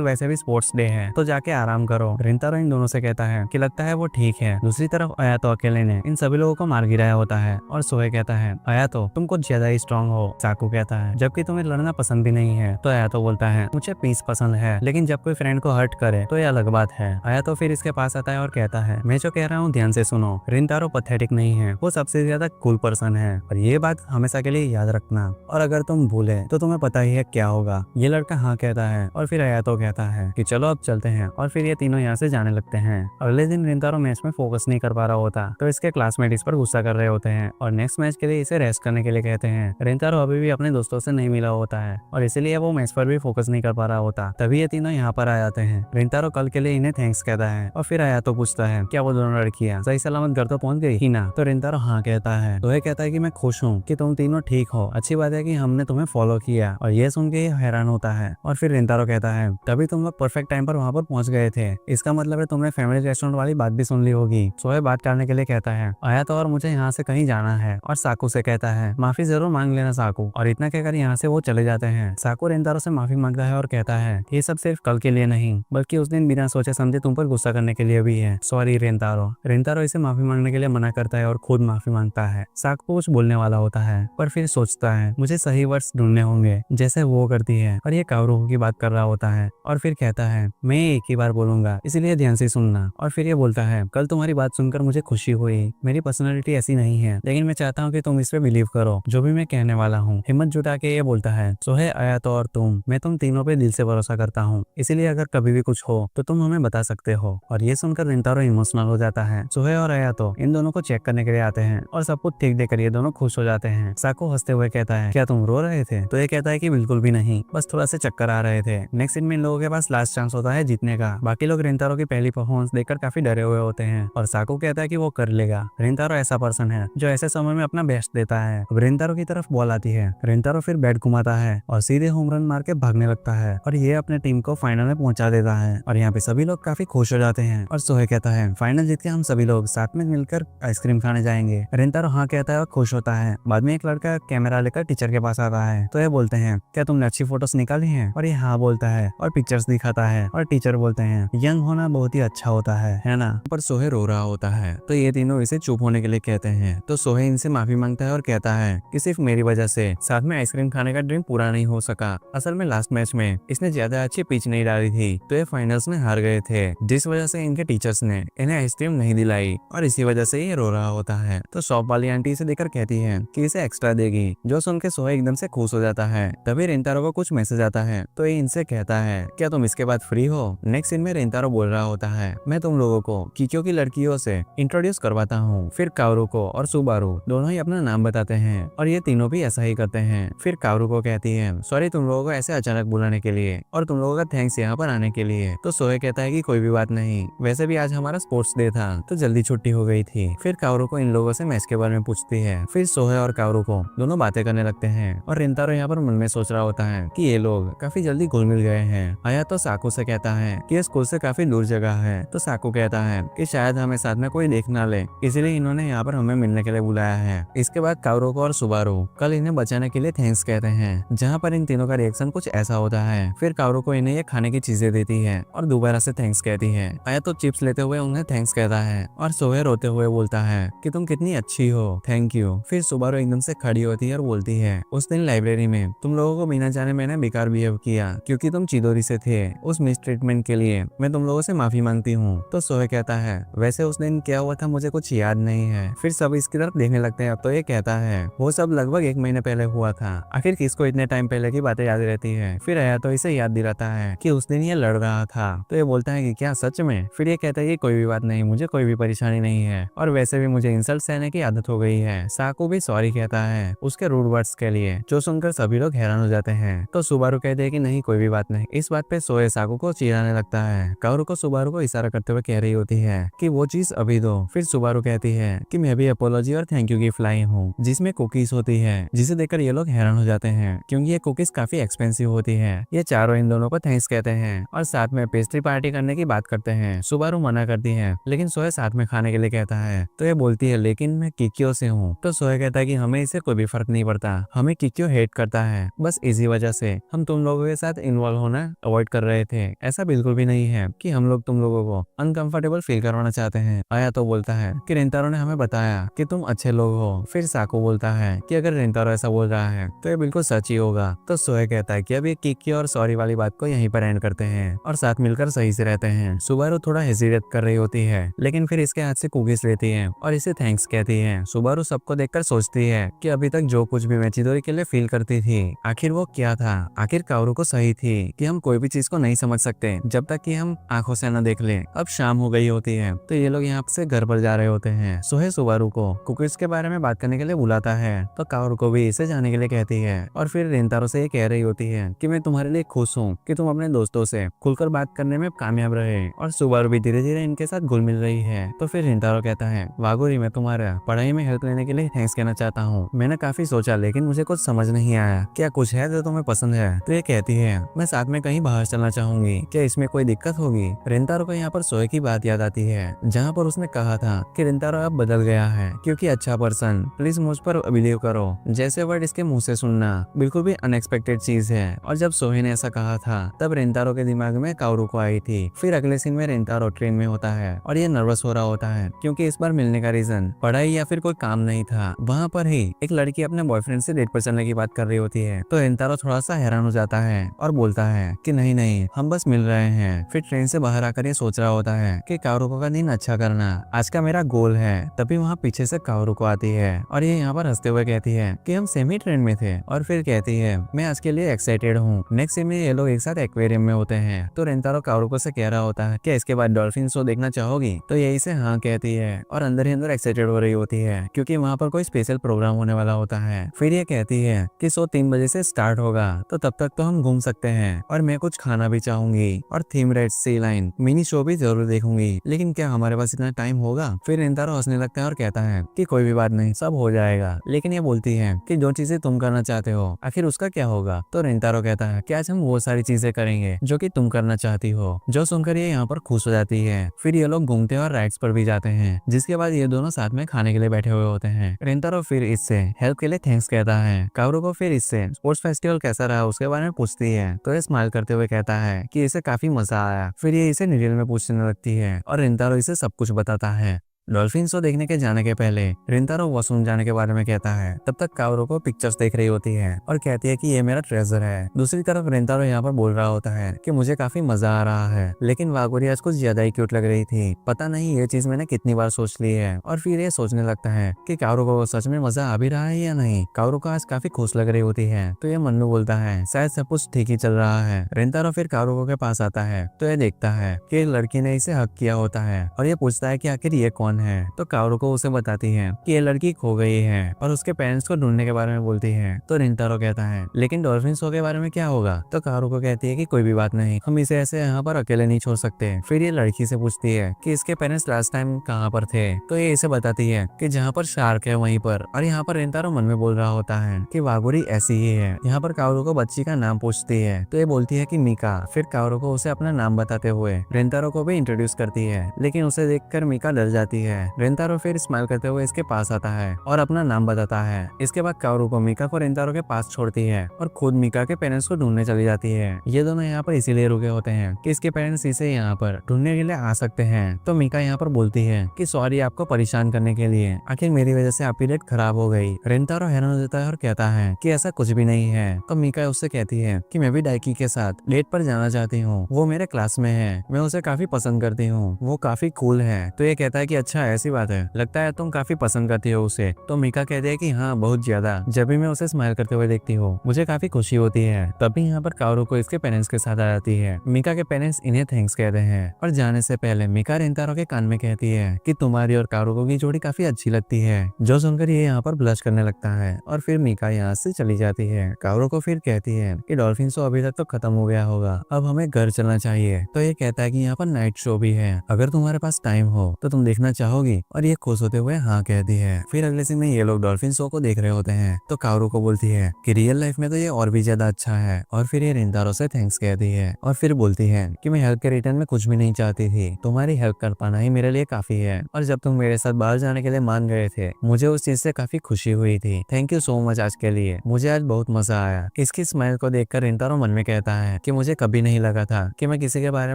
वैसे भी स्पोर्ट्स डे है तो जाके आराम करो। रेंतारो इन दोनों से कहता है कि लगता है वो ठीक है। दूसरी तरफ आयातो अकेले ने इन सभी लोगों को मार गिराया होता है और सोहे कहता है आयातो तुम कुछ ज्यादा ही स्ट्रांग हो। साकू कहता है जबकि तुम्हें लड़ना पसंद भी नहीं है। तो आयातो बोलता है मुझे पीस पसंद है, लेकिन जब कोई फ्रेंड को हर्ट करे तो ये अलग बात है। आयातो फिर इसके पास आता है और कहता है मैं जो कह रहा हूँ ध्यान से सुनो, रेंतारो पैथेटिक नहीं है, वो सबसे ज्यादा कूल पर्सन है और ये बात हमेशा के लिए याद रखना, और अगर तुम भूले तो तुम्हें पता ही है क्या होगा। ये लड़का हाँ कहता है और फिर आयातो कहता है कि चलो अब चलते हैं। और फिर ये तीनों यहाँ से जाने लगते हैं। अगले दिन रेंतारो मैच में फोकस नहीं कर पा रहा होता तो इसके क्लासमेट इस पर गुस्सा कर रहे होते हैं और नेक्स्ट मैच के लिए इसे रेस्ट करने के लिए कहते हैं। रेंतारो अभी भी अपने दोस्तों से नहीं मिला होता है और इसीलिए वो मैच पर भी फोकस नहीं कर पा रहा होता। तभी ये तीनों यहाँ पर आ जाते हैं। रेंतारो कल के लिए इन्हें थैंक्स कहता है और फिर आयातो पूछता है क्या वो दोनों लड़कियां सही सलामत घर तो पहुंच गई ही ना? तो रेंतारो हाँ कहता है। तो ये कहता है कि मैं खुश हूँ कि तुम तीनों ठीक हो, अच्छी बात है कि हमने तुम्हें फॉलो किया। और ये सुन के हैरान होता है और फिर रेंतारो कहता है तभी तुम लोग परफेक्ट टाइम पर वहाँ पर पहुंच गए थे, इसका मतलब है तुमने फैमिली रेस्टोरेंट वाली बात भी सुन ली होगी। सोहे बात करने के लिए कहता है आयातो और मुझे यहाँ से कहीं जाना है। और साकू से कहता है माफी जरूर मांग लेना साकू। और इतना कहकर यहाँ से वो चले जाते हैं। साकू रेंतारो से माफी मांगता है और कहता है ये सब सिर्फ कल के लिए नहीं बल्कि उस दिन बिना सोचे समझे तुम पर गुस्सा करने के लिए भी है, सॉरी रेंतारो। रेंतारो इसे माफी मांगने के लिए मना करता है और खुद माफी मांगता है। साकू कुछ बोलने वाला होता है पर फिर सोचता है मुझे सही वर्ड्स ढूंढने होंगे जैसे वो करती है, और ये काओरू की बात कर रहा होता है और फिर कहता है मैं एक ही बार बोलूंगा इसलिए ध्यान से सुनना। और फिर ये बोलता है कल तुम्हारी बात सुनकर मुझे खुशी हुई, मेरी पर्सनैलिटी ऐसी नहीं है लेकिन मैं चाहता हूँ कि तुम इस पे बिलीव करो जो भी मैं कहने वाला हूँ। हिम्मत जुटा के ये बोलता है सोहे आयातो और मैं तुम तीनों पे दिल से भरोसा करता हूँ, इसीलिए अगर कभी भी कुछ हो तो तुम हमें बता सकते हो। और ये सुनकर रेंतारो इमोशनल हो जाता है। सोहे और आयातो इन दोनों को चेक करने के लिए आते हैं और सब कुछ ठीक देखकर ये दोनों खुश हो जाते हैं। साकू हंसते हुए कहता है क्या तुम रो रहे थे? तो ये कहता है कि बिल्कुल भी नहीं, बस थोड़ा से चक्कर आ रहे थे। नेक्स्ट सीन में इन लोगों के पास लास्ट चांस होता है जीतने का। बाकी लोग रेंतारो की पहली परफॉर्मेंस देखकर काफी डरे हुए होते हैं और साकू कहता है कि वो कर लेगा। रेंतारो ऐसा पर्सन है जो ऐसे समय में अपना बेस्ट देता है। अब रेंतारो की तरफ बॉल आती है। रेंतारो फिर बैट घुमाता है और सीधे होम रन मार के भागने लगता है और ये अपने टीम को फाइनल में पहुंचा देता है। और यहाँ पे सभी लोग काफी खुश हो जाते हैं और सोहे कहता है फाइनल जीत के हम सभी लोग साथ में मिलकर आइसक्रीम खाने जाएंगे। रेंतारो हाँ कहता है और खुश होता है। बाद में एक लड़का कैमरा लेकर टीचर के पास आता है तो ये बोलते हैं क्या तुमने अच्छी फोटोज निकाली हैं? और ये हाँ बोलता है और पिक्चर्स दिखाता है और टीचर बोलते हैं यंग होना बहुत ही अच्छा होता है ना? पर सोहे रो रहा होता है तो ये तीनों इसे चुप होने के लिए कहते हैं। तो सोहे इनसे माफी मांगता है और कहता है कि सिर्फ मेरी वजह से साथ में आइसक्रीम खाने का ड्रीम पूरा नहीं हो सका। असल में लास्ट मैच में इसने ज्यादा अच्छी पिच नहीं डाली थी तो ये फाइनल्स में हार गए थे, जिस वजह से इनके टीचर्स ने इन्हें आइसक्रीम नहीं दिलाई और इसी वजह से ये रो रहा होता है। तो शॉप वाली आंटी इसे देखकर कहती है कि इसे एक्स्ट्रा देगी, जो सुन के सोहे एकदम से खुश हो जाता है। तभी रेंतारो को कुछ मैसेज आता है तो ये इनसे कहता है क्या तुम इसके बाद फ्री हो? नेक्स्ट सीन में रेंतारो बोल रहा होता है मैं तुम लोगों को कीक्यो की लड़कियों से इंट्रोड्यूस करवाता हूँ। फिर काओरू को और सुबारू दोनों ही अपना नाम बताते हैं और ये तीनों भी ऐसा ही करते हैं। फिर काओरू को कहती है सॉरी तुम लोगों को ऐसे अचानक बुलाने के लिए और तुम लोगों का थैंक्स यहाँ पर आने के लिए। तो सोहे कहता है कि कोई भी बात नहीं, वैसे भी आज हमारा स्पोर्ट्स डे था तो जल्दी छुट्टी हो गई थी। फिर काओरू को इन लोगों से मैच के बारे में पूछती है। फिर सोहे और काओरू को दोनों बातें करने लगते हैं और रेंतारो यहाँ पर मन में सोच रहा होता है कि ये लोग काफी जल्दी घुल मिल गए हैं। आया तो साकू से कहता है कि ये स्कूल से काफी दूर जगह है। तो साकू कहता है कि कि शायद हमें साथ में कोई देख ना ले, इसलिए इन्होंने यहाँ पर हमें मिलने के लिए बुलाया है। इसके बाद काओरुको और सुबारू कल इन्हें बचाने के लिए थैंक्स कहते हैं, जहाँ पर इन तीनों का रिएक्शन कुछ ऐसा होता है। फिर काओरुको इन्हें ये खाने की चीजें देती है और दोबारा से थैंक्स कहती है। आया तो चिप्स लेते हुए उन्हें थैंक्स कहता है और सोहे रोते हुए बोलता है कि तुम कितनी अच्छी हो, थैंक यू। फिर सुबारू एकदम से खड़ी होती है और बोलती है, उस दिन लाइब्रेरी में तुम लोगों को बिना जाने मैंने बेकार बिहेव किया क्योंकि तुम चिदोरी से थे। उस मिसट्रीटमेंट के लिए मैं तुम लोगों से माफी मांगती हूँ। तो सोहे कहता है, वैसे उस दिन क्या हुआ था मुझे कुछ याद नहीं है। फिर सब इसकी तरफ देखने लगते हैं। तो ये कहता है, वो सब लगभग 1 महीने पहले हुआ था। आखिर किसको इतने टाइम पहले की बातें याद रहती है। फिर आया तो इसे याद दिलाता है कि उस दिन ये लड़ रहा था। तो ये बोलता है कि क्या सच में। फिर ये कहता है कि कोई भी बात नहीं, मुझे कोई भी परेशानी नहीं है और वैसे भी मुझे इंसल्ट सहने की आदत हो गई है। साकू भी सॉरी कहता है उसके रूड वर्ड्स के लिए, जो सुनकर सभी लोग हैरान हो जाते हैं। तो सुबारू कहते हैं कि नहीं कोई भी बात नहीं। इस बात पे सोए साकू को चिढ़ाने लगता है। काओरुको सुबारू को इशारा करते हुए कह रही होती है कि वो चीज अभी दो। फिर सुबारू कहती है कि मैं भी अपोलॉजी और थैंक यू गिफ्ट लाई हूँ, जिसमें कुकीज होती है, जिसे देखकर ये लोग हैरान हो जाते हैं क्योंकि ये कुकीज काफी एक्सपेंसिव होती है। ये चारों इन दोनों को थैंक्स कहते हैं और साथ में पेस्ट्री पार्टी करने की बात करते हैं। सुबारू मना करती है लेकिन सोहे साथ में खाने के लिए कहता है। तो ये बोलती है लेकिन मैं किक्यो से हूँ। तो सोहे कहता है कि हमें इससे कोई भी फर्क नहीं पड़ता, हमें किक्यो हेट करता है, बस इसी वजह से हम तुम लोगों के साथ इन्वॉल्व होना अवॉइड कर रहे थे। ऐसा बिल्कुल भी नहीं है कि हम लोग तुम लोगों को अनकंफर्टेबल फील करवाना चाहते हैं। आया तो बोलता है कि रेंतारो ने हमें बताया कि तुम अच्छे लोग हो। फिर साकू बोलता है कि अगर रेंतारो ऐसा बोल रहा है तो ये बिल्कुल सच ही होगा। तो सोहे कहता है कि अब ये किक्यो और सॉरी वाली बात को यहीं पर एंड करते हैं और साथ मिलकर सही से रहते हैं। सुबारू थोड़ा हेजिटेट कर रही होती है लेकिन फिर इसके हाथ से कुकीज लेती है और इसे थैंक्स कहती है। सुबारू सबको देखकर सोचती है कि अभी तक जो कुछ भी मैं चिदोरी के लिए फील करती थी आखिर वो क्या था। आखिर काओरुको सही थी कि हम कोई भी चीज को नहीं समझ सकते जब तक कि हम आंखों से न देख ले। अब शाम हो गई होती है तो ये लोग यहाँ से घर पर जा रहे होते हैं। सोहे सुबारू को कुकीज के बारे में बात करने के लिए बुलाता है तो काओरुको भी इसे जाने के लिए कहती है और फिर रेंतारो से ये कह रही होती है कि मैं तुम्हारे लिए खुश हूँ कि तुम अपने दोस्तों से खुलकर बात करने में कामयाब रहे। और सुबारू भी धीरे धीरे इनके साथ घुल मिल रही है। तो फिर रेंतारो कहता है, वागोरी मैं तुम्हारा पढ़ाई में हेल्प लेने के लिए थैंक्स कहना चाहता हूँ। मैंने काफी सोचा लेकिन मुझे कुछ समझ नहीं आया, क्या कुछ है जो तुम्हें पसंद है। तो ये कहती है मैं साथ में कहीं बाहर चलना चाहूंगी, क्या इसमें कोई दिक्कत होगी। रेंतारो को यहाँ पर सोए की बात याद आती है जहाँ पर उसने कहा था कि रेंतारो अब बदल गया है क्योंकि अच्छा पर्सन, प्लीज मुझ पर बिलीव करो। जैसे वर्ड इसके मुंह से सुनना बिल्कुल भी अनएक्सपेक्टेड चीज है। और जब सोहे ने ऐसा कहा था तब रेंतारो के दिमाग में काओरुको आई थी। फिर अगले सीन में रेंतारो ट्रेन में होता है और ये नर्वस हो रहा होता है क्योंकि इस बार मिलने का रीजन पढ़ाई या फिर कोई काम नहीं था। वहाँ पर ही एक लड़की अपने बॉयफ्रेंड से डेट पर चलने की बात कर रही होती है। तो रेंतारो थोड़ा सा हैरान हो जाता है और बोलता है कि नहीं नहीं हम बस मिल रहे हैं। फिर ट्रेन से बाहर आकर ये सोच रहा होता है कि काओरुको का दिन अच्छा करना आज का मेरा गोल है। तभी वहाँ पीछे से काओरुको आती है और ये यहाँ पर हंसते हुए कहती है कि हम सेम ही ट्रेन में थे। और फिर कहती है मैं आज के लिए एक्साइटेड हूँ। नेक्स्ट सीन में ये लोग एक साथ एक्वेरियम में होते हैं। तो रेंतारो काओरुको से कह रहा होता है कि इसके बाद डॉल्फिन शो देखना चाहोगी। तो यही से हाँ कहती है और अंदर ही अंदर एक्साइटेड हो रही होती है क्योंकि वहाँ पर कोई स्पेशल प्रोग्राम होने वाला होता है। फिर ये कहती है कि शो 3 बजे से स्टार्ट होगा तो तब तक तो हम घूम सकते हैं और मैं कुछ खाना भी चाहूंगी और थीम रेड सी लाइन मिनी शो भी जरूर देखूंगी, लेकिन क्या हमारे पास इतना टाइम होगा। फिर रेंतारो हंसने लगता है और कहता है कि कोई भी बात नहीं, सब हो जाएगा। लेकिन ये बोलती है कि जो चीजें तुम करना चाहते हो आखिर उसका क्या होगा। तो रेंतारो कहता है कि आज हम वो सारी चीजें करेंगे जो कि तुम करना चाहती हो। जो सुनकर ये यहाँ पर खुश हो जाती है। फिर ये लोग घूमते और राइड्स पर भी जाते हैं, जिसके बाद ये दोनों साथ में खाने के लिए बैठे हुए होते हैं। रेंतारो फिर इससे हेल्प के लिए थैंक्स कहता है। काओरुको फिर इससे स्पोर्ट्स फेस्टिवल कैसा रहा उसके बारे में पूछती है। तो ये स्माइल करते हुए कहता है कि इसे काफी मजा आया। फिर ये इसे डिटेल में पूछने लगती है और रेंतारो इसे सब कुछ बताता है। डॉल्फिन शो देखने के जाने के पहले रेंतारो वॉशरूम जाने के बारे में कहता है। तब तक काओरुको पिक्चर्स देख रही होती है और कहती है कि ये मेरा ट्रेजर है। दूसरी तरफ रेंतारो यहाँ पर बोल रहा होता है कि मुझे काफी मजा आ रहा है, लेकिन वागोरी आज कुछ ज्यादा ही क्यूट लग रही थी। पता नहीं ये चीज मैंने कितनी बार सोच ली है। और फिर ये सोचने लगता है कि काओरुको को सच में मजा आ भी रहा है या नहीं। काओरुको आज काफी खुश लग रही होती है तो ये मन में बोलता है शायद सब कुछ ठीक ही चल रहा है। रेंतारो फिर काओरुको के पास आता है तो ये देखता है कि लड़की ने इसे हक किया होता है और ये पूछता है कि आखिर ये कौन कौन है, तो काओरू को उसे बताती है कि ये लड़की खो गई है और उसके पेरेंट्स को ढूंढने के बारे में बोलती है। तो रिंतारो कहता है लेकिन डॉल्फिन शो के बारे में क्या होगा, तो काओरू को कहती है कि कोई भी बात नहीं, हम इसे ऐसे यहाँ पर अकेले नहीं छोड़ सकते। फिर ये लड़की से पूछती है कि इसके पेरेंट्स लास्ट टाइम कहाँ पर थे, तो ये इसे बताती है कि जहाँ पर शार्क है वहीं पर। और यहाँ पर रिंतारो मन में बोल रहा होता है कि वागुरी ऐसी ही है। यहाँ पर काओरू को बच्ची का नाम पूछती है तो ये बोलती है कि मीका। फिर काओरू को उसे अपना नाम बताते हुए रिंतारो को भी इंट्रोड्यूस करती है, लेकिन उसे देखकर मीका डर जाती है। रिंतारो फिर स्माइल करते हुए इसके पास आता है और अपना नाम बताता है। इसके बाद काओरू को मीका को रिंतारो के पास छोड़ती है और खुद मीका के पेरेंट्स को ढूंढने चली जाती है। ये दोनों यहाँ पर इसीलिए रुके होते हैं कि इसके पेरेंट्स इसे यहाँ पर ढूंढने के लिए आ सकते हैं। तो मीका यहाँ पर बोलती है कि सॉरी आपको परेशान करने के लिए, आखिर मेरी वजह से आपकी डेट खराब हो गई। रिंतारो हैरान हो जाता है और कहता है कि ऐसा कुछ भी नहीं है। तो मीका उससे कहती है कि मैं भी डाइकी के साथ डेट पर जाना चाहती हूँ, वो मेरे क्लास में है, मैं उसे काफी पसंद करती हूँ, वो काफी कूल है। तो ये कहता है कि अच्छा ऐसी बात है, लगता है तुम काफी पसंद करती हो उसे। तो मीका कहती है कि हाँ बहुत ज्यादा, जब भी मैं उसे स्माइल करते हुए देखती हूँ मुझे काफी खुशी होती है। तभी यहाँ पर काओरू को इसके पेरेंट्स के साथ आ जाती है। मीका के पेरेंट्स इन्हें थैंक्स कहते हैं और जाने से पहले मीका रिंतारो के कान में कहती है कि तुम्हारी और काओरू की जोड़ी काफी अच्छी लगती है, जो सुनकर ये यहाँ पर ब्लश करने लगता है और फिर मीका यहाँ से चली जाती है। काओरू को फिर कहती है कि डॉल्फिन शो अभी तक तो खत्म हो गया होगा, अब हमें घर चलना चाहिए। तो ये कहता है कि यहाँ पर नाइट शो भी है, अगर तुम्हारे पास टाइम हो तो तुम देखना चाहोगी, और ये खुश होते हुए हाँ कहती है। फिर अगले सीन में ये लोग डॉल्फिन शो को देख रहे होते हैं। तो काओरू को बोलती है कि रियल लाइफ में तो ये और भी ज्यादा अच्छा है, और फिर ये रिंतारो से थैंक्स कहती है और फिर बोलती है कि मैं हेल्प के रिटर्न में कुछ भी नहीं चाहती थी, तुम्हारी हेल्प कर पाना ही मेरे लिए काफी है, और जब तुम मेरे साथ बाहर जाने के लिए मान गए थे मुझे उस चीज से काफी खुशी हुई थी। थैंक यू सो मच आज के लिए, मुझे आज बहुत मजा आया। इसकी स्माइल को देखकर रिंतारो मन में कहता है कि मुझे कभी नहीं लगा था कि मैं किसी के बारे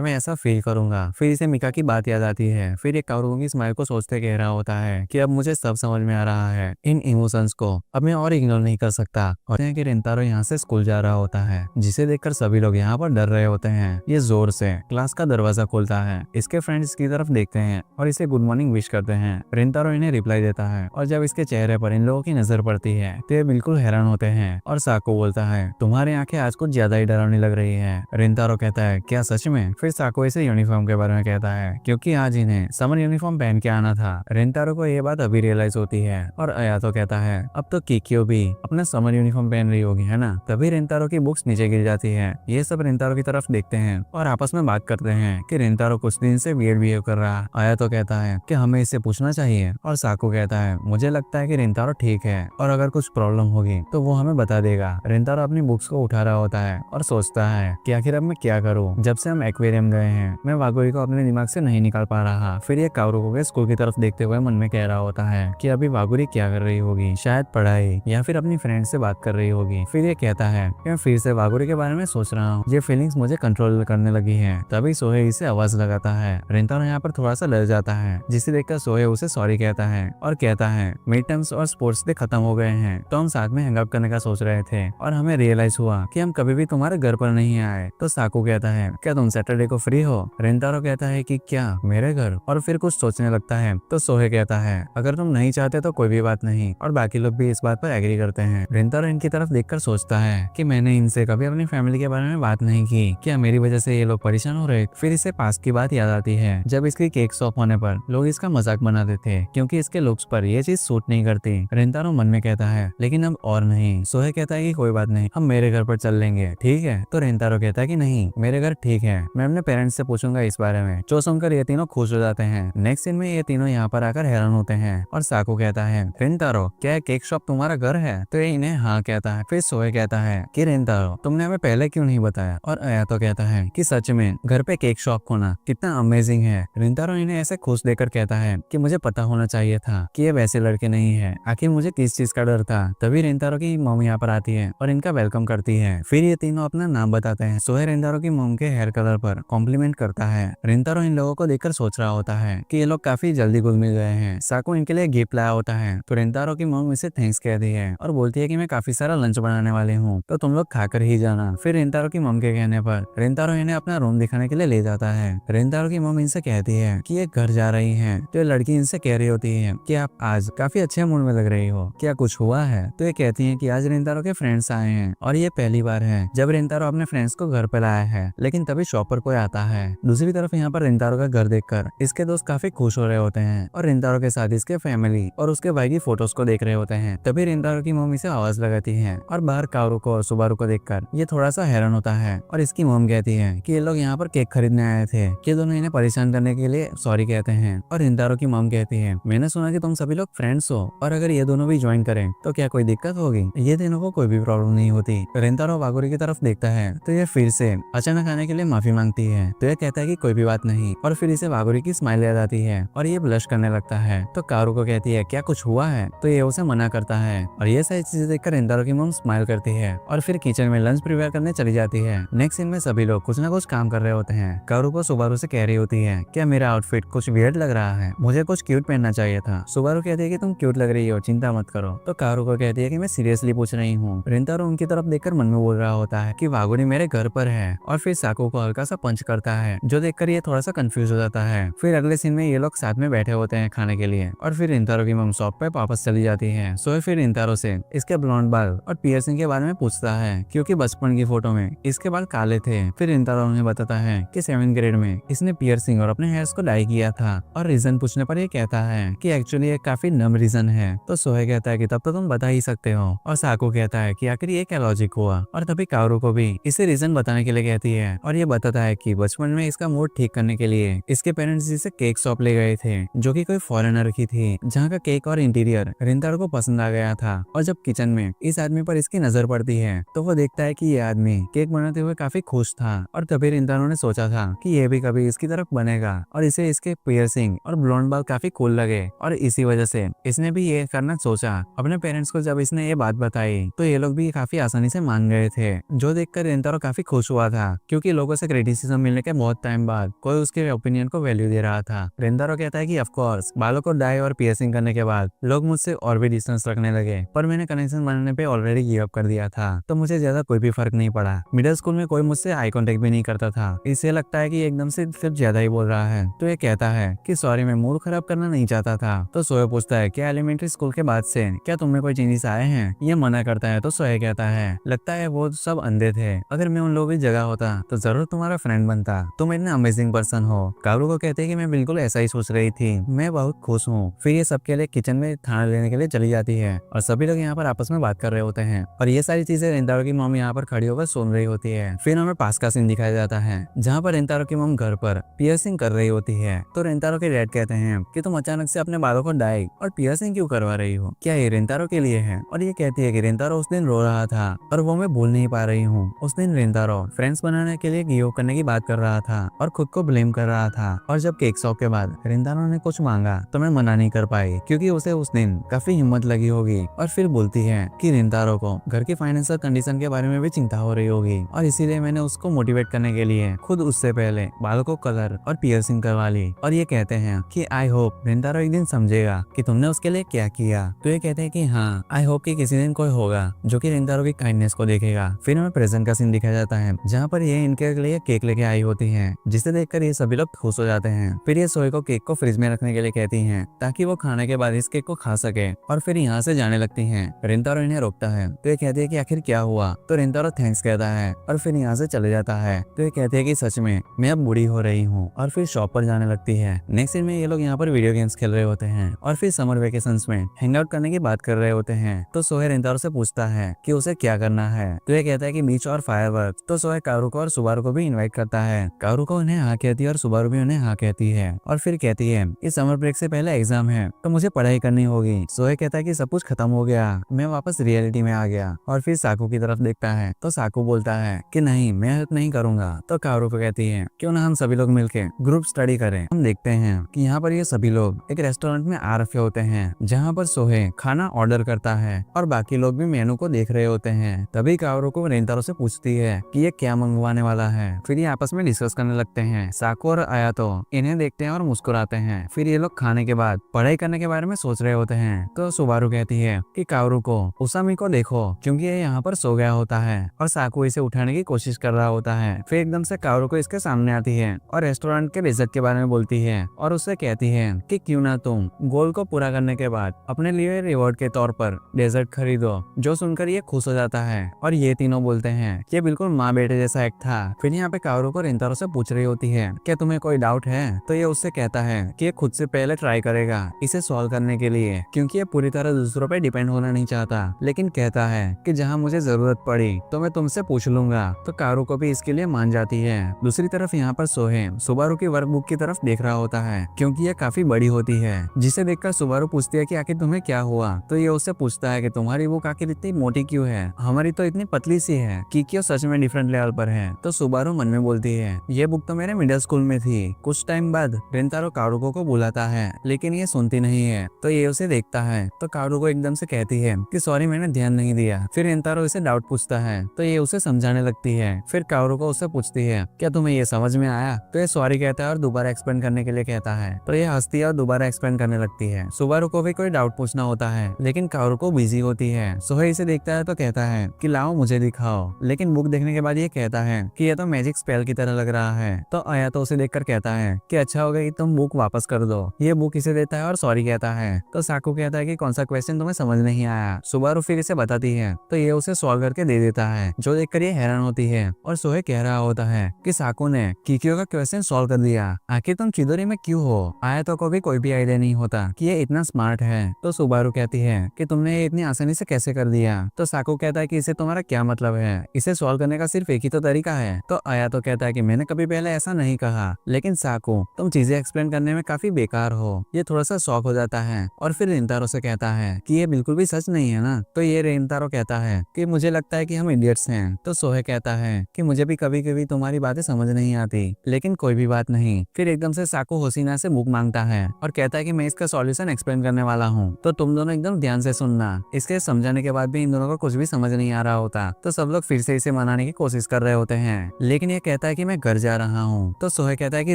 में ऐसा फील करूंगा। फिर इसे मीका की बात याद आती है। फिर ये काओरू की स्माइल को सोचते कह रहा होता है कि अब मुझे सब समझ में आ रहा है, इन इमोशंस को अब मैं और इग्नोर नहीं कर सकता। और कि रिंतारो यहाँ से स्कूल जा रहा होता है, जिसे देखकर सभी लोग यहाँ पर डर रहे होते हैं। ये जोर से क्लास का दरवाजा खोलता है, इसके फ्रेंड्स की तरफ देखते हैं और इसे गुड मॉर्निंग विश करते हैं। रिंतारो इन्हें रिप्लाई देता है और जब इसके चेहरे पर इन लोगों की नजर पड़ती है तो ये बिल्कुल हैरान होते हैं। और साको बोलता है तुम्हारी आंखें आज कुछ ज्यादा ही डरावनी लग रही है। रिंतारो कहता है क्या सच में? फिर साको इसे यूनिफॉर्म के बारे में कहता है क्योंकि आज इन्हें समर यूनिफॉर्म पहन के आना था। रिंतारो को ये बात अभी रियलाइज होती है और अयातो कहता है अब तो किकियो भी अपना समर यूनिफॉर्म पहन रही होगी है ना। तभी रिंतारो की बुक्स नीचे गिर जाती है। ये सब रिंतारो की तरफ देखते हैं और आपस में बात करते हैं कि रिंतारो कुछ दिन से वियर्ड बिहेव कर रहा है। अयातो कहता है कि हमें इससे पूछना चाहिए और साको कहता है मुझे लगता है कि रिंतारो ठीक है और अगर कुछ प्रॉब्लम होगी तो वो हमें बता देगा। रिंतारो अपनी बुक्स को उठा रहा होता है और सोचता है कि आखिर अब मैं क्या करूं, जब से हम एक्वेरियम गए हैं मैं वागुरी को अपने दिमाग से नहीं निकाल पा रहा। फिर ये काओरू को स्कूल की तरफ देखते हुए मन में कह रहा होता है कि अभी वागुरी क्या कर रही होगी, शायद पढ़ाई या फिर अपनी फ्रेंड से बात कर रही होगी। फिर ये कहता है कि मैं फिर से वागुरी के बारे में सोच रहा हूँ, ये फीलिंग्स मुझे कंट्रोल करने लगी है। तभी सोहे इसे आवाज लगाता है। रिंतारो यहाँ पर थोड़ा सा डर जाता है, जिसे देखकर सोहे उसे सॉरी कहता है और कहता है मिड टर्म्स और स्पोर्ट्स डे खत्म हो गए हैं तो हम साथ में हैंग आउट करने का सोच रहे थे और हमें रियलाइज हुआ कि हम कभी भी तुम्हारे घर पर नहीं आए। तो साकू कहता है क्या तुम सैटरडे को फ्री हो? रिंतारो कहता है कि क्या मेरे घर, और फिर कुछ सोचने लगता है। तो सोहे कहता है अगर तुम नहीं चाहते तो कोई भी बात नहीं, और बाकी लोग भी इस बात पर एग्री करते हैं। रिंतारो इनकी तरफ देखकर सोचता है कि मैंने इनसे कभी अपनी फैमिली के बारे में बात नहीं की, क्या मेरी वजह से ये लोग परेशान हो रहे? फिर इसे पास की बात याद आती है जब इसकी केक शॉप होने पर लोग इसका मजाक बनाते थे क्योंकि इसके लुक्स पर यह चीज सूट नहीं करती। रिंतारो मन में कहता है लेकिन अब और नहीं। सोहे कहता है कि कोई बात नहीं, हम मेरे घर पर चल लेंगे, ठीक है? तो रिंतारो कहता है कि नहीं मेरे घर ठीक है, मैं अपने पेरेंट्स से पूछूंगा इस बारे में। जो सुनकर ये तीनों खुश हो जाते हैं। नेक्स्ट सीन में ये तीनों यहाँ पर आकर हैरान होते हैं और साकू कहता है रिंतारो क्या केक शॉप तुम्हारा घर है? तो ये इन्हें हाँ कहता है। फिर सोहे कहता है कि रिंतारो तुमने हमें पहले क्यों नहीं बताया? और अयातो कहता है कि सच में घर पे केक शॉप होना कितना अमेजिंग है। रिंतारो इन्हें ऐसे खुश देकर कहता है कि मुझे पता होना चाहिए था कि ये वैसे लड़के नहीं है, आखिर मुझे किस चीज का डर था। तभी रिंतारो की मॉम यहाँ पर आती है और इनका वेलकम करती है। फिर ये तीनों अपना नाम बताते हैं। सोहे रिंतारो की मॉम के हेयर कलर पर कॉम्प्लीमेंट करता है। रिंतारो इन लोगों को देखकर सोच रहा होता है कि ये लोग काफी जल्दी घुल मिल गए हैं। साकू इनके लिए गिफ्ट लाया होता है तो रिंतारो की मॉम इसे थैंक्स कहती है और बोलती है कि मैं काफी सारा लंच बनाने वाली हूँ तो तुम लोग खाकर ही जाना। फिर रिंतारो की मॉम के कहने पर रिंतारो इन्हें अपना रूम दिखाने के लिए ले जाता है। रिंतारो की मॉम इनसे कहती है कि ये घर जा रही है तो ये लड़की इनसे कह रही होती है कि आप आज काफी अच्छे मूड में लग रही हो, क्या कुछ हुआ है? तो ये कहती है कि आज रिंतारो के फ्रेंड्स आए हैं और ये पहली बार है जब रिंतारो अपने फ्रेंड्स को घर पर लाया है। लेकिन तभी शॉप पर कोई आता है। दूसरी तरफ यहाँ पर रिंतारो का घर देखकर इसके दोस्त काफी खुश हो रहे होते हैं और रिंतारो के साथ इसके फैमिली और उसके भाई की फोटोज को देख रहे होते हैं। तभी रिंतारो की मम्मी से आवाज लगाती है और बाहर काओरुको और सुबारू को देखकर ये थोड़ा सा हैरान होता है और इसकी मॉम कहती है कि ये लोग यहाँ पर केक खरीदने आए थे, कि दोनों इन्हें परेशान करने के लिए सॉरी कहते हैं। और रिंतारो की मॉम कहती है मैंने सुना कि तुम सभी लोग फ्रेंड्स हो और अगर ये दोनों भी ज्वाइन करें तो क्या कोई दिक्कत होगी? ये तीनों को कोई भी प्रॉब्लम नहीं होती। रिंतारो वागुरी की तरफ देखता है तो ये फिर से अचानक आने के लिए माफी मांगती है तो ये कहता है कि कोई भी बात नहीं और फिर इसे वागुरी की स्माइल याद आती है और ये ब्लश करने लगता है। तो कारू को कहती है क्या कुछ हुआ है? तो ये उसे मना करता है और ये सारी चीजें देखकर रिंतारो की मॉम स्माइल करती है और फिर किचन में लंच प्रिपेयर करने चली जाती है। नेक्स्ट सीन में सभी लोग कुछ ना कुछ काम कर रहे होते हैं। कारू को सुबारू से कह रही होती है क्या मेरा आउटफिट कुछ वियर्ड लग रहा है, मुझे कुछ क्यूट पहनना चाहिए था। सुबारू कहती है कि तुम क्यूट लग रही हो, चिंता मत करो। तो कारू को कहती है कि मैं सीरियसली पूछ रही हूँ। रिंतारो उनकी तरफ देखकर मन में बोल रहा होता है कि वागुरी मेरे घर पर है और फिर साकू को हल्का सा पंच करता है जो देखकर ये थोड़ा सा कंफ्यूज हो जाता है। फिर अगले सीन में ये लोग साथ में बैठे होते हैं खाने के लिए और फिर रिंतारो की मम शॉप पे वापस चली जाती है। सोए फिर रिंतारो से इसके ब्लॉन्ड बाल और पियर्सिंग के बारे में पूछता है क्योंकि बचपन की फोटो में इसके बाल काले थे। फिर रिंतारो उन्हें बताता है कि 7th ग्रेड में इसने पियर्सिंग और अपने हेयर्स को डाई किया था और रीजन पूछने पर ये कहता है कि एक्चुअली ये काफी नम रीजन है। तो सोहे कहता है कि तब तो तुम बता ही सकते हो और साकू कहता है कि आखिर ये क्या लॉजिक हुआ और तभी कारू को भी इसे रीजन बताने के लिए कहती है और ये बताता है कि बचपन में इसका मूड ठीक करने के लिए इसके पेरेंट्स इसे केक शॉप ले गए थे जो कि कोई फॉरेनर की थी, जहाँ का केक और इंटीरियर रिंतारो को पसंद आ गया था। और जब किचन में इस आदमी पर इसकी नजर पड़ती है तो वो देखता है कि ये आदमी केक बनाते हुए काफी खुश था और तभी रिंतारो ने सोचा था कि ये भी कभी इसकी तरफ बनेगा और इसे इसके पियर्सिंग और ब्लॉन्ड बाल काफी कूल लगे और इसी वजह से इसने भी ये करना सोचा। अपने पेरेंट्स को जब इसने ये बात बताई तो ये लोग भी काफी आसानी से मान गए थे, जो देखकर रिंतारो काफी खुश हुआ था क्योंकि लोगों से क्रिटिसिज्म मिलने के बहुत टाइम बाद कोई उसके ओपिनियन को वैल्यू दे रहा था। रिंतारो कहता है कि ऑफ कोर्स बालों को डाई और पियर्सिंग करने के बाद लोग मुझसे और भी डिस्टेंस रखने लगे, पर मैंने कनेक्शन बनाने पे ऑलरेडी गिव अप कर दिया था तो मुझे ज्यादा कोई भी फर्क नहीं पड़ा। मिडिल स्कूल में कोई मुझसे आई कॉन्टेक्ट भी नहीं करता था, इससे लगता है कि एकदम से सिर्फ ज्यादा ही बोल रहा है। तो ये कहता है कि सॉरी मैं मूड खराब करना नहीं चाहता था। तो सोए पूछता है क्या एलिमेंट्री स्कूल के बाद से क्या तुमने कोई चेंजेस आए हैं? ये मना करता है तो सोए कहता है लगता है वो सब अंधे थे, अगर मैं उन लोगों की जगह होता तो जरूर तुम्हारा फ्रेंड बनता, तुम इतना अमेजिंग पर्सन हो। कारू को कहते हैं कि मैं बिल्कुल ऐसा ही सोच रही थी, मैं बहुत खुश हूँ। फिर ये सबके लिए किचन में खाना लेने के लिए चली जाती है और सभी लोग यहाँ पर आपस में बात कर रहे होते हैं और ये सारी चीजें रिंतारो की मॉम यहाँ पर खड़ी होकर सुन रही होती है। फिर हमें पास का सीन दिखाया जाता है जहाँ पर रिंतारो की मॉम घर पर पियर्सिंग कर रही होती है। तो रिंतारो के डैड कहते हैं कि तुम अचानक से अपने बालों को डाई और पियर्सिंग क्यों करवा रही हो, क्या ये रिंतारो के लिए है? और ये कहती है कि रिंतारो उस दिन रो रहा था और वो मैं भूल नहीं पा रही हूँ। उस दिन रिंतारो फ्रेंड्स बनाने के लिए गिव करने की बात कर रहा था और खुद को ब्लेम कर रहा था और जब केक शॉप के बाद रिंतारो ने कुछ मांगा तो मैं मना नहीं कर पाई क्योंकि उसे उस दिन काफी हिम्मत लगी होगी। और फिर बोलती है कि रिंतारो को घर की फाइनेंशियल कंडीशन के बारे में भी चिंता हो रही होगी और इसीलिए मैंने उसको मोटिवेट करने के लिए खुद उससे पहले बालों को कलर और पियर्सिंग करवा ली। और ये कहते हैं कि आई होप रिंतारो एक दिन समझेगा कि तुमने उसके लिए क्या किया। तो ये कहते हैं कि हाँ आई होप कि किसी दिन कोई होगा जो कि रिंतारो की काइंडनेस को देखेगा। फिर हमें प्रेजेंट का सीन दिखाया जाता है जहाँ पर ये इनके लिए केक लेके आई होती है, जिसे देखकर ये सभी लोग खुश हो जाते हैं। फिर ये सोए को केक को फ्रिज में रखने के लिए कहती हैं ताकि वो खाने के बाद इस केक को खा सके और फिर यहाँ से जाने लगती हैं। रिंतारो इन्हें रोकता है तो ये कहती है कि आखिर क्या हुआ। तो रिंतारो थैंक्स कहता है और फिर यहाँ से चले जाता है। तो ये कहते हैं कि सच में मैं अब बूढ़ी हो रही हूँ और फिर शॉप पर जाने लगती है। नेक्स्ट सीन में ये लोग यहाँ पर वीडियो गेम्स खेल रहे होते हैं और फिर समर वेकेशंस में हैंग आउट करने की बात कर रहे होते हैं। तो सोहे रिंतारो से पूछता है कि उसे क्या करना है। तो ये कहता है कि बीच और फायरवर्क। तो सोहे कारू को और सुबारू को भी इन्वाइट करता है। कारू को उन्हें हाँ कहती है और सुबारू भी उन्हें हाँ कहती है और फिर कहती है कि समर ब्रेक से पहले एग्जाम है तो मुझे पढ़ाई करनी होगी। सोहे कहता है कि सब कुछ खत्म हो गया, मैं वापस रियलिटी में आ गया। और फिर साकू की तरफ देखता है तो साकू बोलता है कि नहीं मैं हेल्प नहीं करूंगा। तो कारू को कहती है क्यों ना हम सभी लोग मिलके ग्रुप स्टडी करें। हम देखते हैं कि यहाँ पर ये सभी लोग एक रेस्टोरेंट में आ रखे होते हैं जहाँ पर सोहे खाना ऑर्डर करता है और बाकी लोग भी मेनू को देख रहे होते हैं। तभी कारू को रिंतारो से पूछती है कि ये क्या मंगवाने वाला है। फिर ये आपस में डिस्कस करने लगते हैं। साकू और आया तो इन्हें देखते हैं और मुस्कुराते हैं। फिर ये लोग खाने के बाद पढ़ाई करने के बारे में सोच रहे होते हैं। तो सुबारू कहती है कि कारू को उसामी को देखो क्योंकि ये यहाँ पर सो गया होता है और साकू इसे उठाने की कोशिश कर रहा होता है। फिर एकदम से कारू को इसके सामने आती है और रेस्टोरेंट के रिजल्ट के बारे में बोलती है और उससे कहती है कि क्यों ना तुम गोल को पूरा करने के बाद अपने लिए रिवॉर्ड के तौर पर डेजर्ट खरीदो। जो सुनकर ये खुश हो जाता है और ये तीनों बोलते हैं कि बिल्कुल माँ बेटे जैसा एक्ट था। फिर यहाँ पे कारू को रिंतारो से पूछ रही होती है क्या तुम्हें कोई डाउट है। तो ये उससे कहता है कि ये खुद से पहले ट्राई करेगा इसे सॉल्व करने के लिए, क्योंकि ये पूरी तरह दूसरों पे डिपेंड होना नहीं चाहता। लेकिन कहता है कि जहाँ मुझे जरूरत पड़ी तो मैं तुमसे पूछ लूंगा। तो कारू को भी इसके लिए मान जाती है। दूसरी तरफ यहाँ पर सोहे सुबारू की वर्कबुक की तरफ देख रहा होता है, क्योंकि ये काफी बड़ी होती है, जिसे देखकर सुबारू पूछती है कि आखिर तुम्हें क्या हुआ। तो ये उससे पूछता है कि तुम्हारी बुक आखिर इतनी मोटी क्यों है, हमारी तो इतनी पतली सी है। किकियो सच में डिफरेंट लेवल पर है। तो सुबारू मन में बोलती है ये बुक तो मेरे मिडिल स्कूल में थी। कुछ टाइम बाद रेंतारो कारुको को बुलाता है, लेकिन ये सुनती नहीं है। तो ये उसे देखता है तो कारुको एकदम से कहती है कि सॉरी मैंने ध्यान नहीं दिया। फिर रेंतारो इसे डाउट पूछता है तो ये उसे समझाने लगती है। फिर कारुको उससे पूछती है क्या तुम्हें ये समझ में आया। तो ये सॉरी कहता है और दोबारा एक्सप्लेन करने के लिए कहता है। तो ये हंसती है और दोबारा एक्सप्लेन करने लगती है। सुबारू को भी कोई डाउट पूछना होता है, लेकिन कारुको बिजी होती है। सोहे इसे देखता है तो कहता है कि लाओ मुझे दिखाओ, लेकिन बुक देखने के बाद ये कहता है कि ये तो मैजिक स्पेल की तरह लग रहा है। तो आया तो उसे देखकर कहता है कि अच्छा होगा कि तुम बुक वापस कर दो। ये बुक इसे देता है और सॉरी कहता है। तो साकू कहता है कि कौन सा क्वेश्चन तुम्हें समझ नहीं आया। सुबारू फिर इसे बताती है तो ये उसे सॉल्व करके दे देता है, जो देखकर ये हैरान होती है। और सोहे कह रहा होता है कि साकू ने किकियो का क्वेश्चन सॉल्व कर दिया, आखिर तुम चिदोरी में क्यों हो। आया को भी कोई भी आइडिया नहीं होता कि ये इतना स्मार्ट है। तो सुबारू कहती है कि तुमने ये इतनी आसानी से कैसे कर दिया। तो साकू कहता है कि इसे तुम्हारा क्या मतलब है, इसे सॉल्व करने का सिर्फ एक ही तो तरीका है। तो आया तो कहता है कि मैंने कभी पहले ऐसा नहीं कहा, लेकिन साकू तुम चीजें एक्सप्लेन करने में काफी बेकार हो। ये थोड़ा सा शॉक हो जाता है और फिर रेंतारो से कहता है कि ये बिल्कुल भी सच नहीं है ना। तो ये रेंतारो कहता है कि मुझे लगता है कि हम इडियट्स हैं। तो सोहे कहता है कि मुझे भी कभी कभी तुम्हारी बातें समझ नहीं आती, लेकिन कोई भी बात नहीं। फिर एकदम से साकू होसिना से बुक मांगता है और कहता है कि मैं इसका सॉल्यूशन एक्सप्लेन करने वाला हूँ, तो तुम दोनों एकदम ध्यान से सुनना। इसके समझाने के बाद भी इन दोनों को कुछ भी समझ नहीं आ रहा होता। तो सब लोग फिर से इसे मनाने की कोशिश कर रहे होते हैं, लेकिन ये कहता है कि मैं घर जा रहा हूँ। तो सोहे कहता है कि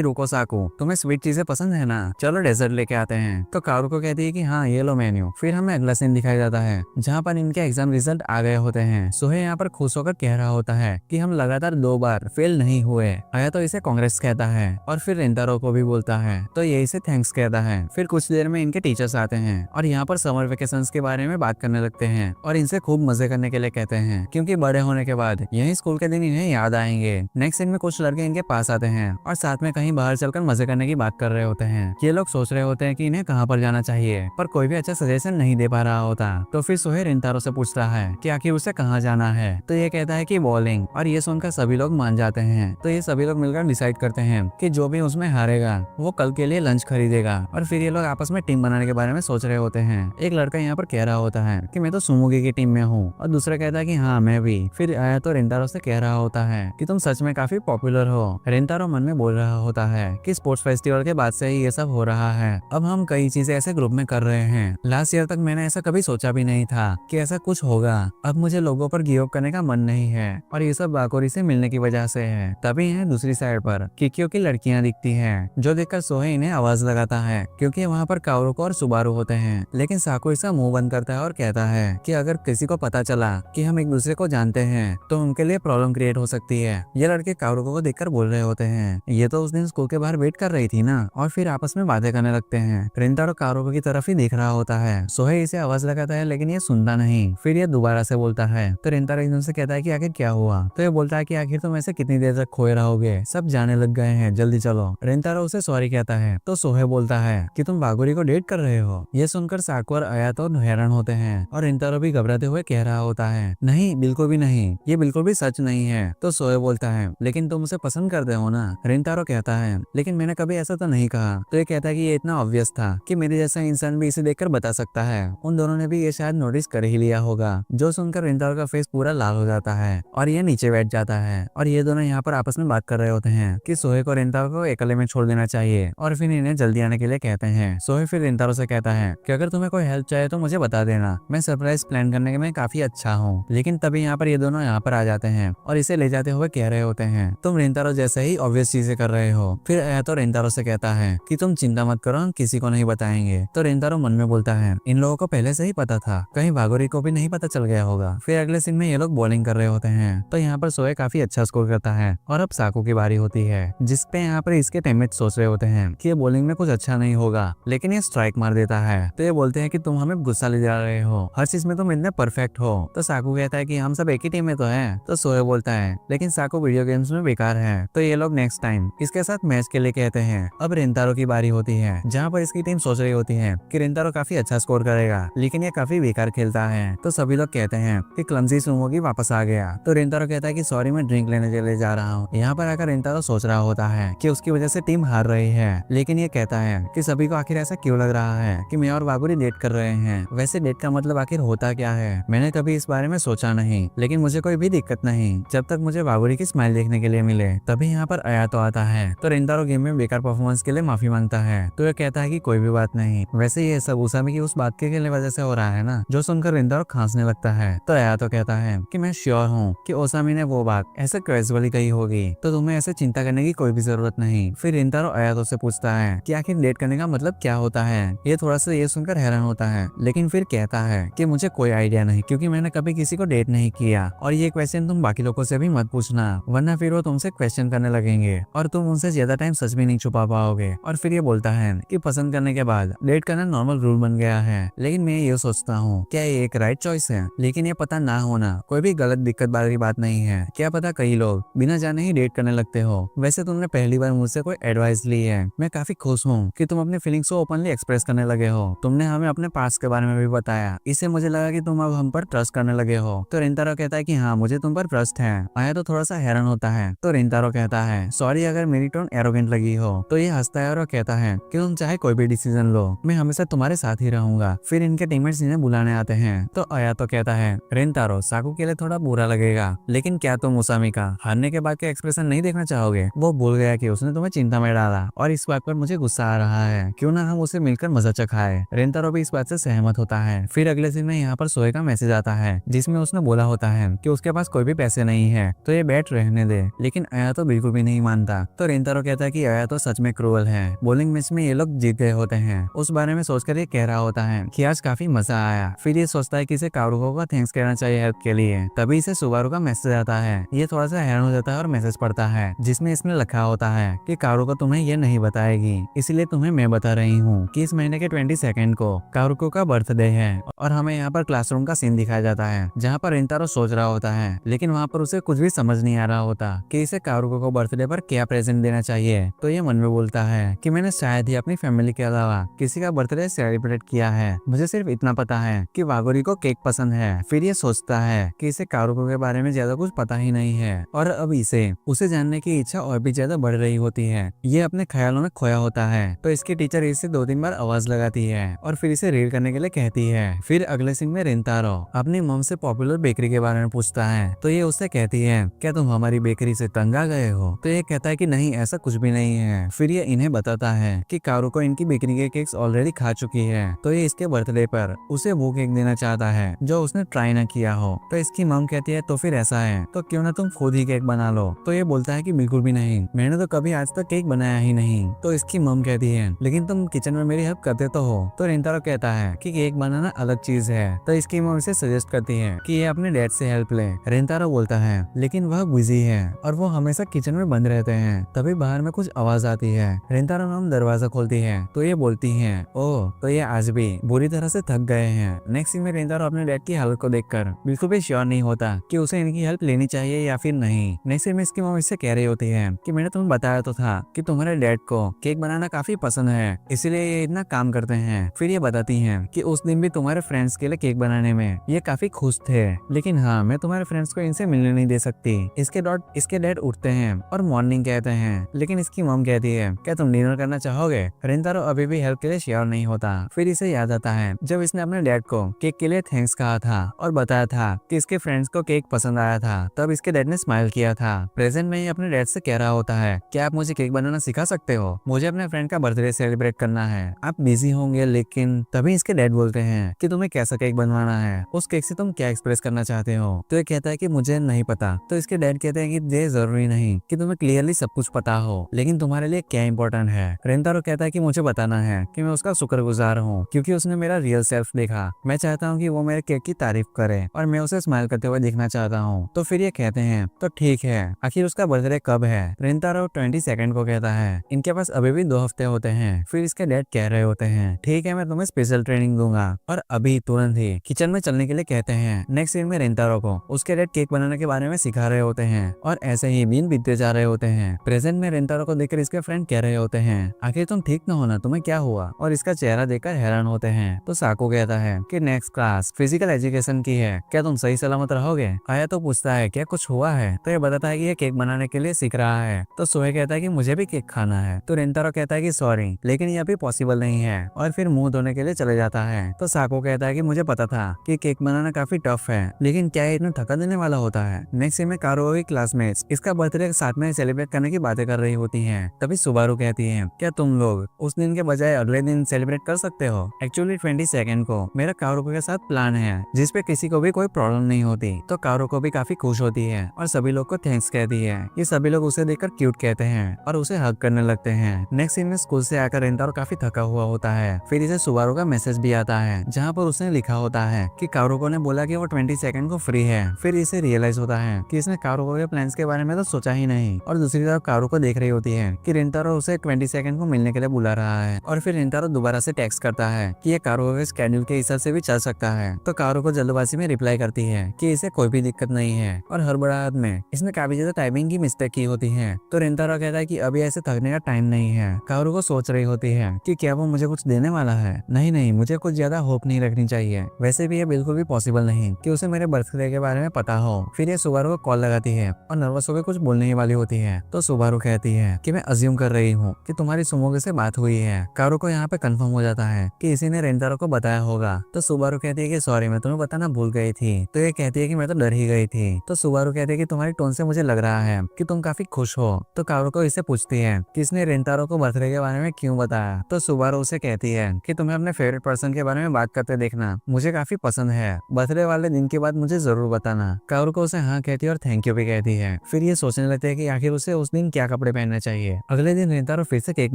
रुको साकू, तुम्हें स्वीट चीजें पसंद है ना, चलो डेजर्ट लेके आते हैं। तो कारुको कहती है कि हाँ ये लो मेन्यू। फिर हमें अगला सीन दिखाया जाता है जहाँ पर इनके एग्जाम रिजल्ट आ गए होते हैं। सोहे यहाँ पर खुश होकर कह रहा होता है कि हम लगातार 2 बार फेल नहीं हुए। आया तो इसे कांग्रेस कहता है और फिर रेंतारो को भी बोलता है, तो ये इसे थैंक्स कहता है। फिर कुछ देर में इनके टीचर्स आते हैं और यहाँ पर समर वेकेशंस के बारे में बात करने लगते हैं और इनसे खूब मजे करने के लिए कहते हैं, क्योंकि बड़े होने के बाद यही स्कूल के दिन इन्हें याद आएंगे। नेक्स्ट सीन में कुछ लड़के इनके पास आते हैं और साथ में कहीं बाहर चलकर मजे करने की बात कर रहे होते हैं। ये लोग सोच रहे होते हैं कि इन्हें कहाँ पर जाना चाहिए, पर कोई भी अच्छा सजेशन नहीं दे पा रहा होता। तो फिर सोहे रेंतारो से पूछता है कि आखिर उसे कहाँ जाना है। तो ये कहता है कि बॉलिंग, और ये सुनकर सभी लोग मान जाते हैं। तो ये सभी लोग मिलकर डिसाइड करते हैं कि जो भी उसमें हारेगा वो कल के लिए लंच खरीदेगा। और फिर ये लोग आपस में टीम बनाने के बारे में सोच रहे होते हैं। एक लड़का यहाँ पर कह रहा होता है कि मैं तो सुमुगी की टीम में हूँ, और दूसरा कहता है कि हाँ मैं भी। फिर आया तो रेंतारो से कह रहा होता है कि तुम सच में काफी पॉपुलर हो। रेंतारो मन में बोल रहा होता है कि स्पोर्ट्स फेस्टिवल के बाद से ही ये सब हो रहा है। अब हम कई चीजें ऐसे ग्रुप में कर रहे हैं। लास्ट ईयर तक मैंने ऐसा कभी सोचा भी नहीं था कि ऐसा कुछ होगा। अब मुझे लोगों पर गिव अप करने का मन नहीं है, और ये सब बाकोरी से मिलने की वजह से है। तभी है दूसरी साइड पर किकियो की लड़कियां दिखती हैं, जो देखकर सोहे इन्हें आवाज लगाता है, क्योंकि वहाँ पर कारुको और सुबारू होते हैं। लेकिन साकू इसका मुंह बंद करता है और कहता है कि अगर किसी को पता चला कि हम एक दूसरे को जानते हैं तो उनके लिए प्रॉब्लम क्रिएट हो सकती है। ये लड़के कारुको को देखकर बोल रहे होते हैं, ये तो उस दिन स्कूल के बाहर वेट कर रही थी ना। और फिर आपस में बातें करने लगते हैं। रेंतारो कारुको की तरफ ही देख रहा होता है। सोहे इसे आवाज लगाता है, लेकिन ये सुनता नहीं। फिर ये दोबारा से बोलता है तो रेंतारो एकदम से कहता है कि आखिर क्या हुआ। तो ये बोलता है कि आखिर तुम ऐसे कितनी देर तक खोए रहोगे, सब जाने लग गए हैं, जल्दी चलो। रेंतारो उसे सॉरी कहता है। तो सोहे बोलता है कि तुम बागोरी को डेट कर रहे हो। ये सुनकर साकू और आयातो हैरान होते हैं, और रेंतारो भी घबराते हुए कह रहा होता है नहीं, बिल्कुल भी नहीं, ये बिल्कुल भी सच नहीं है। तो सोहे बोलता है लेकिन तुम उसे पसंद करते हो ना। रेंतारो कहता है लेकिन मैंने कभी ऐसा तो नहीं कहा। तो ये कहता है कि ये इतना ऑब्वियस था कि मेरे जैसा इंसान भी इसे देखकर बता सकता है। उन दोनों ने भी ये शायद नोटिस कर ही लिया होगा। जो सुनकर रेंतारो का फेस पूरा लाल हो जाता है और ये नीचे बैठ जाता है। और ये दोनों यहाँ पर आपस में बात कर रहे होते हैं कि सोहे को रेंतारो को अकेले में छोड़ देना चाहिए, और फिर इन्हें जल्दी आने के लिए कहते हैं। सोहे फिर रेंतारो से कहता है कि अगर तुम्हें कोई हेल्प चाहिए तो मुझे बता देना, मैं सरप्राइज प्लान करने में काफी अच्छा हूँ। लेकिन तभी यहाँ पर ये दोनों यहाँ पर आ जाते हैं और इसे ले जाते हुए कह रहे होते हैं तुम रेंतारो जैसे ही ऑब्वियस चीजें कर रहे हो। फिर आया तो रेंतारो से कहता है कि तुम चिंता मत करो, हम किसी को नहीं बताएंगे। तो रेंतारो मन में बोलता है इन लोगों को पहले से ही पता था, कहीं बागोरी को भी नहीं पता चल गया होगा। फिर अगले सीन में ये लोग बॉलिंग कर रहे होते हैं। तो यहाँ पर सोहे काफी अच्छा स्कोर करता है, और अब साकू की बारी होती है, जिसपे यहाँ पर इसके टीममेट सोच रहे होते हैं कि ये बॉलिंग में कुछ अच्छा नहीं होगा, लेकिन ये स्ट्राइक मार देता है। तो ये बोलते हैं कि तुम हमें गुस्सा ले जा रहे हो, हर चीज में तुम इतने परफेक्ट हो। तो साकू कहता है कि हम सब एक ही टीम में तो हैं। तो सोहे बोलता है लेकिन साकू वीडियो गेम्स में बेकार है। तो ये लोग नेक्स्ट टाइम इसके साथ मैच के लिए कहते हैं। अब रेंतारो रेंतारो की बारी होती है, जहाँ पर इसकी टीम सोच रही होती है कि रेंतारो काफी अच्छा स्कोर करेगा, लेकिन ये काफी बेकार खेलता है। तो सभी लोग कहते हैं कि क्लमजी सुमोगी वापस आ गया। तो रेंतारो कहता है कि सॉरी, मैं ड्रिंक लेने के लिए जा रहा हूँ। यहाँ पर आकर रेंतारो सोच रहा होता है कि उसकी वजह से टीम हार रही है, लेकिन ये कहता है कि सभी को आखिर ऐसा क्यों लग रहा है कि मैं और बाबूरी डेट कर रहे हैं। वैसे डेट का मतलब आखिर होता क्या है, मैंने कभी इस बारे में सोचा नहीं, लेकिन मुझे कोई भी दिक्कत नहीं जब तक मुझे बाबूरी की स्माइल देखने के लिए मिले। तभी यहाँ पर अयातो आता है। तो रेंतारो गेम में बेकार परफॉर्मेंस के लिए माफी मांगता है। तो ये कहता है कि कोई भी बात नहीं, वैसे ये सब उसामी की उस बात के वजह से हो रहा है ना, जो सुनकर रेंतारो खांसने लगता है। तो अयातो कहता है कि मैं श्योर हूँ कि ओसामी ने वो बात ऐसे कैजुअली कही होगी, तो तुम्हें ऐसे चिंता करने की कोई भी जरूरत नहीं। फिर रेंतारो अयातो से पूछता है कि आखिर डेट करने का मतलब क्या होता है। ये थोड़ा सा ये सुनकर हैरान होता है, लेकिन फिर कहता है कि मुझे कोई आइडिया नहीं, क्योंकि मैंने कभी किसी को डेट नहीं किया, और ये क्वेश्चन तुम बाकी लोगों से भी मत पूछना, वरना फिर वो तुमसे क्वेश्चन करने लगेंगे और तुम उनसे ज्यादा टाइम सच भी नहीं छुपा पाओगे। और फिर ये बोलता है कि पसंद करने के बाद डेट करना नॉर्मल रूल बन गया है, लेकिन मैं ये सोचता हूँ क्या ये एक राइट चॉइस है। लेकिन ये पता ना होना कोई भी गलत दिक्कत वाली बात नहीं है। क्या पता कई लोग बिना जाने ही डेट करने लगते हो। वैसे तुमने पहली बार मुझसे कोई एडवाइस ली है, मैं काफी खुश हूँ कि तुम अपनी फीलिंग्स को ओपनली एक्सप्रेस करने लगे हो। तुमने हमें अपने पास्ट के बारे में भी बताया, इससे मुझे लगा कि तुम अब हम पर ट्रस्ट करने लगे हो। तो रेंतारो कहता है कि हाँ, मुझे तुम पर ट्रस्ट है। आया तो थोड़ा सा हैरान होता है। तो रेंतारो कहता है सॉरी अगर मेरी टोन एरोगेंट लगी हो। तो ये हंसता है और कहता है कि तुम चाहे कोई भी डिसीजन लो, मैं हमेशा तुम्हारे साथ ही रहूंगा। फिर इनके टीममेट्स इन्हें बुलाने आते हैं। तो अयातो कहता है रेंतारो, साकू के लिए थोड़ा बुरा लगेगा, लेकिन क्या तुम उसामी का हारने के बाद का एक्सप्रेशन नहीं देखना चाहोगे? वो भूल गया कि उसने तुम्हें चिंता में डाला और इस बात पर मुझे गुस्सा आ रहा है, क्यों ना हम उसे मिलकर मजा चखाए। रेंतारो भी इस बात से सहमत होता है। फिर अगले दिन में यहाँ पर सोए का मैसेज आता है, जिसमें उसने बोला होता है कि उसके पास कोई भी पैसे नहीं है, तो ये बैट रहने दे। लेकिन अयातो बिल्कुल भी नहीं मानता। तो रेंतारो कहता है कि अयातो सच में क्रूअल है, बॉलिंग मैच में ये लोग जीत गए होते हैं। उस बारे में सोचकर ये कह रहा होता है कि आज काफी मजा आया। फिर ये सोचता है कि इसे कारुको का थैंक्स कहना चाहिए हेल्प के लिए। तभी इसे सुबारू का मैसेज आता है। ये थोड़ा सा हैरान हो जाता है और मैसेज पढ़ता है, जिसमें इसमें लिखा होता है कि कारुको तुम्हें ये नहीं बताएगी, इसलिए तुम्हें मैं बता रही हूँ कि इस महीने के 22 को कारुको का बर्थडे है। और हमें यहाँ पर क्लासरूम का सीन दिखाया जाता है, जहाँ पर रेंतारो सोच रहा होता है, लेकिन वहाँ पर उसे कुछ भी समझ नहीं आ रहा होता कि इसे कारुको को बर्थडे पर क्या प्रेजेंट देना चाहिए। तो ये मन में बोलता है कि मैंने शायद ही अपनी फैमिली के अलावा किसी का बर्थडे सेलिब्रेट किया है, मुझे सिर्फ इतना पता है कि वागोरी को केक पसंद है। फिर ये सोचता है कि इसे कारुको के बारे में ज्यादा कुछ पता ही नहीं है, और अब इसे उसे जानने की इच्छा और भी ज्यादा बढ़ रही होती है। ये अपने ख्यालों में खोया होता है। तो इसकी टीचर इसे 2-3 बार आवाज लगाती है और फिर इसे रीड करने के लिए कहती है। फिर अगले सीन में रेंतारो अपनी मॉम से पॉपुलर बेकरी के बारे में पूछता है। तो ये उससे कहती है क्या तुम हमारी बेकरी से तंग आ गए हो? तो ये कहता है कि नहीं, ऐसा कुछ भी नहीं है। फिर ये इन्हें बताता है कि कारुको इनकी बेकरी के केक्स ऑलरेडी खा चुकी है, तो ये इसके बर्थडे पर उसे वो केक देना चाहता है जो उसने ट्राई न किया हो। तो इसकी मॉम कहती है तो फिर ऐसा है तो क्यों ना तुम खुद ही केक बना लो। तो ये बोलता है कि बिल्कुल भी नहीं, मैंने तो कभी आज तक केक बनाया ही नहीं। तो इसकी मॉम कहती है लेकिन तुम किचन में मेरी हेल्प करते तो हो। तो रेंतारो कहता है कि केक बनाना अलग चीज है। तो इसकी मॉम इसे सजेस्ट करती है कि ये अपने डैड से हेल्प ले। रेंतारो बोलता है लेकिन वह बिजी है और वो हमेशा किचन में बंद रहते हैं। तभी बाहर में कुछ आवाज आती है। रेंतारो मॉम दरवाजा खोलती है। तो ये बोलती है ओह, तो ये आज भी बुरी तरह से थक गए हैं। नेक्स्ट सीन में रेंतारो अपने डैड की हालत को देखकर बिल्कुल भी श्योर नहीं होता कि उसे इनकी हेल्प लेनी चाहिए या फिर नहीं। नेक्स्ट सीन में इसकी मॉम इससे कह रही होती है कि मैंने तुम्हें बताया तो था कि तुम्हारे डैड को केक बनाना काफी पसंद है, इसलिए ये इतना काम करते हैं। फिर ये बताती है कि उस दिन भी तुम्हारे फ्रेंड्स के लिए केक बनाने में ये काफी खुश थे, लेकिन हाँ, मैं तुम्हारे फ्रेंड्स को इनसे मिलने नहीं दे सकती। इसके डैड उठते हैं और मॉर्निंग कहते हैं, लेकिन इसकी मॉम कहती है क्या तुम डिनर करना चाहोगे? रेंतारो अभी भी हेल्प के लिए श्योर नहीं होता। फिर इसे याद आता है जब इसने अपने डैड को केक के लिए थैंक्स कहा था और बताया था कि इसके फ्रेंड्स को केक पसंद आया था, तब इसके डैड ने स्माइल किया था। प्रेजेंट में ही अपने डैड से कह रहा होता है क्या आप मुझे केक बनाना सिखा सकते हो? मुझे अपने फ्रेंड का बर्थडे सेलिब्रेट करना है। आप बिजी होंगे, लेकिन तभी इसके डैड बोलते हैं कि तुम्हें कैसा केक बनवाना है, उस केक से तुम क्या एक्सप्रेस करना चाहते हो? तो ये कहता है कि मुझे नहीं पता। तो इसके डैड कहते हैं कि ये जरूरी नहीं कि तुम्हें क्लियरली सब कुछ पता हो, लेकिन तुम्हारे लिए क्या इंपॉर्टेंट है। रेंतारो कहता है कि मुझे बताना है कि मैं उसका शुक्रगुजार हूँ क्योंकि उसने मेरा रियल सेल्फ देखा। मैं चाहता हूँ कि वो मेरे केक की तारीफ करे और मैं उसे स्माइल करते हुए देखना चाहता हूँ। तो फिर ये कहते हैं तो ठीक है, आखिर उसका बर्थडे कब है? रेंतारो 22 को कहता है। इनके पास अभी भी 2 हफ्ते होते हैं। फिर इसके डैड कह रहे होते हैं ठीक है, मैं तुम्हें स्पेशल ट्रेनिंग दूंगा और अभी तुरंत ही किचन में चलने के लिए कहते हैं। नेक्स्ट सीन में रेंतारो को उसके डैड केक बनाने के बारे में सिखा रहे होते हैं और ऐसे ही दिन बीतते जा रहे होते हैं। प्रेजेंट में रेंतारो को देखकर इसके फ्रेंड कह रहे होते हैं, आखिर तुम ठीक न होना, तुम्हें क्या हुआ? और इसका चेहरा देखकर हैरान होते हैं। तो साको कहता है कि नेक्स्ट क्लास फिजिकल एजुकेशन की है, क्या तुम सही सलामत रहोगे? आया तो पूछता है क्या कुछ हुआ है? तो ये बताता है कि ये केक बनाने के लिए सीख रहा है। तो सोहे कहता है कि मुझे भी केक खाना है। तो रेंतारो कहता है कि सॉरी, लेकिन ये अभी पॉसिबल नहीं है, और फिर मुंह धोने के लिए चले जाता है। तो साको कहता है कि मुझे पता था कि केक बनाना काफी टफ है, लेकिन क्या ये इतना थका देने वाला होता है? नेक्स्ट सीन में कारो की क्लासमेट्स इसका बर्थडे साथ में सेलिब्रेट करने की बातें कर रही होती हैं। तभी सुबारू कहती है क्या तुम लोग उस दिन के बजाय अगले दिन सेलिब्रेट कर सकते हो? एक्चुअली 22 को मेरा कारोको के साथ प्लान है जिसपे किसी को भी कोई प्रॉब्लम नहीं होती। तो कारोको भी काफी खुश होती है और सभी लोग को थैंक्स कहती है। ये सभी लोग उसे देखकर क्यूट कहते हैं और उसे हग करने लगते हैं। नेक्स्ट सीन में स्कूल से आकर रेंतारो काफी थका हुआ होता है। फिर इसे सुबारू का मैसेज भी आता है जहाँ पर उसने लिखा होता है कि कारोको ने बोला कि वो 22 को फ्री है। फिर इसे रियलाइज होता है कि इसने कारोको के प्लान्स के बारे में तो सोचा ही नहीं, और दूसरी तरफ कारोको देख रही होती है कि रेंतारो उसे 22 को मिलने के लिए बुला रहा है। और फिर रेंतारो दोबारा से टेक्स्ट करता है कि ये कारोको के स्केड्यूल के हिसाब से भी चल सकता है। तो कारोको जल्दबाजी में रिप्लाई करती है कि इसे कोई भी दिक्कत नहीं है, और हड़बड़ाहट में इसने काफी ज्यादा टाइमिंग की मिस्टेक की होती है। तो रेंतारो कहता है कि अभी ऐसे थकने का टाइम नहीं है। कारोको सोच रही होती है कि क्या वो मुझे कुछ देने वाला है। नहीं, मुझे कुछ ज्यादा होप नहीं रखनी चाहिए। वैसे भी ये बिल्कुल भी पॉसिबल नहीं कि उसे मेरे बर्थडे के बारे में पता हो। फिर ये सुबारू को कॉल लगाती है और नर्वस होकर कुछ बोलने ही वाली होती है। तो सुबारू कहती है कि मैं अज्यूम कर रही हूँ कि तुम्हारी सुमोगे से बात हुई है। कारोको यहाँ पे कंफर्म हो जाता है कि इसी ने रेंतारो को बताया होगा। तो सुबारू कहती है कि सॉरी, मैं तुम्हें बताना भूल गई थी। तो ये कहती है कि मैं तो डर ही गई थी। तो सुबारू कहती है कि तुम्हारी टोन से मुझे लग रहा है कि तुम काफी खुश हो। तो कारोको इससे पूछती है कि इसने रेंतारो को बर्थडे के बारे में क्यों बताया। तो सुबारू उसे कहती है कि तुम्हें अपने फेवरेट पर्सन के बारे में बात करते देखना मुझे काफी पसंद है। बर्थडे वाले दिन के बाद मुझे जरूर बताना। कारोको उसे हाँ कहती है और थैंक यू भी कहती है। फिर ये सोचने लगते हैं कि आखिर उसे उस दिन क्या कपड़े पहनने चाहिए। अगले दिन रेंतारो फिर से केक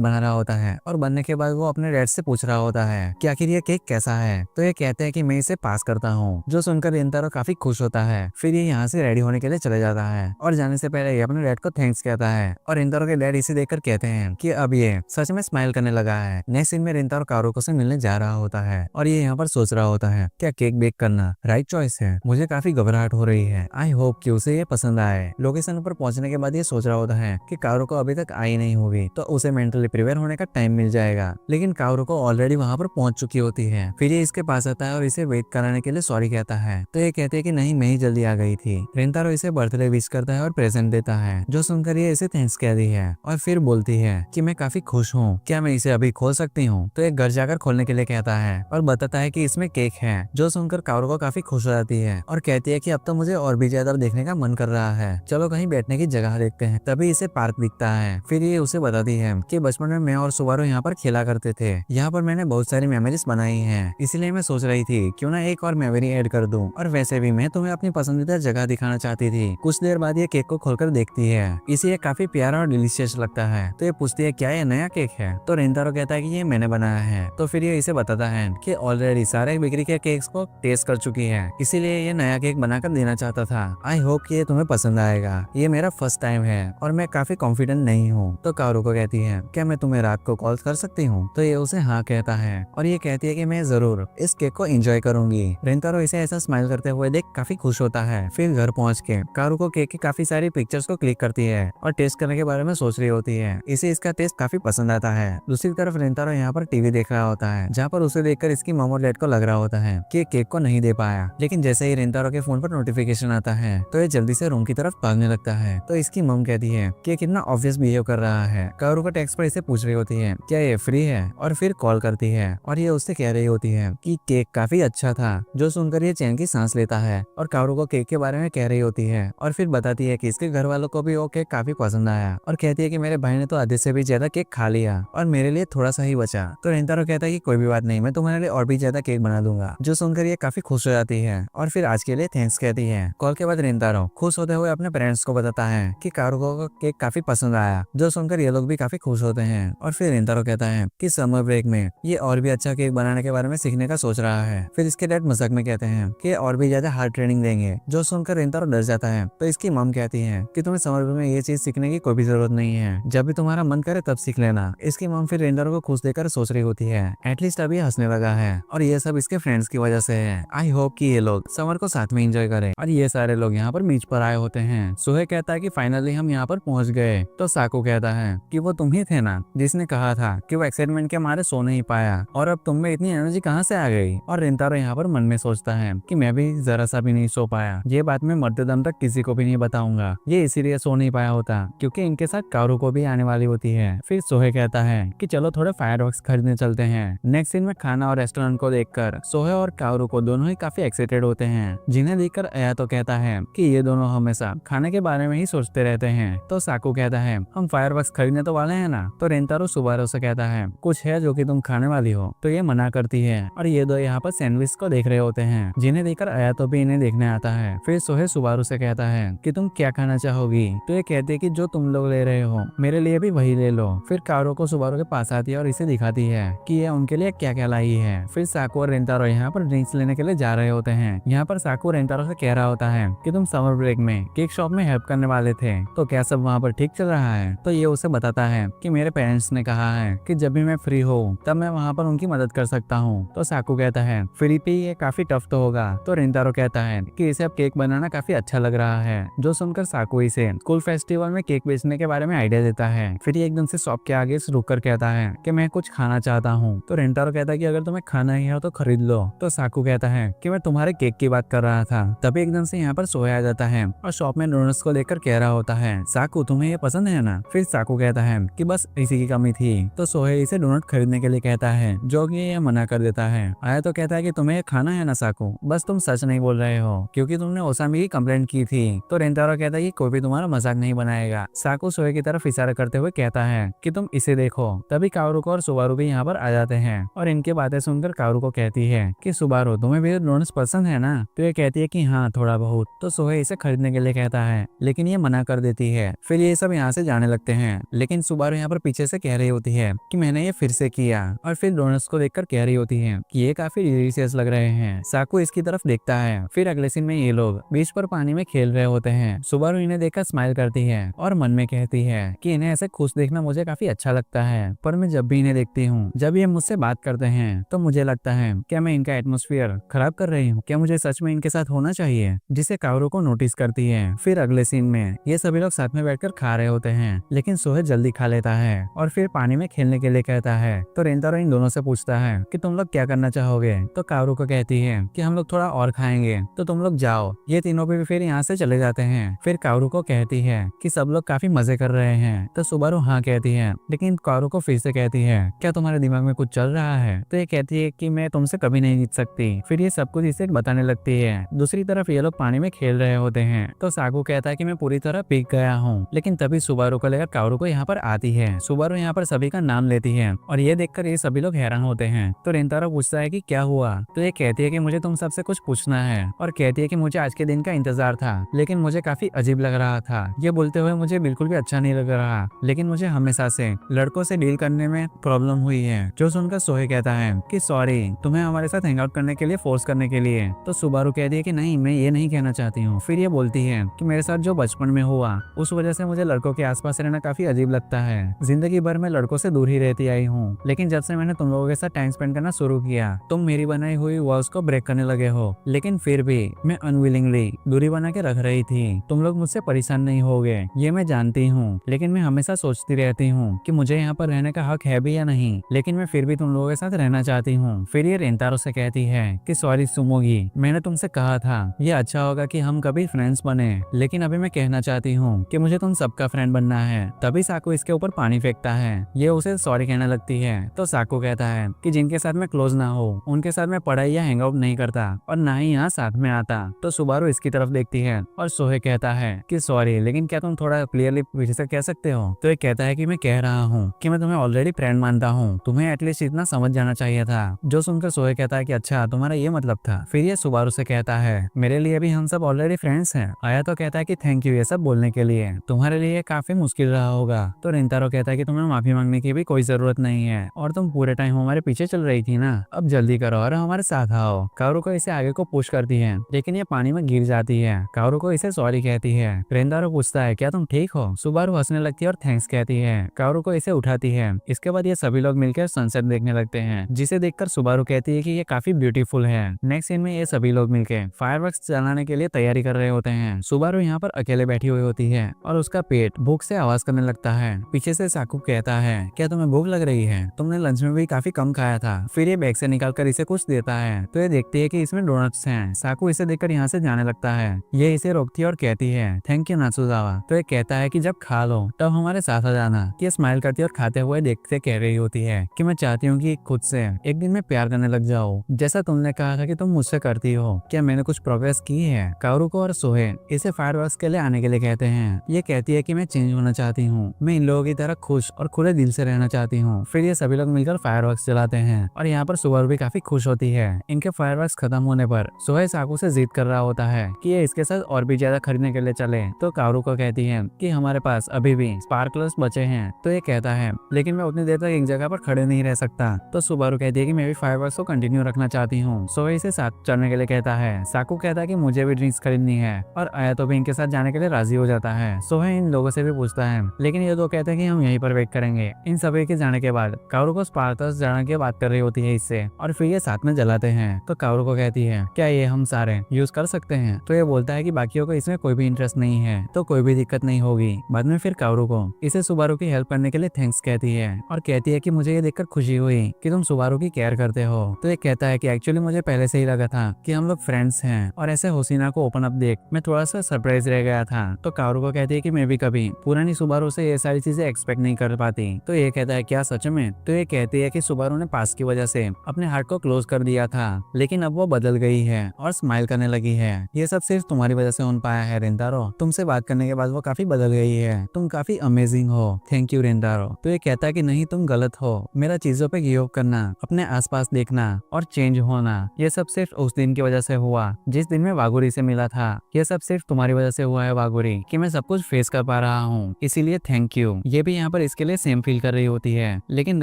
बना रहा होता है और बनने के बाद वो अपने डैड से पूछ रहा होता है कि आखिर ये केक कैसा है। तो ये कहते हैं कि मैं इसे पास करता हूँ, जो सुनकर रेंतारो काफी खुश होता है। फिर ये यहाँ से रेडी होने के लिए चले जाता है और जाने से पहले ये अपने डैड को थैंक्स कहता है। और रेंतारो के डैड इसे देखकर कहते हैं कि अब ये सच में स्माइल करने लगा है। नेक्स्ट सीन में रेंतारो कारोको से मिलने जा रहा होता है और ये यहाँ पर सोच रहा होता है क्या केक बेक करना राइट चॉइस है। मुझे काफी घबराहट हो रही है। आई होप कि उसे ये पसंद आए। लोकेशन पर पहुंचने के बाद ये सोच रहा होता है कि कारोको अभी तक आई नहीं होगी तो उसे मेंटली प्रिपेयर होने का टाइम मिल जाएगा। लेकिन कारोको ऑलरेडी वहां पर पहुंच चुकी होती है। फिर ये इसके पास आता है और इसे वेट कराने के लिए सॉरी कहता है। तो ये कहते हैं कि नहीं, मैं ही जल्दी आ गई थी। रेंतारो इसे बर्थडे विश करता है और प्रेजेंट देता है, जो सुनकर ये इसे थैंक्स कहती है और फिर बोलती है कि मैं काफी खुश हूँ, क्या मैं इसे अभी खोल सकती हूँ? तो एक घर जाकर खोलने के लिए कहता है और बताता है कि इसमें केक है, जो सुनकर कारोको काफी खुश हो जाती है और कहती है कि अब तो मुझे और भी ज्यादा देखने का मन कर रहा है, चलो कहीं बैठने की जगह देखते हैं। तभी इसे पार्क दिखता है। फिर ये उसे बताती है कि बचपन में मैं और सुबारू यहाँ पर खेला करते थे, यहाँ पर मैंने बहुत सारी मेमोरीज बनाई हैं, इसलिए मैं सोच रही थी क्यों ना एक और मेमोरी ऐड कर दूं। और वैसे भी मैं तुम्हें अपनी पसंदीदा जगह दिखाना चाहती थी। कुछ देर बाद ये केक को खोलकर देखती है, इसे ये काफी प्यारा और डिलीशियस लगता है। तो ये पूछती है क्या ये नया केक है? तो रेंतारो कहता है कि ये मैंने बनाया है। तो फिर ये इसे बताता है कि ऑलरेडी सारे बिक्री के केक्स को टेस्ट कर चुकी है, इसीलिए ये नया केक बनाकर देना चाहता था। आई होप कि ये तुम्हें पसंद आएगा, ये मेरा फर्स्ट टाइम है और मैं काफी कॉन्फिडेंट नहीं हूँ। तो कारोको कहती है क्या मैं तुम्हें रात को कॉल कर सकती हूँ? तो ये उसे हाँ कहता है और ये कहती है कि मैं जरूर इस केक को एंजॉय करूंगी। रेंतारो इसे ऐसा स्माइल करते हुए देख काफी खुश होता है। फिर घर पहुंच के कारोको केक की काफी सारी पिक्चर्स को क्लिक करती है और टेस्ट करने के बारे में सोच रही होती है। इसे इसका टेस्ट काफी पसंद आता है। दूसरी तरफ रेंतारो यहाँ पर टीवी देख रहा होता है, जहाँ पर उसे देखकर इसकी मॉम और डैड को लग रहा होता है कि केक को नहीं दे पाया। लेकिन जैसे ही रेंतारो के फोन पर नोटिफिकेशन आता है तो ये जल्दी से रूम की तरफ भागने लगता है। तो इसकी मॉम कहती है कि कितना ऑब्वियस बिहेव कर रहा है। कारोको टेक्स्ट पर इसे पूछ रही होती है क्या ये फ्री है, और फिर कॉल करती है और ये उससे कह रही होती है कि केक काफी अच्छा था, जो सुनकर ये चैन की सांस लेता है और कारोको केक के बारे में कह रही होती है और फिर बताती है कि इसके घर वालों को भी वो केक काफी पसंद आया और कहती है कि मेरे भाई ने तो आधे से भी ज्यादा केक खा लिया और मेरे लिए थोड़ा सा ही बचा। तो रेंतारो कहता है कि कोई भी बात नहीं, मैं तुम्हारे लिए और भी ज्यादा केक बना दूंगा, जो सुनकर ये काफी खुश हो जाती है और फिर आज के लिए थैंक्स कहती है। कॉल के बाद रेंतारो खुश होते हुए अपने पेरेंट्स को बताता है कि कारोको को केक काफी पसंद आया, जो सुनकर ये लोग भी काफी खुश होते हैं। और फिर रेंतारो कहता है कि समर ब्रेक में ये और भी अच्छा केक बनाने के बारे में सीखने का सोच रहा है। फिर इसके डैड मजाक में कहते हैं कि और भी ज्यादा हार्ड ट्रेनिंग देंगे, जो सुनकर रेंतारो डर जाता है। तो इसकी मम कहती है कि तुम्हें समर ब्रेक में ये चीज सीखने की कोई भी जरूरत नहीं है, जब भी तुम्हारा मन करे तब सीख लेना। इसकी मम फिर रेंतारो को खुश देकर सोच रही होती है एटलीस्ट अभी हंसने लगा है और ये सब इसके फ्रेंड्स की वजह से है। आई होप कि ये लोग समर को साथ में एंजॉय करें। और ये सारे लोग यहाँ पर बीच पर आए होते हैं। सुहे कहता है कि फाइनली हम यहाँ पर पहुंच गए। तो साको कहता है कि वो वो तुम ही थे ना जिसने कहा था कि वो एक्साइटमेंट के मारे सो नहीं पाया, और अब तुम में इतनी एनर्जी कहाँ से आ गई। और रेंतारो यहाँ पर मन में सोचता है कि मैं भी जरा सा भी नहीं सो पाया, ये बात मैं मरते दम तक किसी को भी नहीं बताऊंगा। ये इसीलिए सो नहीं पाया होता क्योंकि इनके साथ कारू को भी आने वाली होती है। फिर सोहे कहता है कि चलो थोड़े फायरवर्क्स खरीदने चलते हैं। नेक्स्ट सीन में खाना और रेस्टोरेंट को देखकर सोहे और कारू को दोनों ही काफी एक्साइटेड होते हैं, जिन्हें देखकर अया तो कहता है कि ये दोनों हमेशा खाने के बारे में ही सोचते रहते हैं। तो साकू कहता है हम फायरवर्क्स खरीदने तो वाले हैं ना। तो रेंतारो सुबारू से कहता है कुछ है जो कि तुम खाने वाली हो। तो ये मना करती है और ये दो यहाँ पर सैंडविच को देख रहे होते हैं, जिन्हें देखकर अया तो भी इन्हें देखने आता है। फिर सोहे सुबारू से कहता है कि तुम क्या खाना चाहोगी। तो ये कहते हैं कि जो तुम लोग ले रहे हो मेरे लिए भी वही ले लो। फिर कारू को सुबारू के पास आती है और इसे दिखाती है कि ये उनके लिए क्या क्या लाई है। फिर साकू और रेंतारो यहाँ पर ड्रिंक्स लेने के लिए जा रहे होते हैं। यहाँ पर साकू रेंतारो से कह रहा होता है कि तुम समर ब्रेक में केक शॉप में हेल्प करने वाले थे, तो क्या सब वहाँ पर ठीक चल रहा है। तो ये उसे बताता है कि मेरे पेरेंट्स ने कहा है कि जब भी मैं फ्री हो तब मैं वहाँ पर उनकी मदद कर सकता हूँ। तो साकू कहता है फ्री पे ये काफी टफ तो होगा। तो रेंतारो कहता है कि इसे अब केक बनाना काफी अच्छा लग रहा है, जो सुनकर साकू इसे स्कूल फेस्टिवल में केक बेचने के बारे में आइडिया देता है। फिर ये एकदम से शॉप के आगे रुक कर कहता है कि मैं कुछ खाना चाहता हूँ। तो रेंतारो कहता है कि अगर तुम्हें खाना ही है तो खरीद लो। तो साकू कहता है कि मैं तुम्हारे केक की बात कर रहा था। तभी एकदम से यहाँ पर सोया आ जाता है और शॉप में डोनट्स को देखकर कह रहा होता है साकू तुम्हें ये पसंद है ना। फिर साकू कहता है कि बस इसी की कमी थी। तो सोहे इसे डोनट खरीदने के लिए कहता है, जो कि ये मना कर देता है। आया तो कहता है कि तुम्हें ये खाना है ना साकू, बस तुम सच नहीं बोल रहे हो क्योंकि तुमने ओसामी की कंप्लेंट की थी। तो रेंतारो कहता है कि कोई भी तुम्हारा मजाक नहीं बनाएगा। साकू सोहे की तरफ इशारा करते हुए कहता है कि तुम इसे देखो। तभी कावरू और सुबारू भी यहाँ पर आ जाते हैं और इनके बातें सुनकर कावरू को कहती है कि सुबारू तुम्हें भी डोनट्स पसंद है ना। तो ये कहती है कि हाँ थोड़ा बहुत। तो सोहे इसे खरीदने के लिए कहता है लेकिन ये मना कर देती है। फिर ये सब यहाँ से जाने लगते हैं, लेकिन सुबारू यहाँ पर पीछे से कह रही होती है कि मैंने ये फिर से किया। और फिर डोनट्स को देखकर कह रही होती है कि ये काफी डिलीशियस लग रहे हैं। साकू इसकी तरफ देखता है। फिर अगले सीन में ये लोग बीच पर पानी में खेल रहे होते हैं। सुबारू इन्हें देखकर स्माइल करती है और मन में कहती है कि इन्हें ऐसे खुश देखना मुझे काफी अच्छा लगता है, पर मैं जब भी इन्हें देखती हूँ, जब ये मुझसे बात करते हैं, तो मुझे लगता है क्या मैं इनका एटमॉस्फेयर खराब कर रही हूँ, क्या मुझे सच में इनके साथ होना चाहिए, जिसे कावरू को नोटिस करती है। फिर अगले सीन में ये सभी लोग साथ में बैठकर खा रहे होते हैं, लेकिन सोहे जल्दी खा लेता है और फिर पानी में खेलने के लिए कहता है। तो रेंतारो इन दोनों से पूछता है कि तुम लोग क्या करना चाहोगे। तो कावरू को कहती है कि हम लोग थोड़ा और खाएंगे, तो तुम लोग जाओ। ये तीनों भी फिर यहाँ से चले जाते हैं। फिर कावरू को कहती है कि सब लोग काफी मजे कर रहे हैं। तो सुबारू हाँ कहती है, लेकिन कावरू को फिर से कहती है क्या तुम्हारे दिमाग में कुछ चल रहा है। तो ये कहती है कि मैं तुमसे कभी नहीं जीत सकती। फिर ये सब कुछ इसे बताने लगती है। दूसरी तरफ ये लोग पानी में खेल रहे होते हैं। तो साकू कहता है कि मैं पूरी तरह पीक गया हूँ, लेकिन तभी सुबारू को लेकर कावरू को यहाँ पर आती है। सुबारू यहाँ पर सभी का नाम लेती है और ये देखकर ये सभी लोग हैरान होते हैं। तो रेंतारो पूछता है कि क्या हुआ। तो ये कहती है कि मुझे तुम सबसे कुछ पूछना है, और कहती है कि मुझे आज के दिन का इंतजार था, लेकिन मुझे काफी अजीब लग रहा था। ये बोलते हुए मुझे बिल्कुल भी अच्छा नहीं लग रहा, लेकिन मुझे हमेशा से लड़कों से डील करने में प्रॉब्लम हुई है। जो सुनकर सोहे कहता है कि सॉरी तुम्हें हमारे साथ हैंग आउट करने के लिए फोर्स करने के लिए। तो सुबारू कहती है कि नहीं, मैं ये नहीं कहना चाहती हूँ। फिर ये बोलती है कि मेरे साथ जो बचपन में हुआ उस वजह से मुझे लड़कों के आसपास रहना काफी अजीब लगता है। जिंदगी भर मैं लड़कों से दूर ही रहती आई हूँ, लेकिन जब से मैंने तुम लोगों के साथ टाइम स्पेंड करना शुरू किया, तुम मेरी बनाई हुई वॉल्स को ब्रेक करने लगे हो। लेकिन फिर भी मैं अनविलिंगली दूरी बना के रख रही थी। तुम लोग मुझसे परेशान नहीं होगे, ये मैं जानती हूँ, लेकिन मैं हमेशा सोचती रहती हूँ कि मुझे यहाँ पर रहने का हक है भी या नहीं, लेकिन मैं फिर भी तुम लोगों के साथ रहना चाहती हूँ। फिर ये रेंतारो से कहती है कि सॉरी सुमोगी, मैंने तुमसे कहा था ये अच्छा होगा कि हम कभी फ्रेंड्स बने, लेकिन अभी मैं कहना चाहती हूँ कि मुझे तुम सबका फ्रेंड बनना है। तभी साकू इसके ऊपर पानी फेंकता है। ये उसे सॉरी कहने लगती है। तो साकू कहता है कि जिनके साथ मैं क्लोज ना हो उनके साथ मैं पढ़ाई या हैंग आउट नहीं करता और ना ही यहाँ साथ में आता। तो सुबारू इसकी तरफ देखती है और सोहे कहता है कि सॉरी, लेकिन क्या तुम थोड़ा क्लियरली पीछे से कह सकते हो। तो ये कहता है कि मैं कह रहा हूँ कि मैं तुम्हें ऑलरेडी फ्रेंड मानता हूँ, तुम्हें एटलीस्ट इतना समझ जाना चाहिए था। जो सुनकर सोहे कहता है कि अच्छा तुम्हारा ये मतलब था। फिर ये सुबारू से कहता है मेरे लिए भी हम सब ऑलरेडी फ्रेंड्स हैं। आया तो कहता है कि थैंक यू ये सब बोलने के लिए, तुम्हारे लिए काफी मुश्किल रहा होगा। तो रेंतारो कहता है कि तुम्हें माफी मांगने की भी कोई जरूरत नहीं है, और तुम पूरे टाइम हमारे पीछे चल रही थी ना, अब जल्दी करो और हमारे साथ आओ। कावरू को इसे आगे को पुश करती है, लेकिन ये पानी में गिर जाती है। कावरू को इसे सॉरी कहती है। रेंतारो पूछता है क्या तुम ठीक हो। सुबारू हंसने लगती है और थैंक्स कहती है। कावरू को इसे उठाती है। इसके बाद ये सभी लोग मिलकर सनसेट देखने लगते हैं, जिसे देखकर सुबारू कहती है कि ये काफी ब्यूटीफुल है। नेक्स्ट सीन में ये सभी लोग मिलकर फायरवर्क्स चलाने के लिए तैयारी कर रहे होते हैं। सुबारू यहाँ पर अकेले बैठी हुई होती है और उसका पेट भूख से आवाज करने लगता है। पीछे से साकू कहता है, क्या तुम्हें भूख लग रही है? तुमने लंच में भी काफी कम खाया था। फिर ये बैग से निकालकर इसे कुछ देता है तो ये देखती है कि इसमें डोनट्स हैं। साकू इसे देखकर यहाँ से जाने लगता है। ये इसे रोकती है और कहती है, थैंक यू नात्सुजावा। तो ये कहता है कि जब खा लो तब हमारे साथ आ जाना। ये स्माइल करती है और खाते हुए देखते कह रही होती है कि मैं चाहती हूँ कि खुद से एक दिन में प्यार करने लग जाओ, जैसा तुमने कहा था कि तुम मुझसे करती हो। क्या मैंने कुछ प्रोग्रेस की है? काओरुको और सोहे इसे फायरवर्क्स के लिए आने के लिए कहते हैं। ये कहती है कि मैं चेंज होना चाहती हूँ, मैं इन लोगों की तरह खुश और खुले दिल से रहना चाहती हूँ। फिर ये सभी लोग मिलकर फायरवर्क्स चलाते हैं और यहाँ पर सुबारू भी काफी खुश होती है। इनके फायरवर्क्स खत्म होने पर सोहे साकू से जिद कर रहा होता है कि ये इसके साथ और भी ज्यादा खरीदने के लिए चले। तो काओरुको कहती है कि हमारे पास अभी भी स्पार्कलर्स बचे हैं। तो ये कहता है, लेकिन मैं उतनी देर तक एक जगह पर खड़े नहीं रह सकता। तो सुबारू कहती है कि मैं भी फायरवर्क्स को कंटिन्यू रखना चाहती हूँ। सोहे इसे साथ चलने के लिए कहता है। साकू कहता है कि मुझे भी ड्रिंक्स खरीदनी है और आयातो भी इनके साथ जाने के लिए राजी हो जाता है। सोहे इन लोगों से भी पूछता है, लेकिन ये दो कहते हैं कि हम यहीं पर वेट करेंगे। इन सभी के जाने के बाद काओरुको स्पार्कलर्स जाने की बात कर रही होती है इससे और फिर ये साथ में जलाते हैं। तो काओरुको कहती है, क्या ये हम सारे यूज कर सकते हैं? तो ये बोलता है कि बाकियों को इसमें कोई भी इंटरेस्ट नहीं है तो कोई भी दिक्कत नहीं होगी। बाद में फिर काओरुको इसे सुबारू की हेल्प करने के लिए थैंक्स कहती है और कहती है कि मुझे ये देखकर खुशी हुई कि तुम सुबारू की केयर करते हो। तो ये कहता है कि एक्चुअली मुझे पहले से ही लगा था कि हम लोग फ्रेंड्स हैं और ऐसे हुसीना को ओपन अप देख मैं थोड़ा सा सरप्राइज रह गया था। तो काओरुको कहती है कि मैं भी कभी पुरानी सुबारू से ये सारी चीजें एक्सपेक्ट नहीं कर पाती। तो ये कहता है, क्या सच में? तो ये कहती है कि सुबारू ने पास की वजह से अपने हार्ट को क्लोज कर दिया था, लेकिन अब वो बदल गई है और स्माइल करने लगी है। ये सब सिर्फ तुम्हारी वजह से हो पाया है रेंतारो। तुमसे बात करने के बाद वो काफी बदल गई है। तुम काफी अमेजिंग हो। Thank you Rentaro. तो ये कहता है कि नहीं, तुम गलत हो। मेरा चीजों पे गिव अप करना, अपने आसपास देखना और चेंज होना, ये सब सिर्फ उस दिन की वजह से हुआ जिस दिन मैं वागुरी से मिला था। ये सब सिर्फ तुम्हारी वजह से हुआ है वागुरी, कि मैं सब कुछ फेस कर पा रहा हूँ, इसीलिए थैंक यू। ये भी यहाँ पर इसके लिए सेम फील कर रही होती है। लेकिन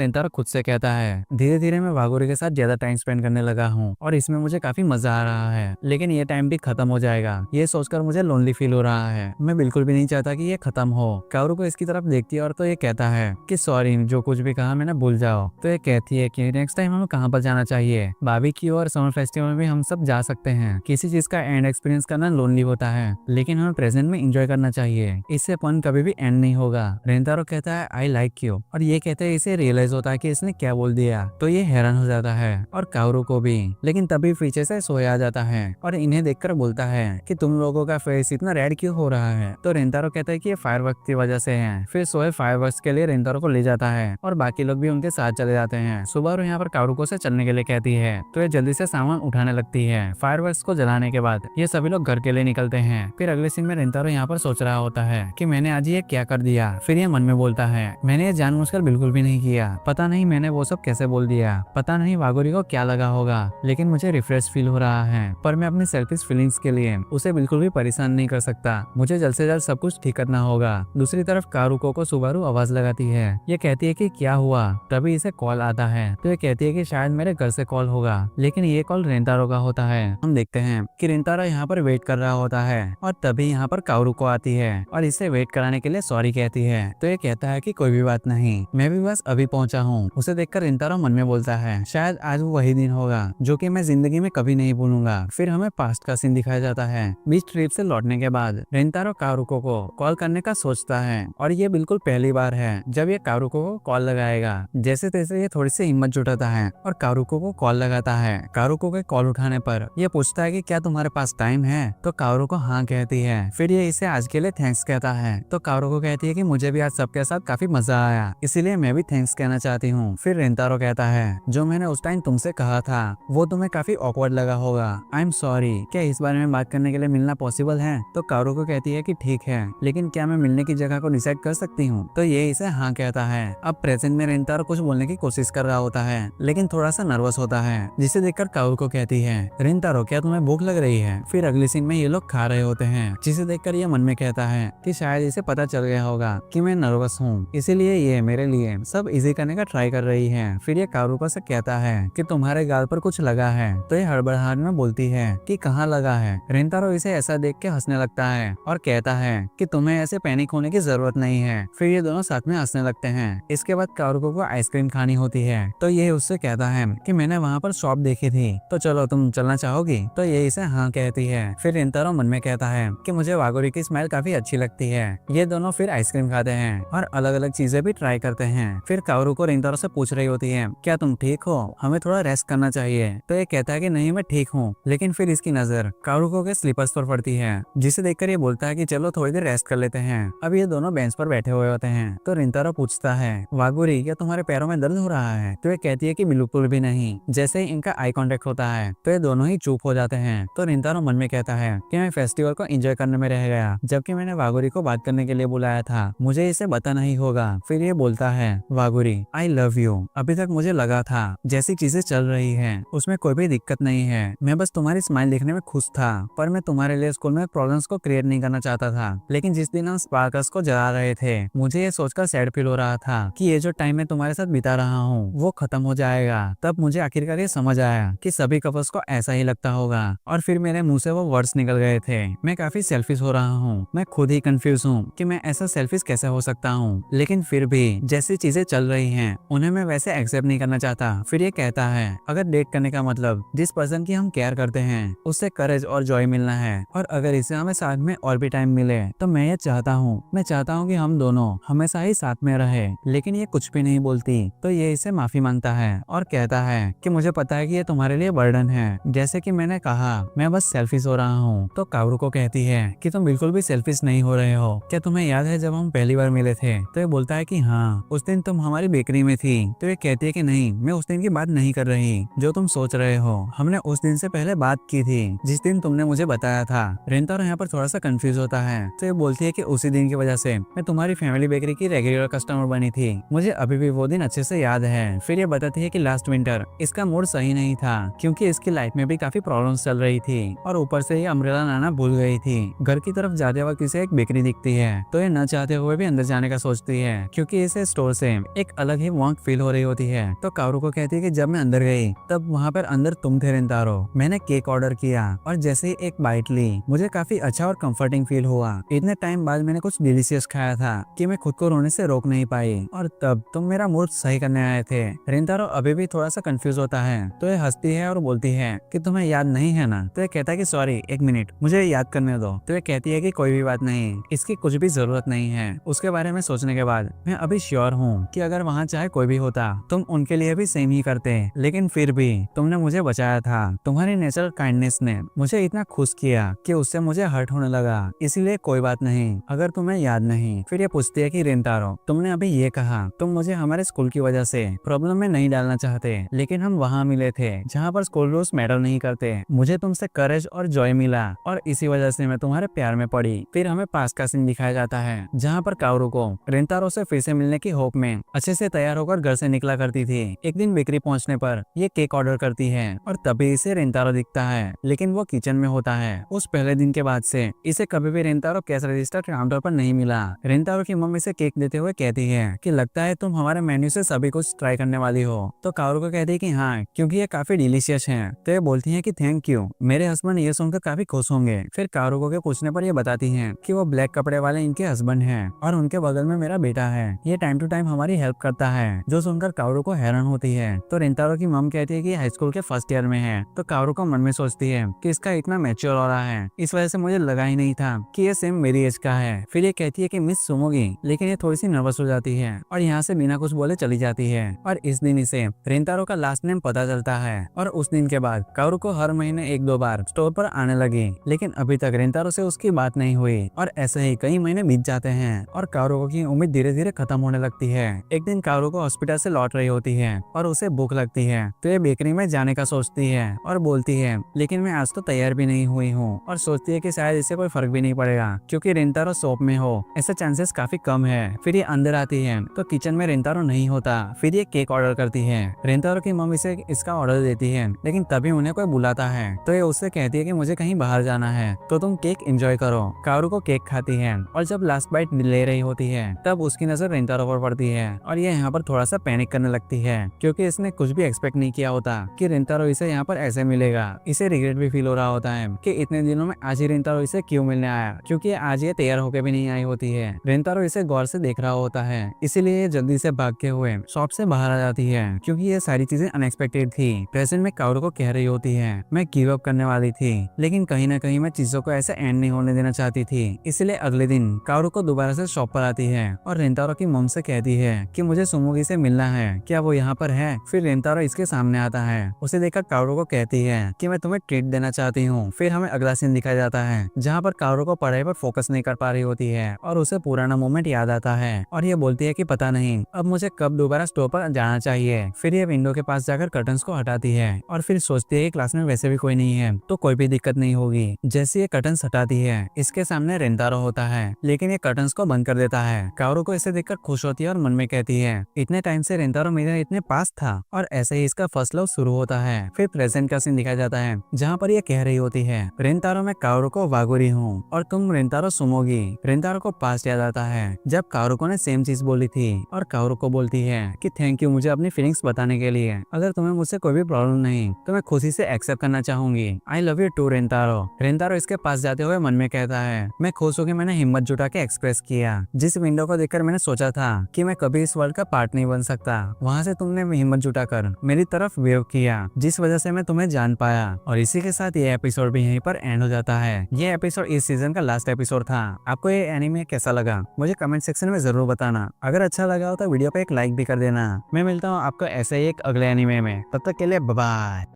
रेंतारो खुद से कहता है, धीरे धीरे मैं वागुरी के साथ ज्यादा टाइम स्पेंड करने लगा हूँ और इसमें मुझे काफी मजा आ रहा है, लेकिन ये टाइम भी खत्म हो जाएगा। ये सोचकर मुझे लोनली फील हो रहा है। मैं बिल्कुल भी नहीं चाहता कि ये खत्म हो। काओरुको इसकी तरफ देखती है और तो ये कहता है कि सॉरी, जो कुछ भी कहा मैंने भूल जाओ। तो ये कहती है कि नेक्स्ट टाइम हमें कहाँ पर जाना चाहिए? बारबेक्यू और समर फेस्टिवल में भी हम सब जा सकते हैं। किसी चीज का एंड एक्सपीरियंस करना लोनली होता है, लेकिन हमें प्रेजेंट में एंजॉय करना चाहिए। इससे फन कभी भी एंड नहीं होगा। रेंतारो कहता है, आई लाइक यू, और ये कहते हैं इसे रियलाइज होता है कि इसने क्या बोल दिया। तो ये हैरान हो जाता है और काओरुको भी। लेकिन तभी पीछे से सोहे आ जाता है और इन्हें देखकर बोलता है कि तुम लोगों का फेस इतना रेड क्यों हो रहा है? तो रेंतारो कहता है कि ये फायरवर्क्स की वजह से है। फिर सोहे फायरवर्क्स के लिए रेंतारो को ले जाता है और बाकी लोग भी उनके साथ चले जाते हैं। सुबारू यहाँ पर काओरुको से चलने के लिए कहती है तो ये जल्दी से सामान उठाने लगती है। फायरवर्क्स को जलाने के बाद ये सभी लोग घर के लिए निकलते हैं। फिर अगले सीन में रेंतारो यहाँ पर सोच रहा होता है कि मैंने आज ये क्या कर दिया। फिर ये मन में बोलता है, मैंने ये जानबूझकर बिल्कुल भी नहीं किया। पता नहीं मैंने वो सब कैसे बोल दिया। पता नहीं वागुरी को क्या लगा होगा, लेकिन मुझे रिफ्रेश फील हो रहा है। पर मैं अपनी सेल्फिश फीलिंग्स के लिए उसे बिल्कुल भी परेशान नहीं कर सकता। मुझे जल्द से जल्द सब कुछ ठीक करना होगा। दूसरी तरफ काओरुको को सुबारू आवाज लगाती है। ये कहती है कि क्या हुआ? तभी इसे कॉल आता है। तो ये कहती है कि शायद मेरे घर से कॉल होगा, लेकिन ये कॉल रेंतारो का होता है। हम देखते हैं कि रेंतारो यहाँ पर वेट कर रहा होता है और तभी यहाँ पर काओरुको आती है और इसे वेट कराने के लिए सॉरी कहती है। तो ये कहता है कि कोई भी बात नहीं, मैं भी बस अभी पहुंचा हूँ। उसे देखकर रेंतारो मन में बोलता है, शायद आज वो वही दिन होगा जो कि मैं जिंदगी में कभी नहीं भूलूंगा। फिर हमें पास्ट का सीन दिखाया जाता है। बीच ट्रिप से लौटने के बाद रेंतारो काओरुको को कॉल करने का सोचता है और ये बिल्कुल पहली बार है जब ये काओरुको को कॉल लगाएगा। जैसे तैसे ये थोड़ी सी हिम्मत जुटाता है और काओरुको को कॉल लगाता है। काओरुको के कॉल उठाने पर ये पूछता है कि क्या तुम्हारे पास टाइम है? तो काओरुको हाँ कहती है। फिर ये इसे आज के लिए थैंक्स कहता है। तो काओरुको कहती है कि मुझे भी आज सबके साथ काफी मजा आया, इसीलिए मैं भी थैंक्स कहना चाहती हूँ। फिर रेंतारो कहता है, जो मैंने उस टाइम तुमसे कहा था वो तुम्हें काफी ऑकवर्ड लगा होगा। आई एम सॉरी, क्या इस बारे में बात करने के लिए मिलना पॉसिबल है? तो काओरुको कहती है कि ठीक है, लेकिन क्या मैं मिलने की जगह को डिसाइड कर सकती हूँ? तो ये इसे हाँ कहता है। अब प्रेजेंट में रेंतारो कुछ बोलने की कोशिश कर रहा होता है, लेकिन थोड़ा सा नर्वस होता है, जिसे देखकर काओरुको कहती है, रेंतारो क्या तुम्हें भूख लग रही है? फिर अगले सीन में ये लोग खा रहे होते हैं, जिसे देखकर ये मन में कहता है कि शायद इसे पता चल गया होगा कि मैं नर्वस हूँ, इसीलिए ये मेरे लिए सब इजी करने का ट्राई कर रही है। फिर ये काओरुको से कहता है कि तुम्हारे गाल पर कुछ लगा है। तो ये हड़बड़ाहट में बोलती है कि कहाँ लगा है? रेंतारो इसे ऐसा देख के हंसने लगता है और कहता है कि तुम्हें ऐसे पैनिक होने की जरूरत नहीं है। फिर ये दोनों साथ में हंसने लगते हैं। इसके बाद काओरुको को आइसक्रीम खानी होती है, तो ये उससे कहता है कि मैंने वहाँ पर शॉप देखी थी, तो चलो तुम चलना चाहोगी? तो ये इसे हाँ कहती है। फिर रेंतारो मन में कहता है कि मुझे वागुरी की स्माइल काफी अच्छी लगती है। ये दोनों फिर आइसक्रीम खाते हैं हैं और अलग अलग चीजें भी ट्राई करते हैं। फिर काओरू को रिंतारो से पूछ रही होती है, क्या तुम ठीक हो, हमें थोड़ा रेस्ट करना चाहिए। तो ये कहता है कि नहीं मैं ठीक हूँ। लेकिन फिर इसकी नजर काओरू के स्लीपर्स पर पड़ती है, जिसे देखकर ये बोलता है कि चलो थोड़ी देर रेस्ट कर लेते हैं। अब ये दोनों बेंच पर बैठे हुए होते हैं। तो रिंतारो पूछता है, वागुरी क्या तुम्हारे पैरों में दर्द हो रहा है? तो ये कहती है कि बिल्कुल भी नहीं। जैसे ही इनका आई कांटेक्ट होता है तो ये दोनों ही चुप हो जाते हैं। तो रिंतारो मन में कहता है कि मैं फेस्टिवल को एंजॉय करने में रह गया, जबकि मैंने वागुरी को बात करने के लिए बुलाया था, मुझे इसे बताना ही होगा। फिर ये बोलता है, वागुरी आई लव यू, अभी तक मुझे लगा था जैसी चीजें चल रही है उसमें कोई भी दिक्कत नहीं है, मैं बस तुम्हारी स्माइल देखने में खुश था, पर मैं तुम्हारे लिए स्कूल में प्रॉब्लम्स को क्रिएट नहीं करना चाहता था। लेकिन जिस दिन हम स्पार्कल्स को जला रहे थे मुझे ये सोचकर सैड फील हो रहा था कि ये जो टाइम मैं तुम्हारे साथ बिता रहा हूँ वो खत्म हो जाएगा। तब मुझे आखिरकार ये समझ आया कि सभी कपल्स को ऐसा ही लगता होगा, और फिर मेरे मुंह से वो वर्ड्स निकल गए थे, मैं काफी सेल्फिश हो रहा हूँ, मैं खुद ही कंफ्यूज हूँ कि मैं ऐसा सेल्फिश कैसे हो सकता हूँ। लेकिन फिर भी जैसी चीजें चल रही हैं उन्हें मैं वैसे एक्सेप्ट नहीं करना चाहता। फिर ये कहता है, अगर डेट करने का मतलब जिस पर्सन की हम केयर करते हैं उससे करेज और जॉय मिलना है, और अगर इसे हमें साथ में और भी टाइम मिले तो मैं ये चाहता हूँ, मैं चाहता हूँ कि हम दोनों हमेशा ही साथ में रहे। लेकिन ये कुछ भी नहीं बोलती। तो ये इसे माफी मांगता है और कहता है कि मुझे पता है कि ये तुम्हारे लिए बर्डन है, जैसे कि मैंने कहा मैं बस सेल्फिश हो रहा हूँ। तो काओरू को कहती है कि तुम बिल्कुल भी सेल्फिश नहीं हो रहे हो, क्या तुम्हें याद है जब हम पहली बार मिले थे? तो ये बोलता है कि हाँ, उस दिन तुम हमारी बेकरी में थी। तो ये कहती है कि नहीं, मैं उस दिन की बात नहीं कर रही जो तुम सोच रहे हो, हमने उस दिन से पहले बात की थी जिस दिन तुमने मुझे बताया था। रिंतारो यहाँ पर थोड़ा सा कंफ्यूज होता है। तो ये बोलती है कि उसी दिन की वजह से मैं तुम्हारी फैमिली बेकरी की रेगुलर कस्टमर बनी थी, मुझे अभी भी वो दिन अच्छे से याद है। फिर ये बताती है कि लास्ट विंटर इसका मूड सही नहीं था क्योंकि इसकी लाइफ में भी काफी प्रॉब्लम्स चल रही थी, और ऊपर से ये अम्ब्रेला लाना भूल गई थी। घर की तरफ जाते वक्त इसे एक बेकरी दिखती है तो ये न चाहते हुए भी अंदर जाने का सोचती है क्योंकि इसे स्टोर से एक अलग ही वार्म फील हो रही होती है। तो काओरू को कहती है कि जब मैं अंदर गई तब वहाँ पर अंदर तुम थे रिंतारो, मैंने केक ऑर्डर किया और जैसे ही एक बाइट ली मुझे काफी अच्छा और कंफर्टिंग फील हुआ। इतने टाइम बाद मैंने कुछ डिलीशियस खाया था कि मैं खुद को रोने से रोक नहीं पाई, और तब तुम मेरा मूड सही करने आए थे। रिंतारो अभी भी थोड़ा सा कंफ्यूज होता है। तो ये हंसती है और बोलती है कि तुम्हें याद नहीं है ना? तो ये कहता है कि सॉरी, एक मिनट मुझे याद करने दो। तो ये कहती है कि कोई भी बात नहीं, इसकी कुछ भी जरूरत नहीं है। उसके बारे में सोचने के बाद मैं अभी श्योर हूँ कि अगर वहाँ चाहे कोई भी होता तुम उनके लिए भी सेम ही करते, लेकिन फिर भी तुमने मुझे बचाया था। तुम्हारी नेचुरल काइंडनेस ने मुझे इतना खुश किया कि उससे मुझे हर्ट होने लगा, इसीलिए कोई बात नहीं अगर तुम्हें याद नहीं। फिर ये पूछती है कि रिंतारो तुमने अभी ये कहा तुम मुझे हमारे स्कूल की वजह से प्रॉब्लम में नहीं डालना चाहते, लेकिन हम वहाँ मिले थे जहाँ पर स्कूल रूल्स मैटर नहीं करते, मुझे तुमसे करेज और जॉय मिला और इसी वजह से मैं तुम्हारे प्यार में पड़ी। फिर हमें पास का सीन दिखाया जाता है जहाँ पर काओरू को रिंतारो से फिर से मिलने की होप में अच्छे से तैयार होकर घर से निकला करती थी। एक दिन बेकरी पहुँचने पर ये केक ऑर्डर करती है और तभी इसे रिंतारो दिखता है, लेकिन वो किचन में होता है। उस पहले दिन के बाद से इसे कभी भी रिंतारो कैश रजिस्टर काउंटर पर नहीं मिला। रिंतारो की मम्मी से केक देते हुए कहती है कि लगता है तुम हमारे मेन्यू से सभी कुछ ट्राई करने वाली हो। तो काओरू को कहती है कि हाँ, क्योंकि ये काफी डिलीशियस है। तो ये बोलती है कि थैंक यू, मेरे हस्बैंड ये सुनकर काफी खुश होंगे। फिर काओरू को के पूछने पर ये बताती है कि वो ब्लैक कपड़े वाले इनके हस्बैंड हैं और उनके बगल में मेरा बेटा है, ये टाइम टू टाइम हमारी हेल्प करता है। जो सुनकर काओरू को हैरान होती है। तो रिंतारो की मम कहती है कि हाई स्कूल के फर्स्ट ईयर में है। तो काओरू को मन में सोचती है कि इसका इतना मैच्योर हो रहा है, इस वजह से मुझे लगा ही नहीं था कि ये सेम मेरी एज का है। फिर ये कहती है कि मिस सुमोगी, लेकिन ये थोड़ी सी नर्वस हो जाती है और यहाँ से बिना कुछ बोले चली जाती है। और इस दिन इसे रिंतारो का लास्ट नेम पता चलता है और उस दिन के बाद काओरू को हर महीने 1-2 बार स्टोर पर आने लगी, लेकिन अभी तक रिंतारो से उसकी बात नहीं हुई। और ऐसे ही कई महीने बीत जाते हैं और काओरू की उम्मीद धीरे धीरे खत्म होने लगती है। एक दिन काओरू को हॉस्पिटल से लौट रही होती है और उसे भूख लगती है, तो ये बेकरी में जाने का सोचती है और बोलती है लेकिन मैं आज तो तैयार भी नहीं हुई हूँ, और सोचती है कि शायद इससे कोई फर्क भी नहीं पड़ेगा क्योंकि रिंतारो शॉप में हो, ऐसा चांसेस काफी कम है। फिर ये अंदर आती है तो किचन में रिंतारो नहीं होता। फिर ये केक ऑर्डर करती है। रिंतारो की मम्मी से इसका ऑर्डर देती है, लेकिन तभी उन्हें कोई बुलाता है तो ये उससे कहती है कि मुझे कहीं बाहर जाना है तो तुम केक एंजॉय करो। काओरू को केक खाती है और जब लास्ट बाइट ले रही होती है तब उसकी नजर रिंतारो पर पड़ती है और ये यहाँ पर थोड़ा सा पैनिक करने लगती है क्योंकि इसने कुछ भी एक्सपेक्ट नहीं किया होता कि रिंतारो इसे यहाँ पर ऐसे मिलेगा। इसे रिग्रेट भी फील हो रहा होता है कि इतने दिनों में आज ही रिंतारो इसे क्यों मिलने आया, क्योंकि आज ये तैयार होकर भी नहीं आई होती है। रिंतारो इसे गौर से देख रहा होता है, इसीलिए ये जल्दी से भागते हुए शॉप से बाहर आ जाती है क्योंकि ये सारी चीजें अनएक्सपेक्टेड थी। प्रेजेंट में काओरू को कह रही होती है मैं गिव अप करने वाली थी, लेकिन कहीं ना कहीं मैं चीजों को ऐसे एंड नहीं होने देना चाहती थी। इसलिए अगले दिन काओरू को दोबारा से शॉप पर पर आती है और रेंतारो की मॉम से कहती है कि मुझे सुमुगी से मिलना है, क्या वो यहाँ पर है। फिर रेंतारो इसके सामने आता है। उसे देखकर काओरू को कहती है कि मैं तुम्हें ट्रीट देना चाहती हूँ। फिर हमें अगला सीन दिखाया जाता है जहाँ पर काओरू को पढ़ाई पर फोकस नहीं कर पा रही होती है और उसे पुराना मोमेंट याद आता है और ये बोलती है कि पता नहीं अब मुझे कब दोबारा स्टोर पर जाना चाहिए। फिर ये विंडो के पास जाकर कर्टन्स को हटाती है और फिर सोचती है कि क्लास में वैसे भी कोई नहीं है तो कोई भी दिक्कत नहीं होगी। जैसे ये कर्टन्स हटाती है इसके सामने रेंतारो होता है, लेकिन ये कर्टन्स को बंद कर देता है। काओरू को इसे देखकर खुश होती है और मन में कहती है इतने टाइम से रेंतारो मेरे इतने पास था। और ऐसे ही इसका फर्स्ट लव शुरू होता है। फिर प्रेजेंट का सीन दिखाया जाता है जहाँ पर ये कह रही होती है रेंतारो मैं काओरू को वागुरी हूँ और तुम रेंतारो सुमोगी। रेंतारो को पास्ट याद आता है जब काओरू ने सेम चीज बोली थी और काओरू को बोलती है कि थैंक यू मुझे अपनी फीलिंग्स बताने के लिए। अगर तुम्हें मुझसे कोई भी प्रॉब्लम नहीं तो मैं खुशी से एक्सेप्ट करना चाहूंगी। I love you too Rentaro. Rentaro इसके पास जाते हुए मन में कहता है मैं खुश हूँ कि मैंने हिम्मत जुटा के एक्सप्रेस किया। जिस विंडो को देखकर मैंने सोचा था कि मैं कभी इस वर्ल्ड का पार्ट नहीं बन सकता, वहाँ से तुमने हिम्मत जुटाकर मेरी तरफ वेव किया, जिस वजह से मैं तुम्हें जान पाया। और इसी के साथ ये एपिसोड भी यहीं पर एंड हो जाता है। ये एपिसोड इस सीजन का लास्ट एपिसोड था। आपको ये एनीमे कैसा लगा मुझे कमेंट सेक्शन में जरूर बताना। अगर अच्छा लगा हो तो वीडियो पे एक लाइक भी कर देना। मैं मिलता हूँ आपको ऐसे ही एक अगले एनीमे में, तब तक के लिए बाय बाय।